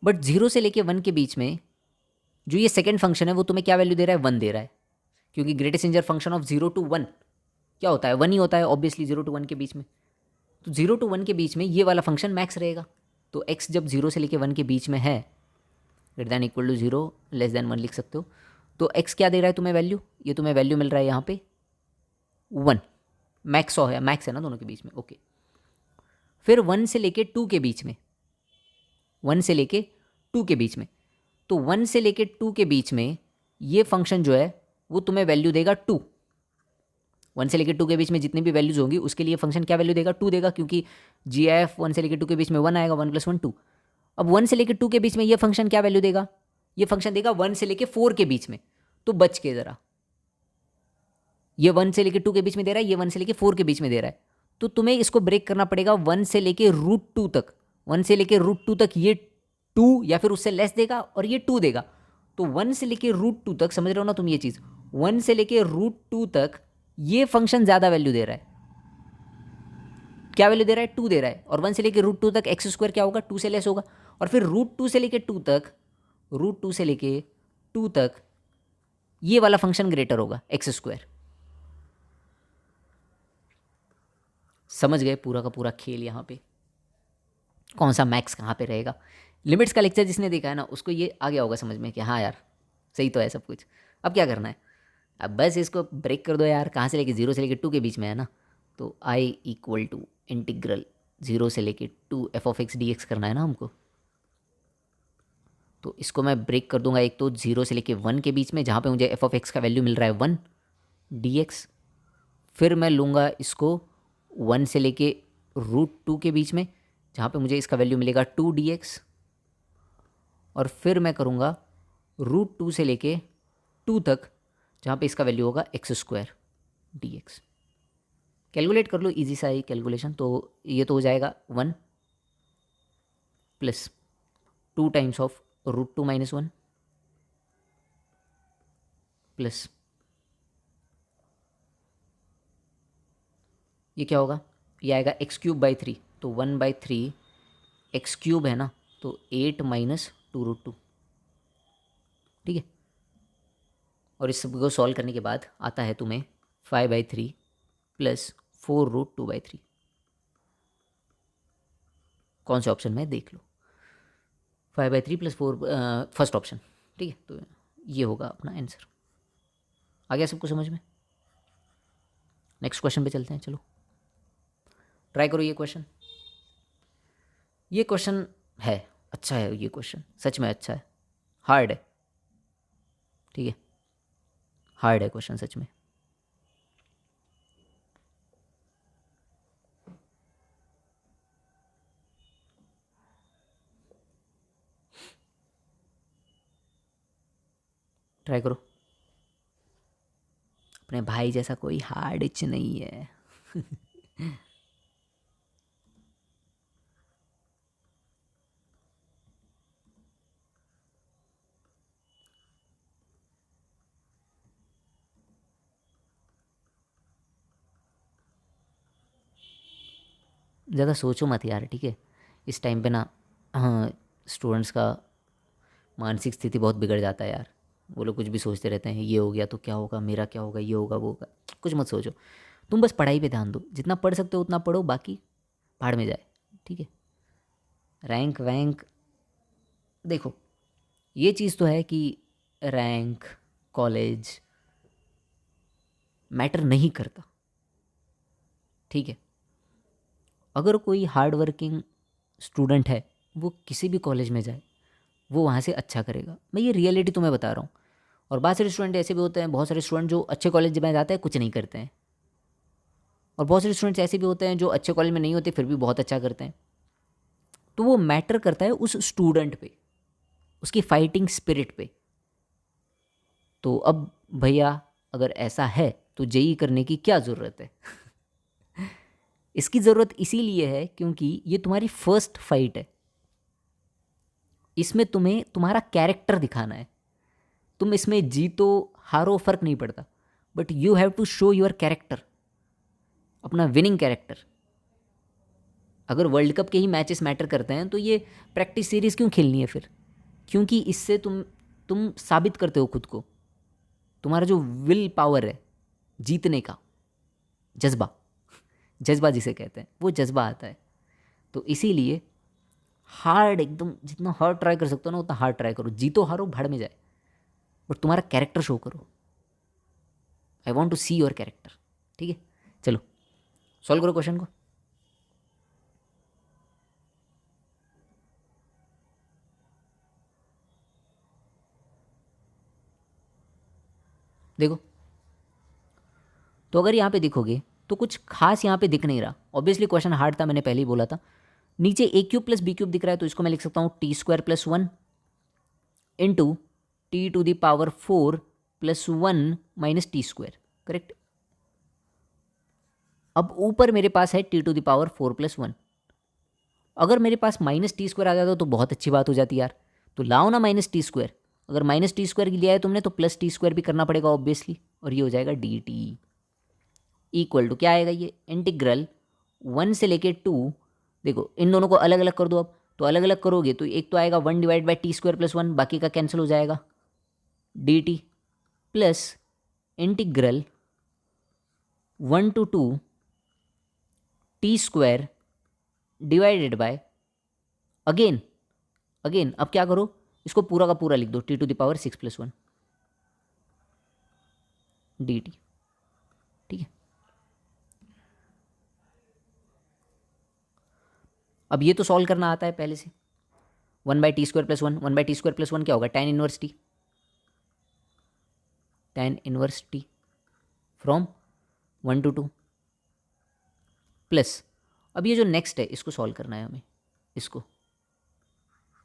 बट 0 से लेके 1 के बीच में जो ये सेकेंड फंक्शन है वो तुम्हें क्या वैल्यू दे रहा है, 1 दे रहा है, क्योंकि greatest integer function of 0 to 1 क्या होता है, 1 ही होता है ऑब्वियसली 0 to 1 के बीच में। तो 0 to 1 के बीच में ये वाला फंक्शन मैक्स रहेगा। तो x जब 0 से लेके 1 के बीच में है, greater than equal to 0 less than 1 लिख सकते हो। तो x क्या दे रहा है तुम्हें वैल्यू, ये तुम्हें वैल्यू मिल रहा है यहाँ पे 1, मैक्स है, मैक्स है ना दोनों के बीच में। ओके, फिर 1 से लेके 2 के बीच में, 1 से लेके 2 के बीच में, तो 1 से लेके 2 के बीच में ये फंक्शन जो है वो तुम्हें वैल्यू देगा 2। 1 से लेके 2 के बीच में जितनी भी वैल्यूज होंगी उसके लिए फंक्शन क्या वैल्यू देगा, 2 देगा, क्योंकि gf 1 से लेके 2 के बीच में 1 आएगा, 1 + 1 2। अब 1 से लेके 2 के बीच में ये फंक्शन क्या वैल्यू देगा, ये फंक्शन देगा 1 से लेके 4 के बीच में। तो बच के ज़रा, ये 1 से लेके 2 के बीच में दे रहा है, ये 1 से लेके 4 के बीच में दे रहा है, तो तुम्हें इसको ब्रेक करना पड़ेगा 1 से लेके √2 तक। 1 से लेके √2 तक ये 2 या फिर उससे लेस देगा और ये 2 देगा। तो 1 से लेके √2 तक, समझ रहे हो ना तुम ये चीज़, 1 से लेके √2 तक ये फंक्शन ज़्यादा वैल्यू दे रहा है। क्या वैल्यू दे रहा है, 2 दे रहा है। और 1 से लेके √2 तक x² क्या होगा, 2 से लेस होगा। और फिर √2 से लेके 2 तक, √2 से लेके 2 तक ये वाला फंक्शन ग्रेटर होगा x²। समझ गए पूरा का पूरा खेल यहाँ पे, कौन सा मैक्स कहाँ पे रहेगा। लिमिट्स का लेक्चर जिसने देखा है ना उसको ये आ गया होगा समझ में कि हाँ यार सही तो है सब कुछ। अब क्या करना है, अब बस इसको ब्रेक कर दो यार, कहाँ से लेके 0 से लेके 2 के बीच में है ना, तो i इक्वल टू इंटीग्रल 0 से लेके 2 f(x) dx करना है ना हमको। तो इसको मैं ब्रेक कर दूंगा, एक तो 0 से लेके 1 के बीच में जहाँ पे मुझे f(x) का वैल्यू मिल रहा है 1 dx, फिर मैं लूँगा इसको 1 से लेके √2 के बीच में जहाँ पे मुझे इसका वैल्यू मिलेगा 2 dx, और फिर मैं करूँगा √2 से लेके 2 तक जहाँ पे इसका वैल्यू होगा x² dx। कैलकुलेट कर लो, इजी सा ही कैलकुलेशन। तो ये तो हो जाएगा 1 प्लस 2 टाइम्स ऑफ √2 - 1 प्लस ये क्या होगा, ये आएगा एक्स क्यूब बाई थ्री, तो 1/3 एक्स क्यूब है ना, तो 8 माइनस 2√2, ठीक है। और इस सब को सॉल्व करने के बाद आता है तुम्हें 5/3 प्लस 4√2/3। कौन से ऑप्शन में देख लो, 5/3 प्लस 4, फर्स्ट ऑप्शन, ठीक है। तो ये होगा अपना आंसर। आ गया सबको समझ में? नेक्स्ट क्वेश्चन पे चलते हैं, चलो ट्राई करो ये क्वेश्चन। ये क्वेश्चन है अच्छा है, ये क्वेश्चन सच में अच्छा है, हार्ड है, ठीक है, हार्ड है क्वेश्चन सच में। ट्राई करो, अपने भाई जैसा कोई हार्ड इच नहीं है। ज़्यादा सोचो मत यार, ठीक है। इस टाइम पे ना, हाँ, स्टूडेंट्स का मानसिक स्थिति बहुत बिगड़ जाता है यार। वो लोग कुछ भी सोचते रहते हैं, ये हो गया तो क्या होगा, मेरा क्या होगा, ये होगा वो होगा। कुछ मत सोचो, तुम बस पढ़ाई पे ध्यान दो, जितना पढ़ सकते हो उतना पढ़ो, बाकी भाड़ में जाए, ठीक है। रैंक वैंक देखो, ये चीज़ तो है कि रैंक कॉलेज मैटर नहीं करता, ठीक है। अगर कोई हार्ड वर्किंग स्टूडेंट है, वो किसी भी कॉलेज में जाए, वो वहाँ से अच्छा करेगा। मैं ये रियलिटी तुम्हें बता रहा हूँ। और बहुत सारे स्टूडेंट ऐसे भी होते हैं, बहुत सारे स्टूडेंट जो अच्छे कॉलेज में जाते हैं कुछ नहीं करते हैं, और बहुत सारे स्टूडेंट्स ऐसे भी होते हैं जो अच्छे कॉलेज में नहीं होते फिर भी बहुत अच्छा करते हैं। तो वो मैटर करता है उस स्टूडेंट पे, उसकी फाइटिंग स्पिरिट पे। तो अब भैया अगर ऐसा है तो जेई करने की क्या ज़रूरत है? इसकी ज़रूरत इसीलिए है क्योंकि ये तुम्हारी फर्स्ट फाइट है। इसमें तुम्हें तुम्हारा कैरेक्टर दिखाना है। तुम इसमें जीतो हारो फर्क नहीं पड़ता, but you have to show your character, अपना विनिंग कैरेक्टर। अगर वर्ल्ड कप के ही मैचेस मैटर करते हैं तो ये प्रैक्टिस सीरीज़ क्यों खेलनी है फिर? क्योंकि इससे तुम साबित करते हो खुद को, तुम्हारा जो विल पावर है, जीतने का जज्बा, जज्बा जिसे कहते हैं, वो जज्बा आता है। तो इसीलिए हार्ड, एकदम जितना हार्ड ट्राई कर सकते हो ना उतना हार्ड ट्राई करो, जीतो हारो भाड़ में जाए, बट तुम्हारा कैरेक्टर शो करो। I want to see your character, ठीक है। चलो सॉल्व करो क्वेश्चन को। देखो, तो अगर यहाँ पे देखोगे तो कुछ खास यहाँ पे दिख नहीं रहा। ऑब्वियसली क्वेश्चन हार्ड था, मैंने पहले ही बोला था। नीचे a cube plus b cube दिख रहा है, तो इसको मैं लिख सकता हूँ t square plus 1 into t to the power 4 plus 1 minus t square, correct. अब ऊपर मेरे पास है t to the power 4 plus 1। अगर मेरे पास माइनस टी स्क्वायर आ जाता तो बहुत अच्छी बात हो जाती यार। तो लाओ ना माइनस टी स्क्वायर। अगर माइनस टी स्क्वायर लिया है तुमने तो प्लस टी स्क्वायर भी करना पड़ेगा ऑब्वियसली, और ये हो जाएगा डी टी इक्वल टू क्या आएगा, ये इंटीग्रल 1 से लेके 2। देखो इन दोनों को अलग अलग कर दो अब, तो अलग अलग करोगे तो एक तो आएगा 1/t² + 1, बाकी का कैंसिल हो जाएगा, D T plus integral 1 to 2 t² divided by, again again अब क्या करो, इसको पूरा का पूरा लिख दो t⁻6+1 डी टी, ठीक है। अब ये तो सॉल्व करना आता है पहले से। 1/t² + 1, 1/t² + 1 क्या होगा, tan 1t from 1 to 2 plus, अब ये जो नेक्स्ट है इसको सॉल्व करना है हमें, इसको,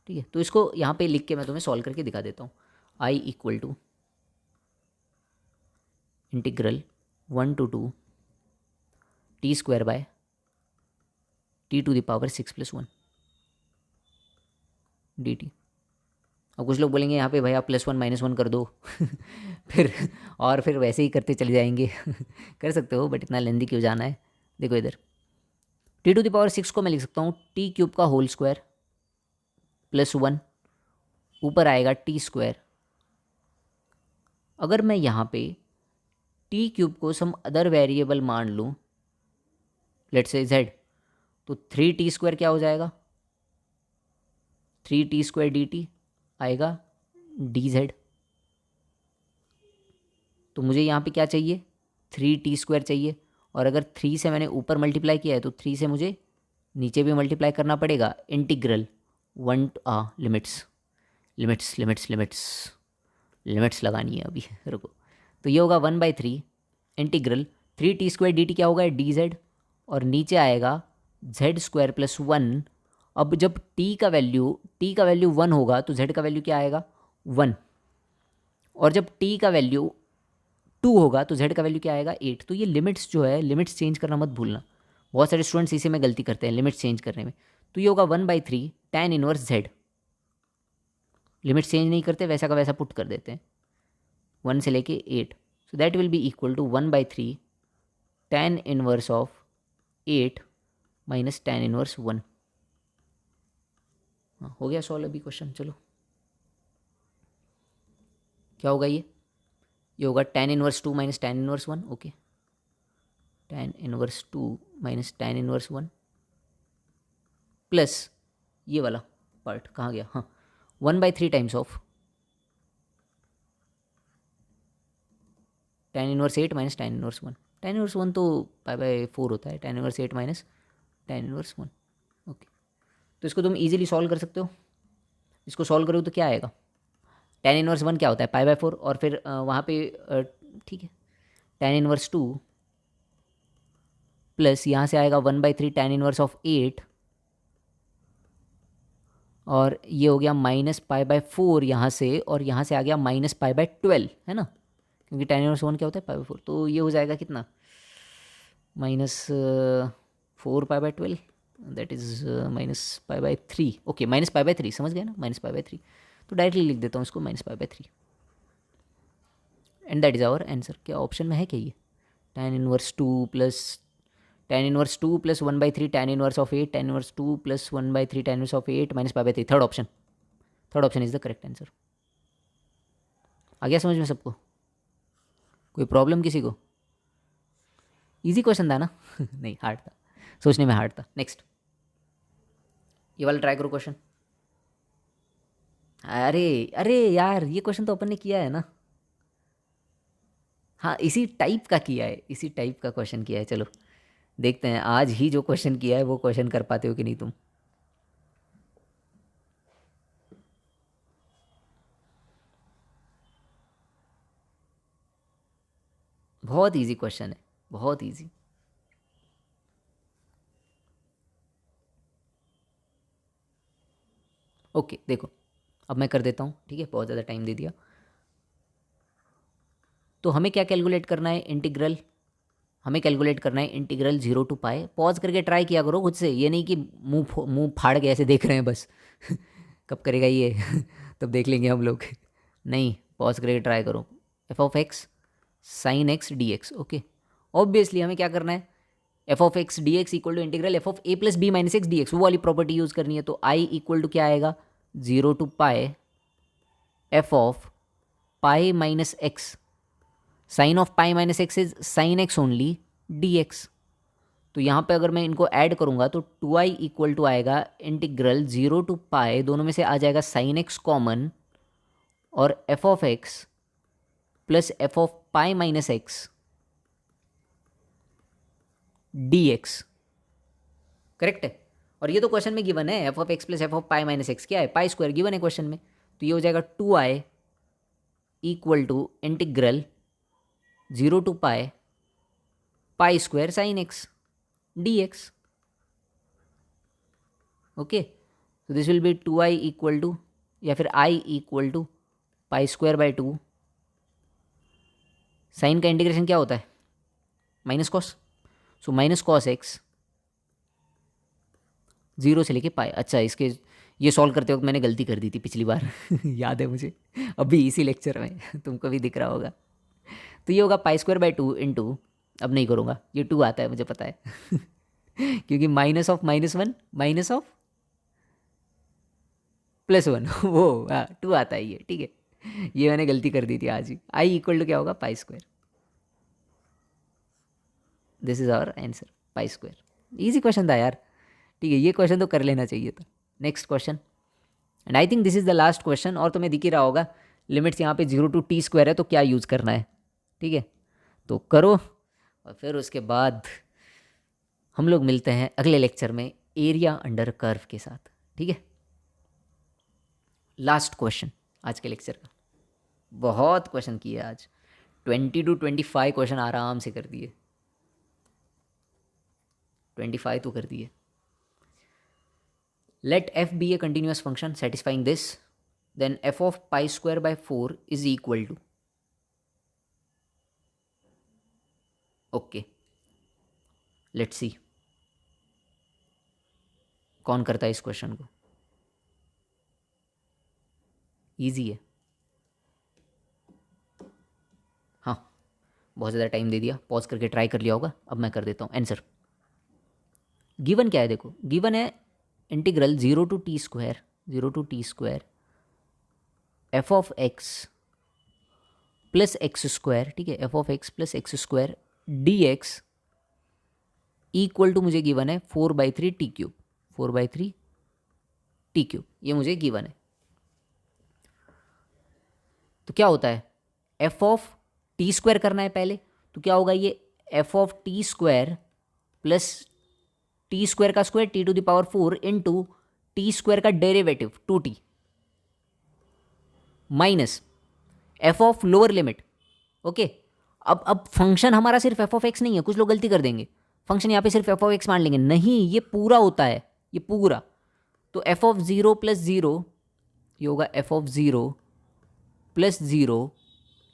ठीक है। तो इसको यहाँ पे लिख के मैं तुम्हें सॉल्व करके दिखा देता हूँ। I equal to integral 1 to 2 t² by t⁻6+1 dt, और कुछ लोग बोलेंगे यहाँ पे भैया +1 - 1 कर दो फिर और फिर वैसे ही करते चले जाएंगे कर सकते हो, बट इतना लेंदी क्यों जाना है। देखो इधर t⁶ को मैं लिख सकता हूँ t³ का होल स्क्वायर +1, ऊपर आएगा t²। अगर मैं यहाँ पे t³ को सम अदर वेरिएबल मान लूँ, लेट्स से z, तो 3t² क्या हो जाएगा, 3t² dt आएगा dz। तो मुझे यहाँ पे क्या चाहिए, 3t² चाहिए। और अगर 3 से मैंने ऊपर मल्टीप्लाई किया है तो 3 से मुझे नीचे भी मल्टीप्लाई करना पड़ेगा। Integral limits limits limits limits limits लगानी है अभी रुको। तो ये होगा 1/3 इंटीग्रल 3t² dt क्या होगा, dz। और नीचे आएगा z² + 1। अब जब t का वैल्यू 1 होगा तो z का वैल्यू क्या आएगा, 1। और जब t का वैल्यू 2 होगा तो z का वैल्यू क्या आएगा, 8। तो ये लिमिट्स जो है, लिमिट्स चेंज करना मत भूलना। बहुत सारे स्टूडेंट्स इसी में गलती करते हैं, लिमिट्स चेंज करने में। तो ये होगा 1/3 tan inverse z। Limits change नहीं करते, वैसा का वैसा पुट कर देते हैं 1 से लेके 8। So that will be equal to 1/3 tan inverse of 8 minus tan inverse 1। हाँ हो गया सॉल्व अभी क्वेश्चन। चलो क्या होगा ये होगा tan inverse 2 minus tan inverse 1। Okay, tan inverse 2 minus tan inverse 1 plus ये वाला पार्ट कहाँ गया, हाँ 1/3 times of tan inverse 8 minus tan inverse 1। tan inverse 1 तो π/4 होता है, tan inverse 8 minus tan inverse 1। Okay, तो इसको तुम इजीली सॉल्व कर सकते हो। इसको सॉल्व करो तो क्या आएगा, tan इनवर्स 1 क्या होता है, π/4। और फिर वहाँ पे ठीक है tan इनवर्स 2 प्लस यहाँ से आएगा 1/3 tan इनवर्स ऑफ 8। और ये हो गया माइनस π/4 यहाँ से, और यहाँ से आ गया माइनस π/12, है ना, क्योंकि tan इनवर्स 1 क्या होता है, π/4। तो ये हो जाएगा कितना, -4 π/12, दैट इज़ -π/3। ओके, -π/3 समझ गए ना, -π/3। तो डायरेक्टली लिख देता हूँ इसको -π/3 and that is our answer. क्या ऑप्शन में है क्या ये, tan inverse 2 plus 1/3 tan inverse of 8, tan inverse 2 plus 1/3 tan inverse of 8 minus π/3। Third option is the correct answer. आ गया समझ में सबको, कोई प्रॉब्लम किसी को। इजी क्वेश्चन था ना नहीं हार्ड था, सोचने में हार्ड था। नेक्स्ट ये वाला ट्राई करो क्वेश्चन। अरे अरे यार, ये क्वेश्चन तो अपन ने किया है ना, हाँ इसी टाइप का किया है, इसी टाइप का क्वेश्चन किया है। चलो देखते हैं आज ही जो क्वेश्चन किया है वो क्वेश्चन कर पाते हो कि नहीं तुम। बहुत इजी क्वेश्चन है, बहुत इजी। ओके देखो, अब मैं कर देता हूँ, ठीक है, बहुत ज़्यादा टाइम दे दिया। तो हमें क्या कैलकुलेट करना है, इंटीग्रल। हमें कैलकुलेट करना है इंटीग्रल 0 टू पाई। पॉज करके ट्राई किया करो खुद से, ये नहीं कि मुंह फाड़ के ऐसे देख रहे हैं बस कब करेगा ये तब देख लेंगे हम लोग नहीं, पॉज करके ट्राई करो। f(x) sin x dx। Okay, obviously हमें क्या करना है, f(x) dx equal to integral f(a + b - x dx), वो वाली प्रॉपर्टी यूज़ करनी है। तो i इक्वल टू क्या आएगा, 0 to pi f(π - x), sine of pi minus x is sine x only d x. तो यहाँ पे अगर मैं इनको ऐड करूँगा तो 2i इक्वल टू आएगा इंटीग्रल 0 टू पाई, दोनों में से आ जाएगा साइन एक्स कॉमन, और f(x) plus f(π - x) D x. Correct है। और ये तो क्वेश्चन में गिवन है, f(x) प्लस f(π - x) क्या है, π² गिवन है क्वेश्चन में। तो ये हो जाएगा 2i equal to integral 0 to pi π² sin x dx। Okay, तो this will be 2i equal to, या फिर i इक्वल टू π²/2। साइन का इंटीग्रेशन क्या होता है, minus cos. So minus cos x 0 से लेके पाई। अच्छा, ये सॉल्व करते वक्त मैंने गलती कर दी थी पिछली बार याद है मुझे, अभी इसी लेक्चर में तुमको भी दिख रहा होगा। तो ये होगा पाई स्क्वायर बाई 2 इंटू, अब नहीं करूँगा, ये 2 आता है मुझे पता है क्योंकि माइनस ऑफ -1 माइनस ऑफ +1 वो 2 आता है ये, ठीक है। ये मैंने गलती कर दी थी आज ही। आई इक्वल टू क्या होगा, pi square. This is our answer, pi square. Easy question था यार, ठीक है, ये क्वेश्चन तो कर लेना चाहिए था। Next question, and I think this is the last question. और तुम्हें दिख ही रहा होगा लिमिट्स यहाँ पे 0 to t² है, तो क्या यूज़ करना है, ठीक है, तो करो। और फिर उसके बाद हम लोग मिलते हैं अगले लेक्चर में एरिया अंडर कर्व के साथ, ठीक है। लास्ट क्वेश्चन आज के लेक्चर का। बहुत क्वेश्चन किए आज, 20 to 25 क्वेश्चन आराम से कर दिए, 25 तो कर दिए। Let f be a continuous function satisfying this, then f of pi square by 4 is equal to, okay, let's see कौन करता है इस क्वेश्चन को। इजी है, हाँ, बहुत ज़्यादा टाइम दे दिया, पॉज करके ट्राई कर लिया होगा। अब मैं कर देता हूँ आंसर। गिवन क्या है, देखो गिवन है integral 0 to t² f of x plus x square, ठीक है, f of x plus x square dx equal to मुझे गिवन है 4/3 t³, 4/3 t³, ये मुझे गिवन है। तो क्या होता है, f of t² करना है पहले, तो क्या होगा ये f of t² plus t² का स्क्वायर t⁴ इंटू t² का derivative 2t minus f of lower limit, okay. अब फंक्शन हमारा सिर्फ f ऑफ x नहीं है, कुछ लोग गलती कर देंगे, फंक्शन यहाँ पे सिर्फ f ऑफ x मान लेंगे, नहीं, ये पूरा होता है, ये पूरा। तो f ऑफ 0 प्लस 0, ये होगा f of 0 plus 0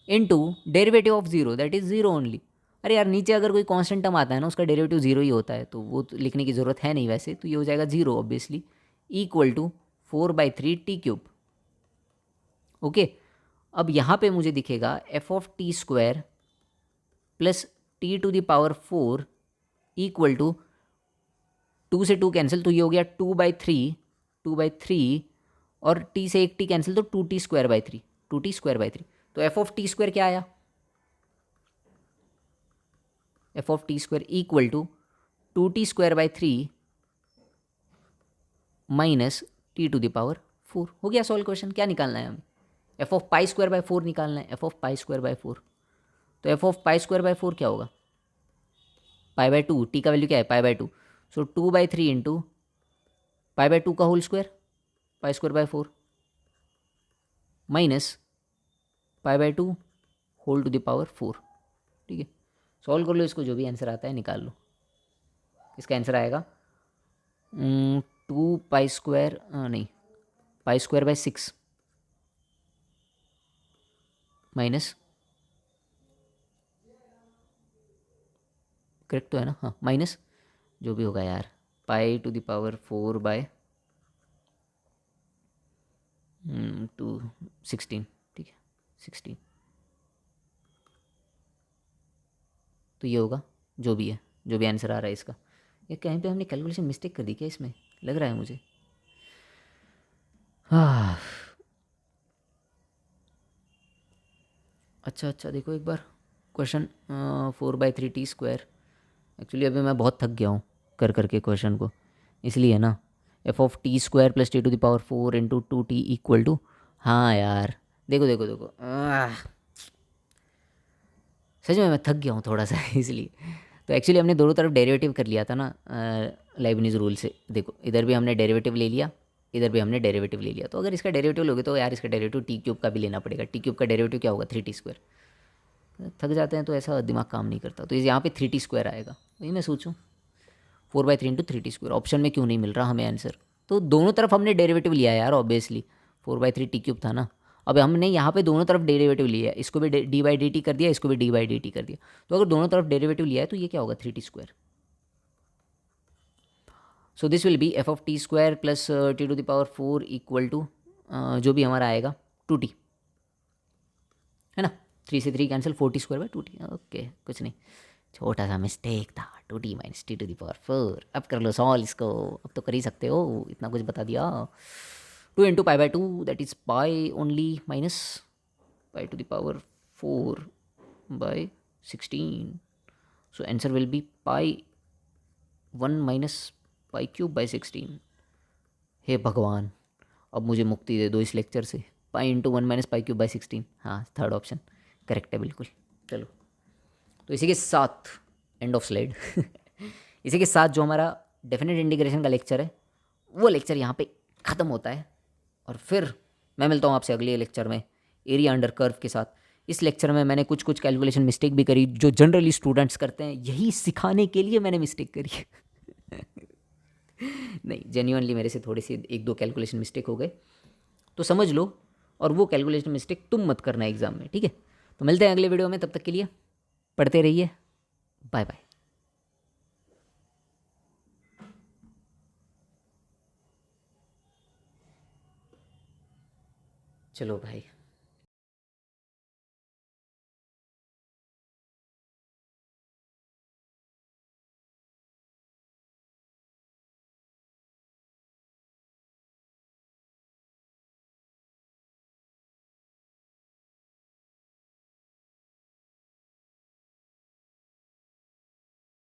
into derivative of 0 that is 0 only. अरे यार, नीचे अगर कोई कांस्टेंट टर्म आता है ना, उसका डेरिवेटिव 0 ही होता है, तो वो तो लिखने की ज़रूरत है नहीं वैसे, तो ये हो जाएगा 0 obviously, equal to 4/3 t³, okay. अब यहाँ पे मुझे दिखेगा f of t² plus t⁴ equal to 2 से 2 कैंसिल, तो ये हो गया 2/3 और t से एक t कैंसिल, तो 2t²/3, 2t²/3। तो f ऑफ t² क्या आया, f of t² equal to 2t²/3 minus t⁴ हो गया सॉल्व क्वेश्चन। क्या निकालना है हमें, f ऑफ π²/4 निकालना है, f ऑफ π²/4। तो f ऑफ π²/4 क्या होगा, π/2, t का वैल्यू क्या है π/2, सो 2/3 इंटू π/2 का whole square π² minus π/2 whole to the power 4, ठीक है। सॉल्व कर लो इसको, जो भी आंसर आता है निकाल लो। इसका आंसर आएगा 2π² नहीं, π²/6 माइनस, करेक्ट तो है ना, हाँ, माइनस जो भी होगा यार, π⁴/216, ठीक है, 16। तो ये होगा जो भी है, जो भी आंसर आ रहा है इसका। ये कहीं पे हमने कैलकुलेशन मिस्टेक कर दी क्या इसमें, लग रहा है मुझे। हाँ, अच्छा, देखो एक बार क्वेश्चन 4/3 t²। एक्चुअली अभी मैं बहुत थक गया हूँ कर करके क्वेश्चन को, इसलिए ना। f of t² plus t⁴ into 2t equal to, हाँ यार, देखो सच में मैं थक गया हूँ थोड़ा सा इसलिए। तो एक्चुअली हमने दोनों तरफ डेरिवेटिव कर लिया था ना लाइबनिज़ रूल से। देखो इधर भी हमने डेरिवेटिव ले लिया, इधर भी हमने डेरिवेटिव ले लिया। तो अगर इसका डेरिवेटिव लोगे तो यार इसका डेरिवेटिव t³ का भी लेना पड़ेगा। t³ का डेरिवेटिव क्या होगा, 3t²। थक जाते हैं तो ऐसा दिमाग काम नहीं करता, तो यहाँ पे 3t² आएगा। वही मैं सोचूं 4/3 इंटू 3t², ऑप्शन में क्यों नहीं मिल रहा हमें आंसर। तो दोनों तरफ हमने डेरिवेटिव लिया यार, ऑब्वियसली 4/3 t³ था ना। अब हमने यहाँ पे दोनों तरफ डेरिवेटिव लिया है, इसको भी d/dt कर दिया, इसको भी d/dt कर दिया। तो अगर दोनों तरफ डेरिवेटिव लिया है तो ये क्या होगा, 3t²। So this will be f of t square plus t to the power 4 equal to जो भी हमारा आएगा 2t, है ना। 3 से 3 cancel, 4t square by 2t। Okay, कुछ नहीं, छोटा सा मिस्टेक था। 2t minus t to the power 4। अब कर लो सॉल्व इसको, अब तो कर ही सकते हो, इतना कुछ बता दिया। 2 into pi by 2 that is pi only minus pi to the power 4 by 16। So answer will be pi 1 minus pi cube by 16। हे भगवान, अब मुझे मुक्ति दे दो इस लेक्चर से। Pi into 1 minus pi cube by 16, हाँ थर्ड ऑप्शन करेक्ट है बिल्कुल। चलो, तो इसी के साथ एंड ऑफ स्लाइड इसी के साथ जो हमारा डेफिनेट इंटीग्रेशन का लेक्चर है वो लेक्चर यहाँ पे ख़त्म होता है। और फिर मैं मिलता हूँ आपसे अगले लेक्चर में एरिया अंडर कर्व के साथ। इस लेक्चर में मैंने कुछ कुछ कैलकुलेशन मिस्टेक भी करी जो जनरली स्टूडेंट्स करते हैं, यही सिखाने के लिए मैंने मिस्टेक करी नहीं, जेन्युइनली मेरे से थोड़ी सी 1-2 कैलकुलेशन मिस्टेक हो गए, तो समझ लो। और वो कैलकुलेशन मिस्टेक तुम मत करना एग्जाम में, ठीक है। तो मिलते हैं अगले वीडियो में, तब तक के लिए पढ़ते रहिए, बाय बाय। चलो भाई।